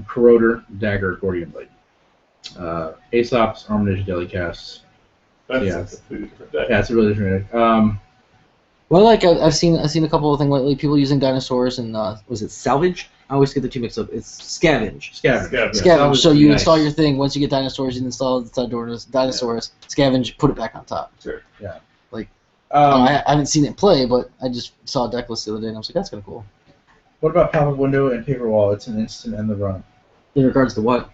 Corroder, Dagger, Gordian Blade. Aesop's Armitage Delicasts. That's Yeah. a completely different deck. Yeah, it's a really different. Well, like I've seen a couple of things lately. People using dinosaurs and was it salvage? I always get the two mixed up. It's scavenge. Scavenge. Scavenge. Yeah, Scavenge. So would be you nice. install your thing. Once you get dinosaurs, you install the dinosaurs. Scavenge. Put it back on top. Sure. I haven't seen it play, but I just saw a deck list the other day, and I was like, that's kind of cool. What about pop-up window and paper wall? It's an instant end the run. In regards to what?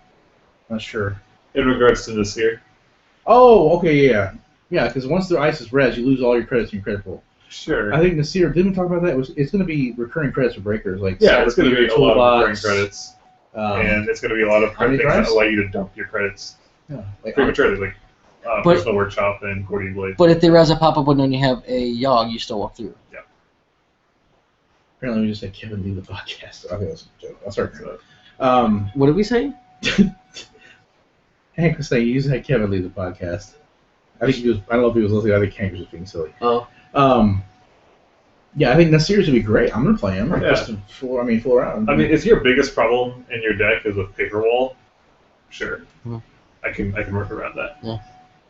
Not sure. In regards to this here. Oh, okay, yeah. Yeah, because once the ice is res, you lose all your credits in your credit pool. Sure. I think Nasir, didn't we talk about that? It's going to be recurring credits for breakers. Like Yeah, it's going to be a lot of recurring toolbox, credits, and and it's going to be a lot of how many things that drives? allow you to dump your credits like, prematurely, like But- Personal Workshop and Gordian Blade. But if they res a pop-up window and you have a Yogg, you still walk through. apparently we just had Kevin leave the podcast. Okay, that's a joke. I'll start. So, What did we say? Hank was saying you just had Kevin leave the podcast. I think he was. I don't know if he was listening. I think Hank was just being silly. Oh. Yeah, I think Nasir's would be great. I'm gonna play him. Yeah. Just to fool around. I mean, if your biggest problem in your deck is with paper wall, sure, Mhm. I can work around that. Yeah.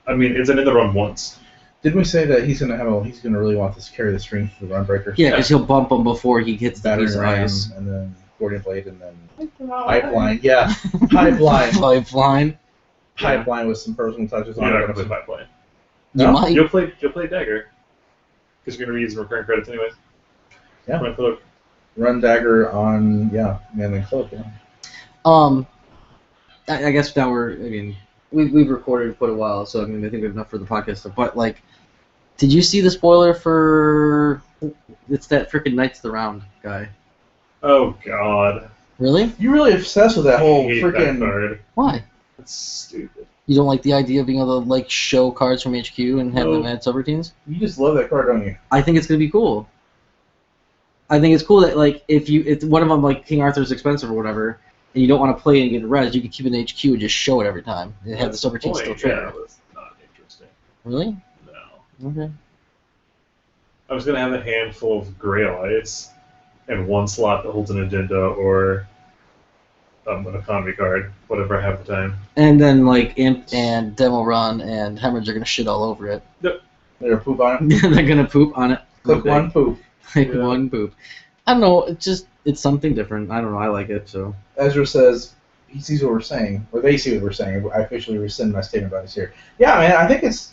I mean, it's an in the run once. didn't we say that he's gonna really want to carry the string for the run breakers? Yeah, because he'll bump him before he hits the Battering piece of ram, ice. and then Gordian Blade, and then Pipeline. Yeah, Pipeline. Pipeline. Pipeline with some personal touches You're on not it. gonna play Pipeline. You No? might. You'll play Dagger because you're gonna be using recurring credits anyways. Yeah. Run Cloak. Run Dagger on Manly Cloak. Yeah. I guess now we've recorded quite a while, so I think we have enough for the podcast stuff. But like, did you see the spoiler for? It's that freaking Knights of the Round guy. Oh God. Really? You're really obsessed with that whole I hate that freaking. card. Why? It's stupid. You don't like the idea of being able to like show cards from HQ and have them No. add subroutines? You just love that card, don't you? I think it's gonna be cool. I think it's cool that like if one of them like King Arthur's expensive or whatever, and you don't want to play it and get it res, you can keep it in HQ and just show it every time and have the That's subroutines still point. trigger. Yeah, that's not interesting. Really? No. Okay. I was gonna have a handful of Gray Allies and one slot that holds an agenda or an economy card, whatever I have at the time. And then like Imp and Demo Run and Hemorrhage are gonna shit all over it. They're poop on it. They're gonna poop on it. Click one, poop. Like Yeah. one poop. I don't know. It's something different. I don't know. I like it. So Ezra says he sees what we're saying, or they see what we're saying. I officially rescind my statement about this here. Yeah, man, I think it's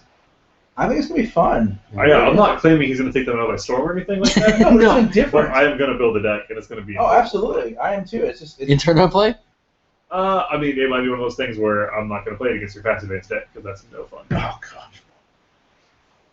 gonna be fun. I'm not claiming he's gonna take them out by storm or anything like that. No, No. it's But different. I am gonna build a deck and it's gonna be. Oh, absolutely. I am too. It's just in tournament play. I mean, it might be one of those things where I'm not gonna play it against your passive advanced deck because that's no fun. oh gosh.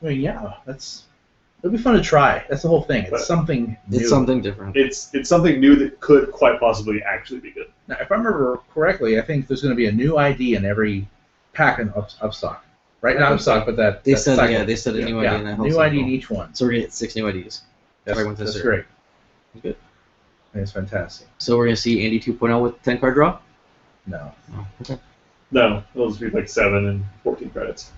I mean, yeah, it'll be fun to try. That's the whole thing. It's But something new. It's something different. It's something new that could quite possibly actually be good. Now, if I remember correctly, I think there's going to be a new ID in every pack in Upstock. Right? Not Upstock, but that. They that said cycle. they said a new Yeah, ID in that whole new ID in cycle. each one. So we're gonna get 6 new IDs. That's, Right, with this that's here. great. Good. I think it's fantastic. So we're gonna see Andy 2.0 with 10 card draw. No. Oh, okay. No, it'll just be like 7 and 14 credits.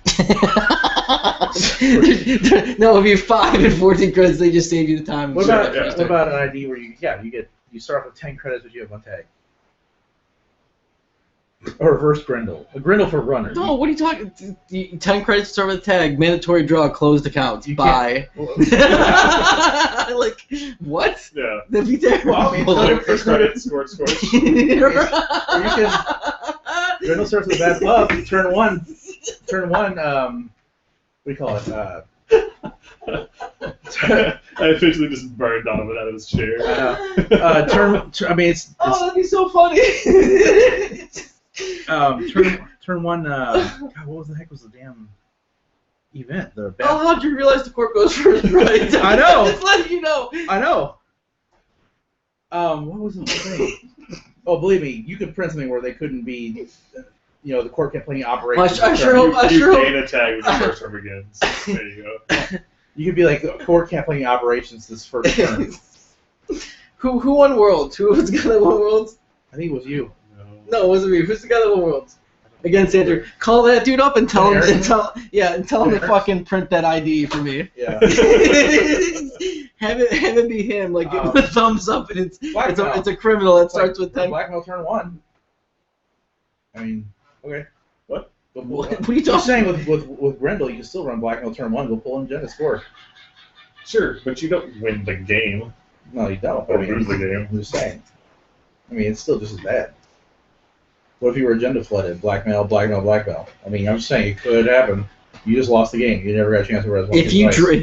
No, it'll be 5 and 14 credits. They just save you the time. What Sure, about yeah. what about an ID where you start off with 10 credits, but you have one tag? Or reverse Grendel. A Grendel for runners. No, what are you talking? 10 credits start with a tag. Mandatory draw. Closed accounts. You Bye. can't- Like what? Yeah. That'd be terrible. Well, I mean, Like, first credit, score. Grendel starts with a bad buff. Turn one. What do you call it? I officially just burned Donovan out of his chair. I mean, it's Oh, that'd be so funny. turn one. God, what the heck was the damn event? The Oh, how'd you realize the court goes first, right? I know. Just letting you know. I know. What was the thing? Oh, believe me, you could print something where they couldn't be, the court kept playing operations. I sure hope. You gain a tag when your first term begins. There you go. You could be like, the court can't play operations this first term. Who won Worlds? Who was the guy that won Worlds? I think it was you. No, it wasn't me. Who's the guy that won Worlds? Against Andrew. Call that dude up and tell him to fucking print that ID for me. Yeah. have it be him. Like give him a thumbs up, and it's a criminal that starts with 10. Blackmail turn 1. I mean, okay. What? What are you I'm talking? saying with Grendel, you can still run Blackmail turn 1. Go pull in Jenna score. Sure, but you don't win the game. No, you don't. Or lose the game. I'm just saying. I mean, it's still just as bad. What if you were agenda flooded? Blackmail. I mean, I'm just saying it could happen. You just lost the game. You never got a chance to res. If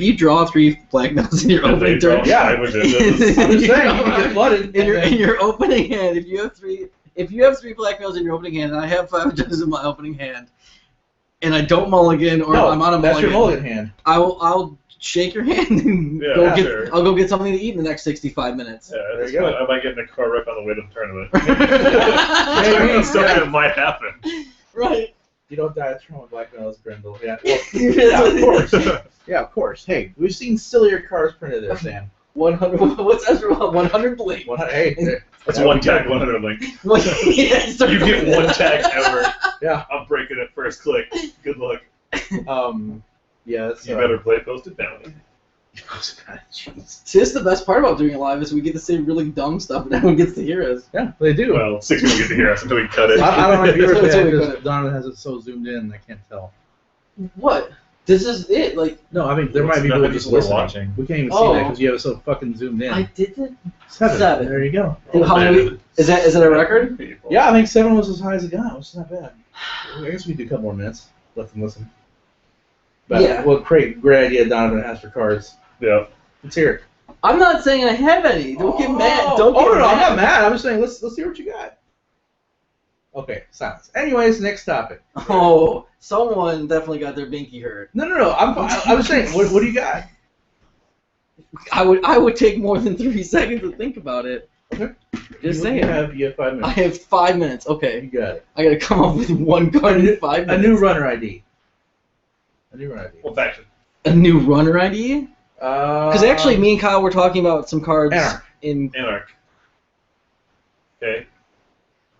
you draw 3 blackmails in your opening turn, Yeah. I'm I'm just saying you can get flooded. in your opening hand, if you have 3 blackmails in your opening hand, and I have 5 agendas in my opening hand, and I don't mulligan or I'm on a mulligan, that's your mulligan hand. I'll shake your hand and I'll go get something to eat in the next 65 minutes. Yeah, There you go. I might get in a car wreck on the way to the tournament. Maybe. Something might happen. Right. You don't die of trauma blackmails, Grendel. Yeah. Well, yeah, of course. Yeah, of course. Hey, we've seen sillier cars printed there, Sam. 100. What's that? 100 blink. 100. Hey, That's one tag, 100 link. Yeah, You get one tag ever. Yeah. I'm breaking it first click. Good luck. Yeah. That's, You better play Posted Bounty. Jeez. See, this is the best part about doing it live is we get to say really dumb stuff and everyone gets to hear us. Yeah, they do. Well, 6 people get to hear us until we cut it. I don't know if you were Until we because cut it. Donovan has it so zoomed in, I can't tell. What? This is it. Like No, I mean there might be Not people that just people are listening. watching. We can't even see Oh. that because you have it so fucking zoomed in. I did it. 7. There you go. How many? Is that a record? People. Yeah, I think 7 was as high as it got, which is not bad. I guess we do a couple more minutes. Let them listen. But, Yeah. Well, great idea Donovan has for cards. Yeah. Let's hear it. I'm not saying I have any. Don't get mad. Don't Oh, get no, mad. I'm not mad. I'm just saying, let's hear what you got. Okay, silence. Anyways, next topic. Oh, someone definitely got their binky hurt. No. I was saying, what do you got? I would take more than 3 seconds to think about it. Okay. Just You saying. have 5 minutes. I have 5 minutes. You Okay. got it. I gotta come up with one card in 5 A minutes. new runner ID. What faction? A new runner ID? Because actually, me and Kyle were talking about some cards Anarch. in. Anarch. Okay.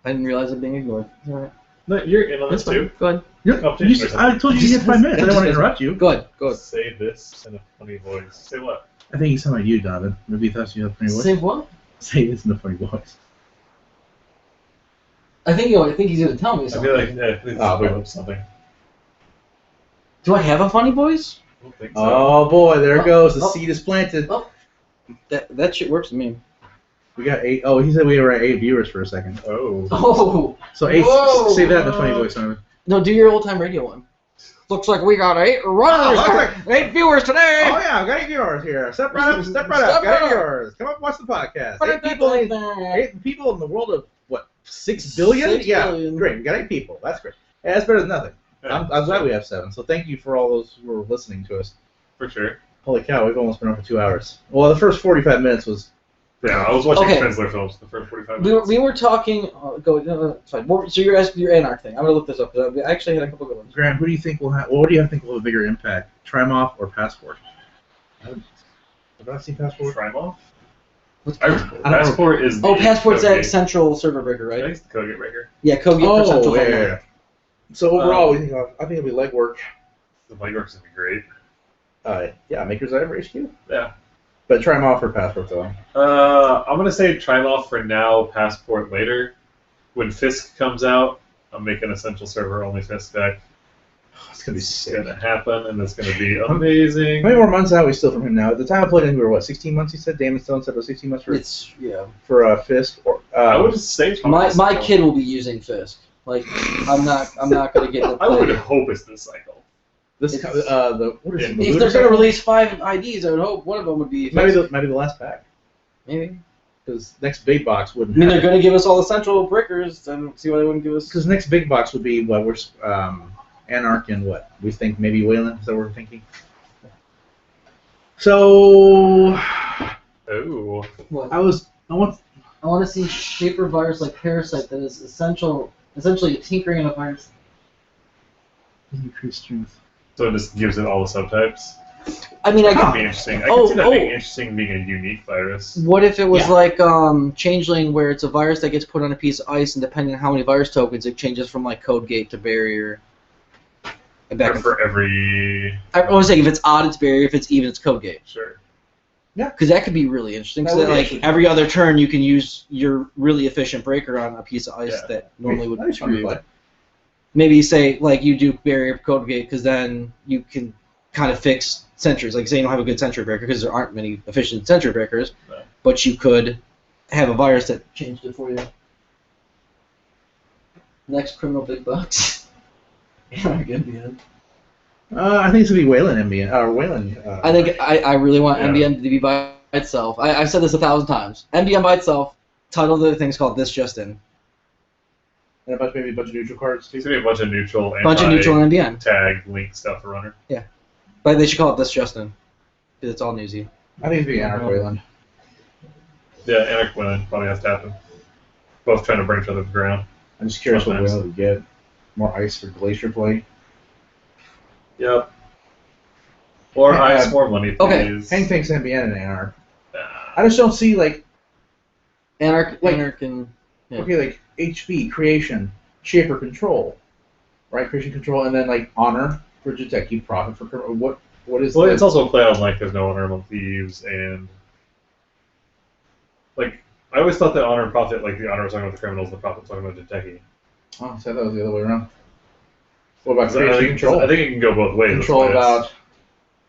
I didn't realize it being ignored. All right. No, you're in on this That's too. fine. Go ahead. Competition or something. I told you you had 5 minutes. I didn't want to interrupt you. Go ahead. Go ahead. Say this in a funny voice. Say what? I think he's talking about you, Donovan. Maybe he thought you had a funny voice. Say what? Say this in a funny voice. I think he's gonna tell me I something. feel like it's okay. something. Do I have a funny voice? I don't think so. Oh boy, there it goes. The Oh. seed is planted. Oh. That shit works with me. We got 8. Oh, he said we were at 8 viewers for a second. Oh. Oh. So 8. Whoa. Say that in a funny voice, Donovan. No, do your old time radio one. Looks like we got 8 runners. Oh, looks like- 8 viewers today. Oh yeah, I got 8 viewers here. Step right up. Step Got right 8 up. viewers. Come up, watch the podcast. 8 people in the world of what? 6 billion? 6 yeah, billion. great. We got 8 people. That's great. Yeah, that's better than nothing. I'm glad we have 7. So thank you for all those who are listening to us. For sure. Holy cow, we've almost been on for 2 hours. Well, the first 45 minutes was. Yeah, I was watching Okay. Trenzler films the first 45 minutes. We were talking. No, it's fine. So you're asking your Anarch thing. I'm gonna look this up because I actually had a couple good ones. Grant, who do you think will have? What do you think will have a bigger impact? Trimoff or Passport? Have I seen Passport? Trimoff? What's Passport is the Passport's code that game. central server breaker, I think right? it's the code gate breaker. Yeah, code gate for central. Oh, server. yeah. So overall, I think it'll be legwork. The legwork's gonna be great. Yeah, Makers Ever HQ. Yeah. But Trimoff or Passport though. I'm gonna say Trimoff for now, Passport later. When Fisk comes out, I'm making a central server only Fisk deck. It's gonna be It's sick. gonna happen, and it's gonna be amazing. How many more months out are we still from him now? At the time I played him, we were what, 16 months? He said Damon Stone said it was 16 months for It's Fisk. Or I would say my kid will be using Fisk. Like I'm not gonna get to I would play. hope it's this cycle. what is it? If The they're Lunar gonna Cycle? release 5 IDs, I would hope one of them would be Maybe Fisk. the last pack. Maybe. Because next big box I wouldn't. mean, they're gonna give us all the central breakers. I don't see why they wouldn't give us. Because next big box would be what we're Anarch and what we think maybe Wayland. Is that what we're thinking? So Oh. What? I want I want to see shaper virus like parasite that is essentially tinkering in a virus. Increased strength. So it just gives it all the subtypes. I mean, That could be interesting. I can see that being interesting, being a unique virus. What if it was like Changeling, where it's a virus that gets put on a piece of ice, and depending on how many virus tokens, it changes from like code gate to barrier. And back For every. I was saying if it's odd, it's barrier. If it's even, it's code gate. Sure. Yeah. Because that could be really interesting. That So would that, be like interesting. every other turn, you can use your really efficient breaker on a piece of ice that normally would That'd be fun screw to you. play. Maybe say like you do barrier code gate because then you can kind of fix sentries. Like say you don't have a good sentry breaker because there aren't many efficient sentry breakers, but you could have a virus that changed it for you. Next criminal big bucks. I think it's gonna be Wayland Ambient or Wayland. I think I really want Yeah. MBM to be by itself. I've said this 1,000 times. MBM by itself. Title of the thing's called This Just In. And maybe a bunch of neutral cards. It's gonna be a bunch of neutral, And MBM. tag link stuff for runner. But they should call it This Just In. Because it's all newsy. I think it's gonna be Anarch Wayland. Yeah, Anarch Wayland probably has to happen. Both trying to bring each other to the ground. I'm just curious Sometimes. what Wayland would get. More ice for Glacier play. Yep. Or Yeah. ice more money, Okay. please. Hank thinks MBN and Anarch. Ah. I just don't see like Anarch Like- and yeah. okay like HB creation, shaper control, right? Creation control, and then like honor for Jiteki, profit for what is Well, the- it's also a play on like there's no honor among thieves and like I always thought that honor and profit, like the honor was talking about the criminals, the profit was talking about Jiteki. Oh, so that was the other way around. What about I creation think, control? I think it can go both ways. Control That's why it's- about.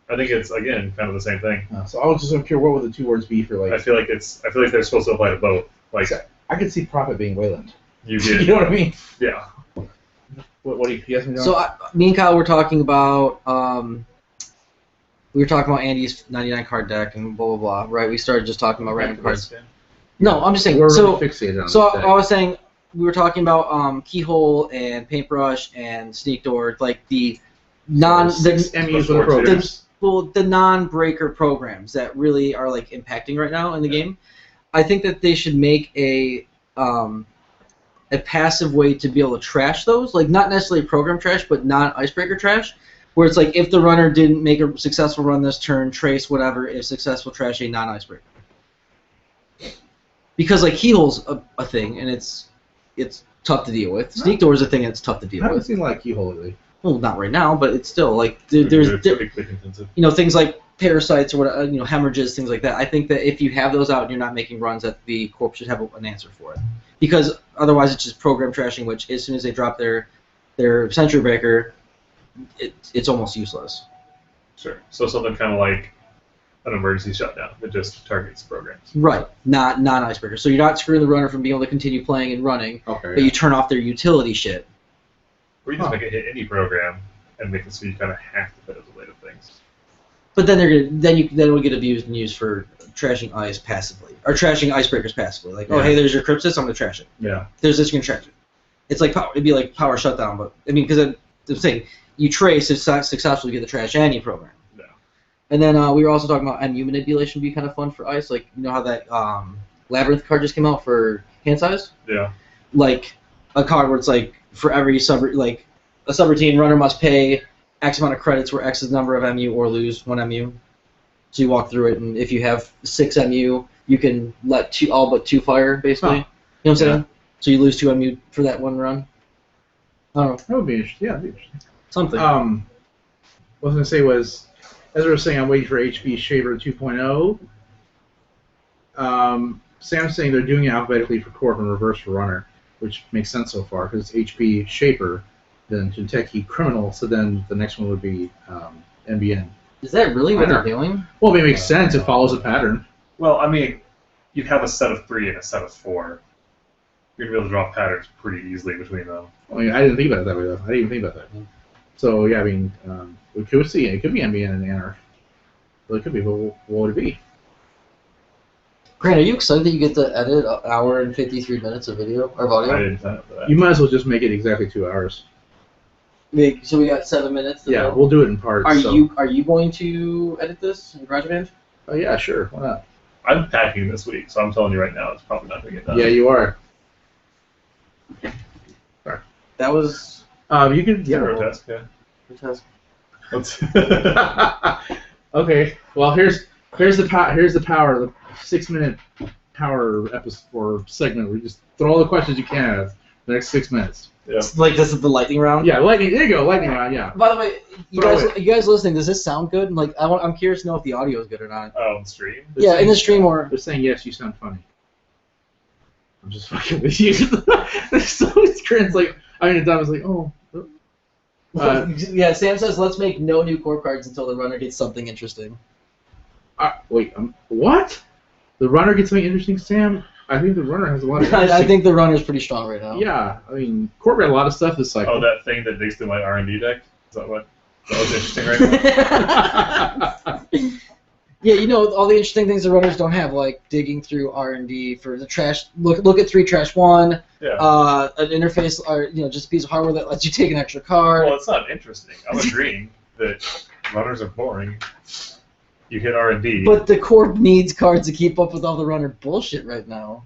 I think it's again kind of the same thing. So I was just unclear. What would the two words be for like? I feel like they're supposed to apply to both. Like I could see profit being Wayland. you You did, know what I mean? yeah. What do you guess me? John? So me and Kyle were talking about we were talking about Andy's 99 card deck and blah blah blah. Right? We started just talking about random cards. No, I'm just saying. we're So really fixated on so this deck. I was saying we were talking about keyhole and paintbrush and sneak door, like the Six MUs with a program. the non-breaker programs that really are like impacting right now in the game. I think that they should make a passive way to be able to trash those, like not necessarily program trash, but non-icebreaker trash, where it's like if the runner didn't make a successful run this turn, trace whatever, if successful, trash a non-icebreaker. Because like keyhole's a thing, and it's tough to deal with. Sneak door is a thing, and it's tough to I deal haven't with. seen like keyhole lately. Well, not right now, but it's still like It's there's pretty quick intensive. things like parasites or what hemorrhages, things like that. I think that if you have those out and you're not making runs, that the corp should have an answer for it, because otherwise it's just program trashing. Which as soon as they drop their sentry breaker, it's almost useless. Sure. So something kind of like an emergency shutdown that just targets programs. Right, not non-icebreaker. So you're not screwing the runner from being able to continue playing and running, Okay. but you turn off their utility shit. Or you just make it hit any program and make it so you kind of have to put it away to things. But then it would get abused and used for trashing ice passively, or trashing icebreakers passively. Like, oh Yeah. hey, there's your Crypsis, I'm gonna trash it. Yeah. There's this, you can trash it. It's like it'd be like power shutdown, but I mean, because I'm saying you trace if successfully get the trash any program. Yeah. And then we were also talking about MU manipulation would be kind of fun for ice. Like you know how that Labyrinth card just came out for hand size. Yeah. Like a card where it's like for every a subroutine runner must pay X amount of credits where X is the number of MU or lose 1 MU. So you walk through it, and if you have 6 MU, you can let all but 2 fire, basically. Huh. You know what I'm saying? Yeah. So you lose 2 MU for that one run. I don't know. That would be interesting. Yeah, that'd be interesting. Something. What I was gonna say was, as I was saying, I'm waiting for HB Shaver 2.0. Sam's saying they're doing it alphabetically for Corp and reverse for Runner, which makes sense so far because it's HB Shaper, then Jinteki Criminal, so then the next one would be NBN. Is that really what I they're know. doing? Well, it makes sense. It follows a pattern. Well, I mean, you have a set of 3 and a set of 4. You're gonna be able to draw patterns pretty easily between them. I mean, I didn't think about it that way though. I didn't even think about that. So yeah, I mean, we could see it could be NBN and Anarch. Well, it could be, but what would it be? Grant, are you excited that you get to edit an hour and 53 minutes of video or of audio? I didn't sign up for that. You might as well just make it exactly 2 hours. So we got 7 minutes. To Yeah, go. we'll do it in parts. Are so. you going to edit this in GarageBand? Oh yeah, sure. Why not? I'm packing this week, so I'm telling you right now, it's probably not going to get done. Yeah, you are. That was You can. Yeah, Yeah. test, yeah. fantastic. Okay. Well, here's the power. The 6-minute power episode or segment. We just throw all the questions you can at the next 6 minutes. Yeah. Like this is the lightning round. Yeah, lightning. There you go, lightning round. Yeah. By the way, you Throw guys listening, does this sound good? Like I'm curious to know if the audio is good or not. On stream? Yeah, in the stream or. They're saying yes. You sound funny. I'm just fucking with you. So Grant's like, I mean, Don was like, oh. Yeah, Sam says let's make no new core cards until the runner gets something interesting. Wait, what? The runner gets something interesting, Sam? I think the runner has a lot of I think the runner's pretty strong right now. Yeah, I mean, Court read a lot of stuff this cycle. Oh, that thing that digs through my R&D deck? Is that what? That was interesting right now? Yeah, you know all the interesting things the runners don't have, like digging through R&D for the trash. Look at 3 trash 1. Yeah. An interface, or just a piece of hardware that lets you take an extra card. Well, it's not interesting. I'm agreeing that runners are boring. You hit R&D. But the Corp needs cards to keep up with all the runner bullshit right now.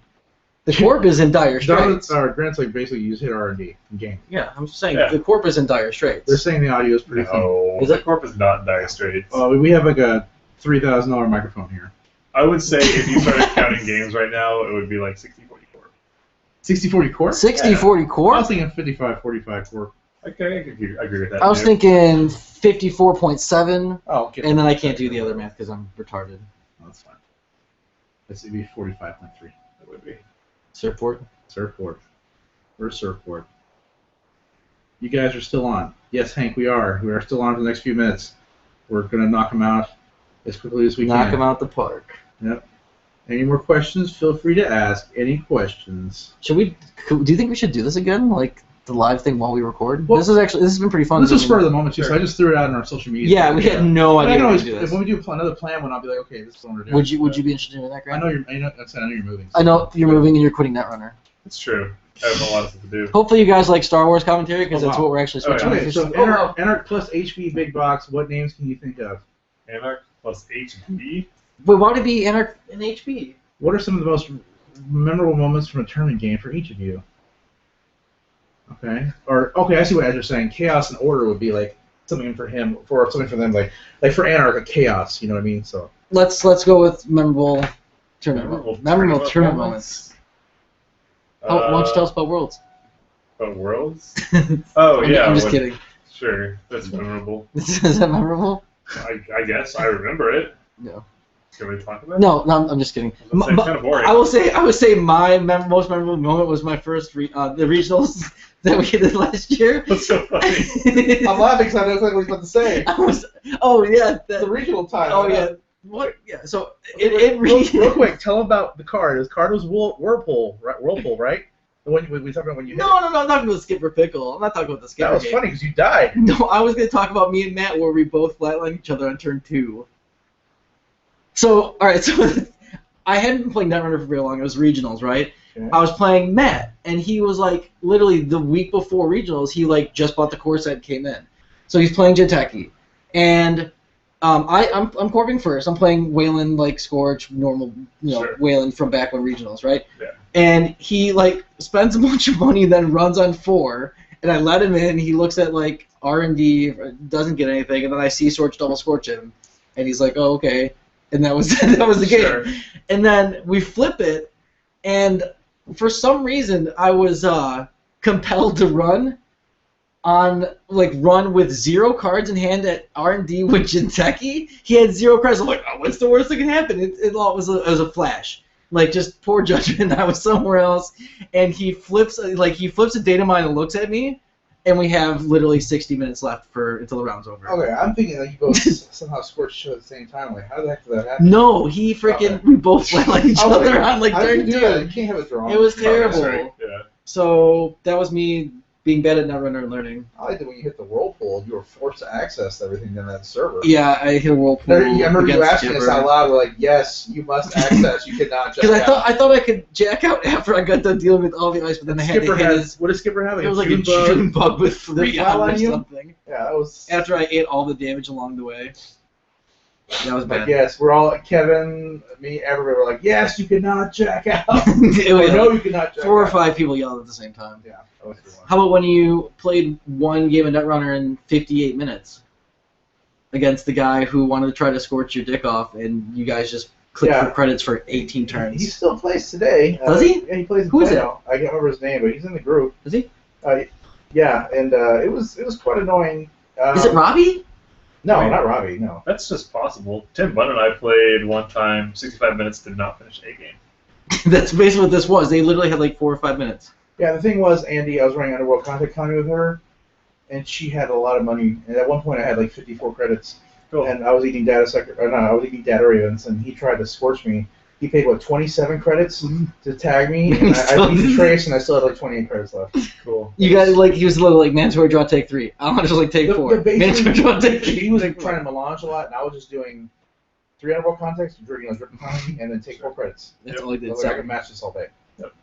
The Corp is in dire straits. Grant's like basically you just hit R&D in game. Yeah, I'm saying Yeah. the Corp is in dire straits. They're saying the audio is pretty thin. No, Is the it? Corp is not in dire straits. We have like a $3,000 microphone here. I would say if you started counting games right now, it would be like 60-40 Corp. 60-40 Corp? 60-40 I Corp? was thinking 55-45 Corp. Okay, I agree with that. I was yeah. thinking 54.7, Oh, okay. and then I can't do the other math because I'm retarded. That's fine. This would be 45.3. That would be. Surfboard. Surfboard. Where's surfboard? You guys are still on. Yes, Hank, we are. We are still on for the next few minutes. We're going to knock them out as quickly as we can. Knock them out the park. Yep. Any more questions? Feel free to ask any questions. Do you think we should do this again? Like the live thing while we record? Well, this has been pretty fun. This was spur of the moment, too, so I just threw it out on our social media. Yeah, we had no But I idea can we always, could do this. when we do another plan one, I'll be like, okay, this is what we're doing. Would you be interested in that, I Grant? know you're moving. I know you're moving and you're quitting Netrunner. It's true. I have a lot of stuff to do. Hopefully you guys like Star Wars commentary because Oh, that's wow. what we're actually switching. Oh, Okay, to. so wow. Anarch plus HV big box, what names can you think of? Anarch plus HB? Wait, why would it be Anarch and HP? What are some of the most memorable moments from a tournament game for each of you? Okay. Okay, I see what Ed's saying. Chaos and order would be like something for him, for something for them, like for Anarch, a chaos. You know what I mean? So. Let's go with memorable tournament. Memorable tournament moments. Why don't you tell us about Worlds? About Worlds? Oh, yeah. I'm just kidding. Sure, that's memorable. Is that memorable? I guess I remember it. No. Can we talk about it? No, I'm just kidding. It's kind of boring. I would say my most memorable moment was my first the regionals that we did last year. That's so funny. I'm laughing because I know exactly what he's about to say. The regional time. Oh yeah. What? Yeah. So real quick, tell him about the card. His card was Whirlpool, right? The one we talked about when you. No, I'm talking about Skipper Pickle. I'm not talking about the Skipper. That was game. funny because you died. No, I was going to talk about me and Matt where we both flatlined each other on turn 2. So, all right, so I hadn't been playing Netrunner for very long. It was regionals, right? Okay. I was playing Matt, and he was like, literally the week before regionals, he like just bought the core set and came in. So he's playing Jinteki, and I'm corping first. I'm playing Wayland like Scorch, normal, Sure. Wayland from back when regionals, right? Yeah. And he like spends a bunch of money, then runs on 4, and I let him in. He looks at like R&D, doesn't get anything, and then I see Scorch double Scorch him, and he's like, oh okay, and that was the game. Sure. And then we flip it, and for some reason I was compelled to run with 0 cards in hand at R&D with Jinteki. He had 0 cards. I'm like, oh, what's the worst that can happen? It was a flash. Like, just poor judgment. I was somewhere else, and he flips a data mine and looks at me, and we have literally 60 minutes left until the round's over. Okay, I'm thinking that you both somehow scored show at the same time. Like, how the heck did that happen? No, we both flatlined each other on how turn did you do 2. that? You can't have it drawn. It was Oh, that's terrible. right, yeah. So that was me being bad at Netrunner and learning. I liked it when you hit the whirlpool. You were forced to access everything in that server. Yeah, I hit a whirlpool. I remember you against asking us Skipper. out loud. We're like, yes, you must access. You cannot just. Because I thought I could jack out after I got done dealing with all the ice, but then I had Skipper to hit his. what does Skipper have? It was like a June bug with 3 flat on on or you? something. Yeah, that was. After I ate all the damage along the way. That was bad. Like, yes, we're all, Kevin, me, everybody were like, yes, you cannot check out. It Or, was no, you cannot check 4 or out. 5 people yelled at the same time. Yeah, that was a good one. How about when you played one game of Netrunner in 58 minutes against the guy who wanted to try to scorch your dick off, and you guys just clicked Yeah. for credits for 18 turns? He still plays today. Does he? Yeah, he plays in Who is Plano. I can't remember his name, but he's in the group. Is he? Yeah, and it was quite annoying. Is it Robbie? No, not Robbie. No. That's just possible. Tim Bunn and I played one time, 65 minutes, did not finish a game. That's basically what this was. They literally had like 4 or 5 minutes. Yeah, the thing was, Andy, I was running Underworld Contact County with her, and she had a lot of money. And at one point, I had like 54 credits, Cool. and I was eating I was eating data ravens, and he tried to scorch me. He paid 27 credits to tag me, and I beat the trace, and I still had like 28 credits left. Cool. You guys like he was a little like mandatory draw take 3. I want to just like take 4. Mandatory draw take 3. He was like trying to melange a lot, and I was just doing 3 Underworld contacts, dripping county, and then take 4 credits. That's all he did. So I could match this all day. Yep.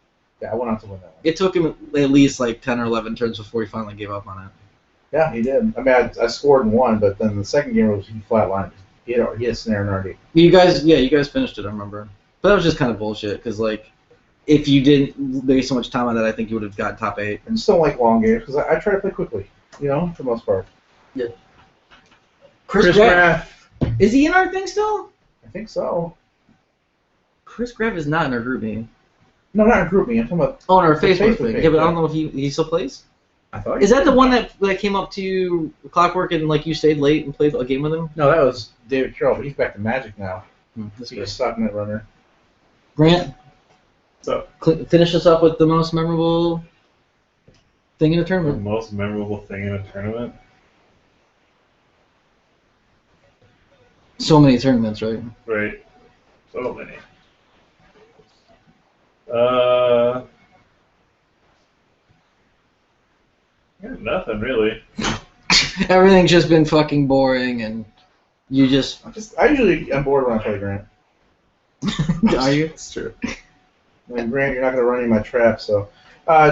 Yeah, I went on to win that one. It took him at least like 10 or 11 turns before he finally gave up on it. Yeah, he did. I mean, I scored in one, but then the second game was he flatlined. He had snare and RD. You guys finished it, I remember. But that was just kind of bullshit, because, like, if you didn't waste so much time on that, I think you would have got top 8. I just don't like long games, because I try to play quickly, for the most part. Yeah. Chris Graff. Is he in our thing still? I think so. Chris Graff is not in our group meeting. No, not in group me. I'm talking about... Oh, in our The Facebook Facebook thing. page, Yeah, but I yeah. don't know if he still plays. I thought Is that the one that came up to Clockwork and, like, you stayed late and played a game with him? No, that was David Carroll, but he's back to Magic now. That's He's good. a stock net runner. Grant, So, finish us up with the most memorable thing in a the tournament. most memorable thing in a tournament? So many tournaments, right? Right. So many. Yeah, nothing really. Everything's just been fucking boring, and you just... I usually am bored when I play Grant. Are you? It's true. And Grant, you're not going to run any of my traps, so...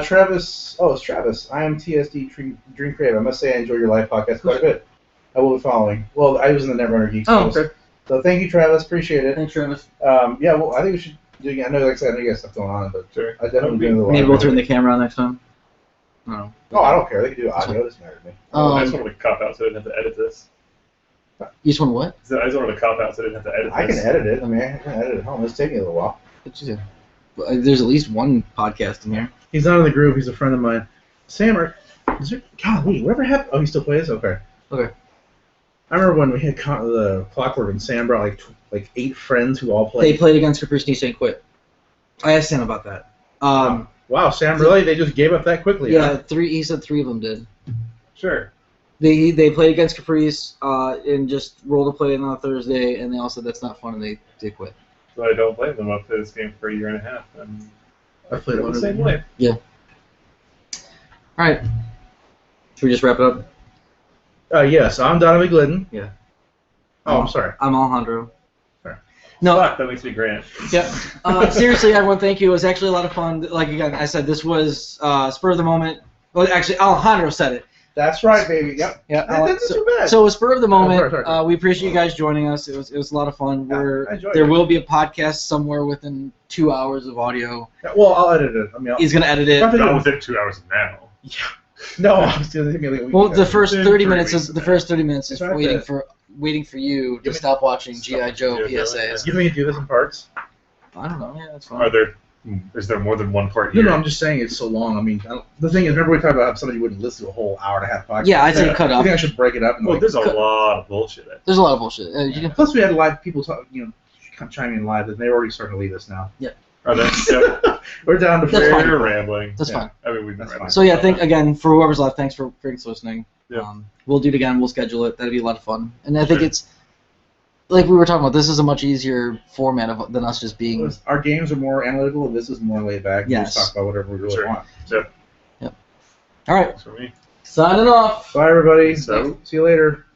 Travis... Oh, it's Travis. I am TSD Dream Creative. I must say I enjoy your live podcast quite a bit. I will be following. Well, I was in the Netrunner Geeks post. okay. So thank you, Travis. Appreciate it. Thanks, Travis. Yeah, well, I think we should do it again. I know, like I said, I know you got stuff going on, but Sure. I definitely do the Maybe we'll turn the camera on next time. No. Oh, I don't care. They can do audio. It doesn't matter to me. I just wanted to cop out so I didn't have to edit this. You just want what? I just wanted to cop out so I didn't have to edit this. I can edit it. I mean, I can edit it at home. It's taking a little while. There's at least one podcast in here. He's not in the group. He's a friend of mine. Sam, is there... Golly, whatever happened... Oh, he still plays? Okay. Okay. I remember when we had the Clockwork and Sam brought like 8 friends who all played. They played against Caprice Nice and quit. I asked Sam about that. Wow, Sam, really? They just gave up that quickly? Yeah, Huh? 3. He said 3 of them did. Sure. They played against Caprice and just rolled a play on a Thursday, and they all said that's not fun, and they quit. So I don't blame them. I've played this game for a year and a half, and I played the one same way. All right. Should we just wrap it up? Yes, I'm Donovan Glidden. Yeah. Oh, I'm sorry. I'm Alejandro. Sorry. No, Fuck, that makes me Grant. yeah. Seriously, everyone, thank you. It was actually a lot of fun. Like, again, I said, this was spur of the moment. Well, actually, Alejandro said it. That's right, baby. Yep. Yeah. That's too bad. So it was spur of the moment. sorry. We appreciate you guys joining us. It was a lot of fun. Yeah, I enjoyed There it. will be a podcast somewhere within 2 hours of audio. Yeah, well, I'll edit it. I mean, He's gonna edit it. Nothing- Not within 2 hours now. no, I was going to give me like a week. Well, the first Within 30 3 minutes weeks is of the that. first 30 minutes is It's right waiting for you to Give me- stop watching GI Joe Yeah, PSAs. You think we can do this in parts? I don't know. Yeah, that's Are fine. is there more than one part No, here? I'm just saying it's so long. I mean, the thing is, remember we talked about how somebody wouldn't listen to a whole hour and a half podcast? Yeah, I'd say cut I up. think I should break it up. And Well, like, there's a lot of bullshit. There's a lot of bullshit. You can- plus, we had live people talk, come chiming in live, and they're already starting to leave us now. Are there? Yeah, We're down to That's fine. we're rambling. That's Yeah. fine. I mean, we've been That's rambling. fine. So yeah, again for whoever's left. Thanks for listening. Yeah. We'll do it again. We'll schedule it. That'd be a lot of fun. And I think Sure. it's like we were talking about. This is a much easier format than us just being. Our games are more analytical, and this is more laid back. Yes. We just talk about whatever we really Sure. want. All right, That's for me. signing off. Bye, everybody. So- See you later.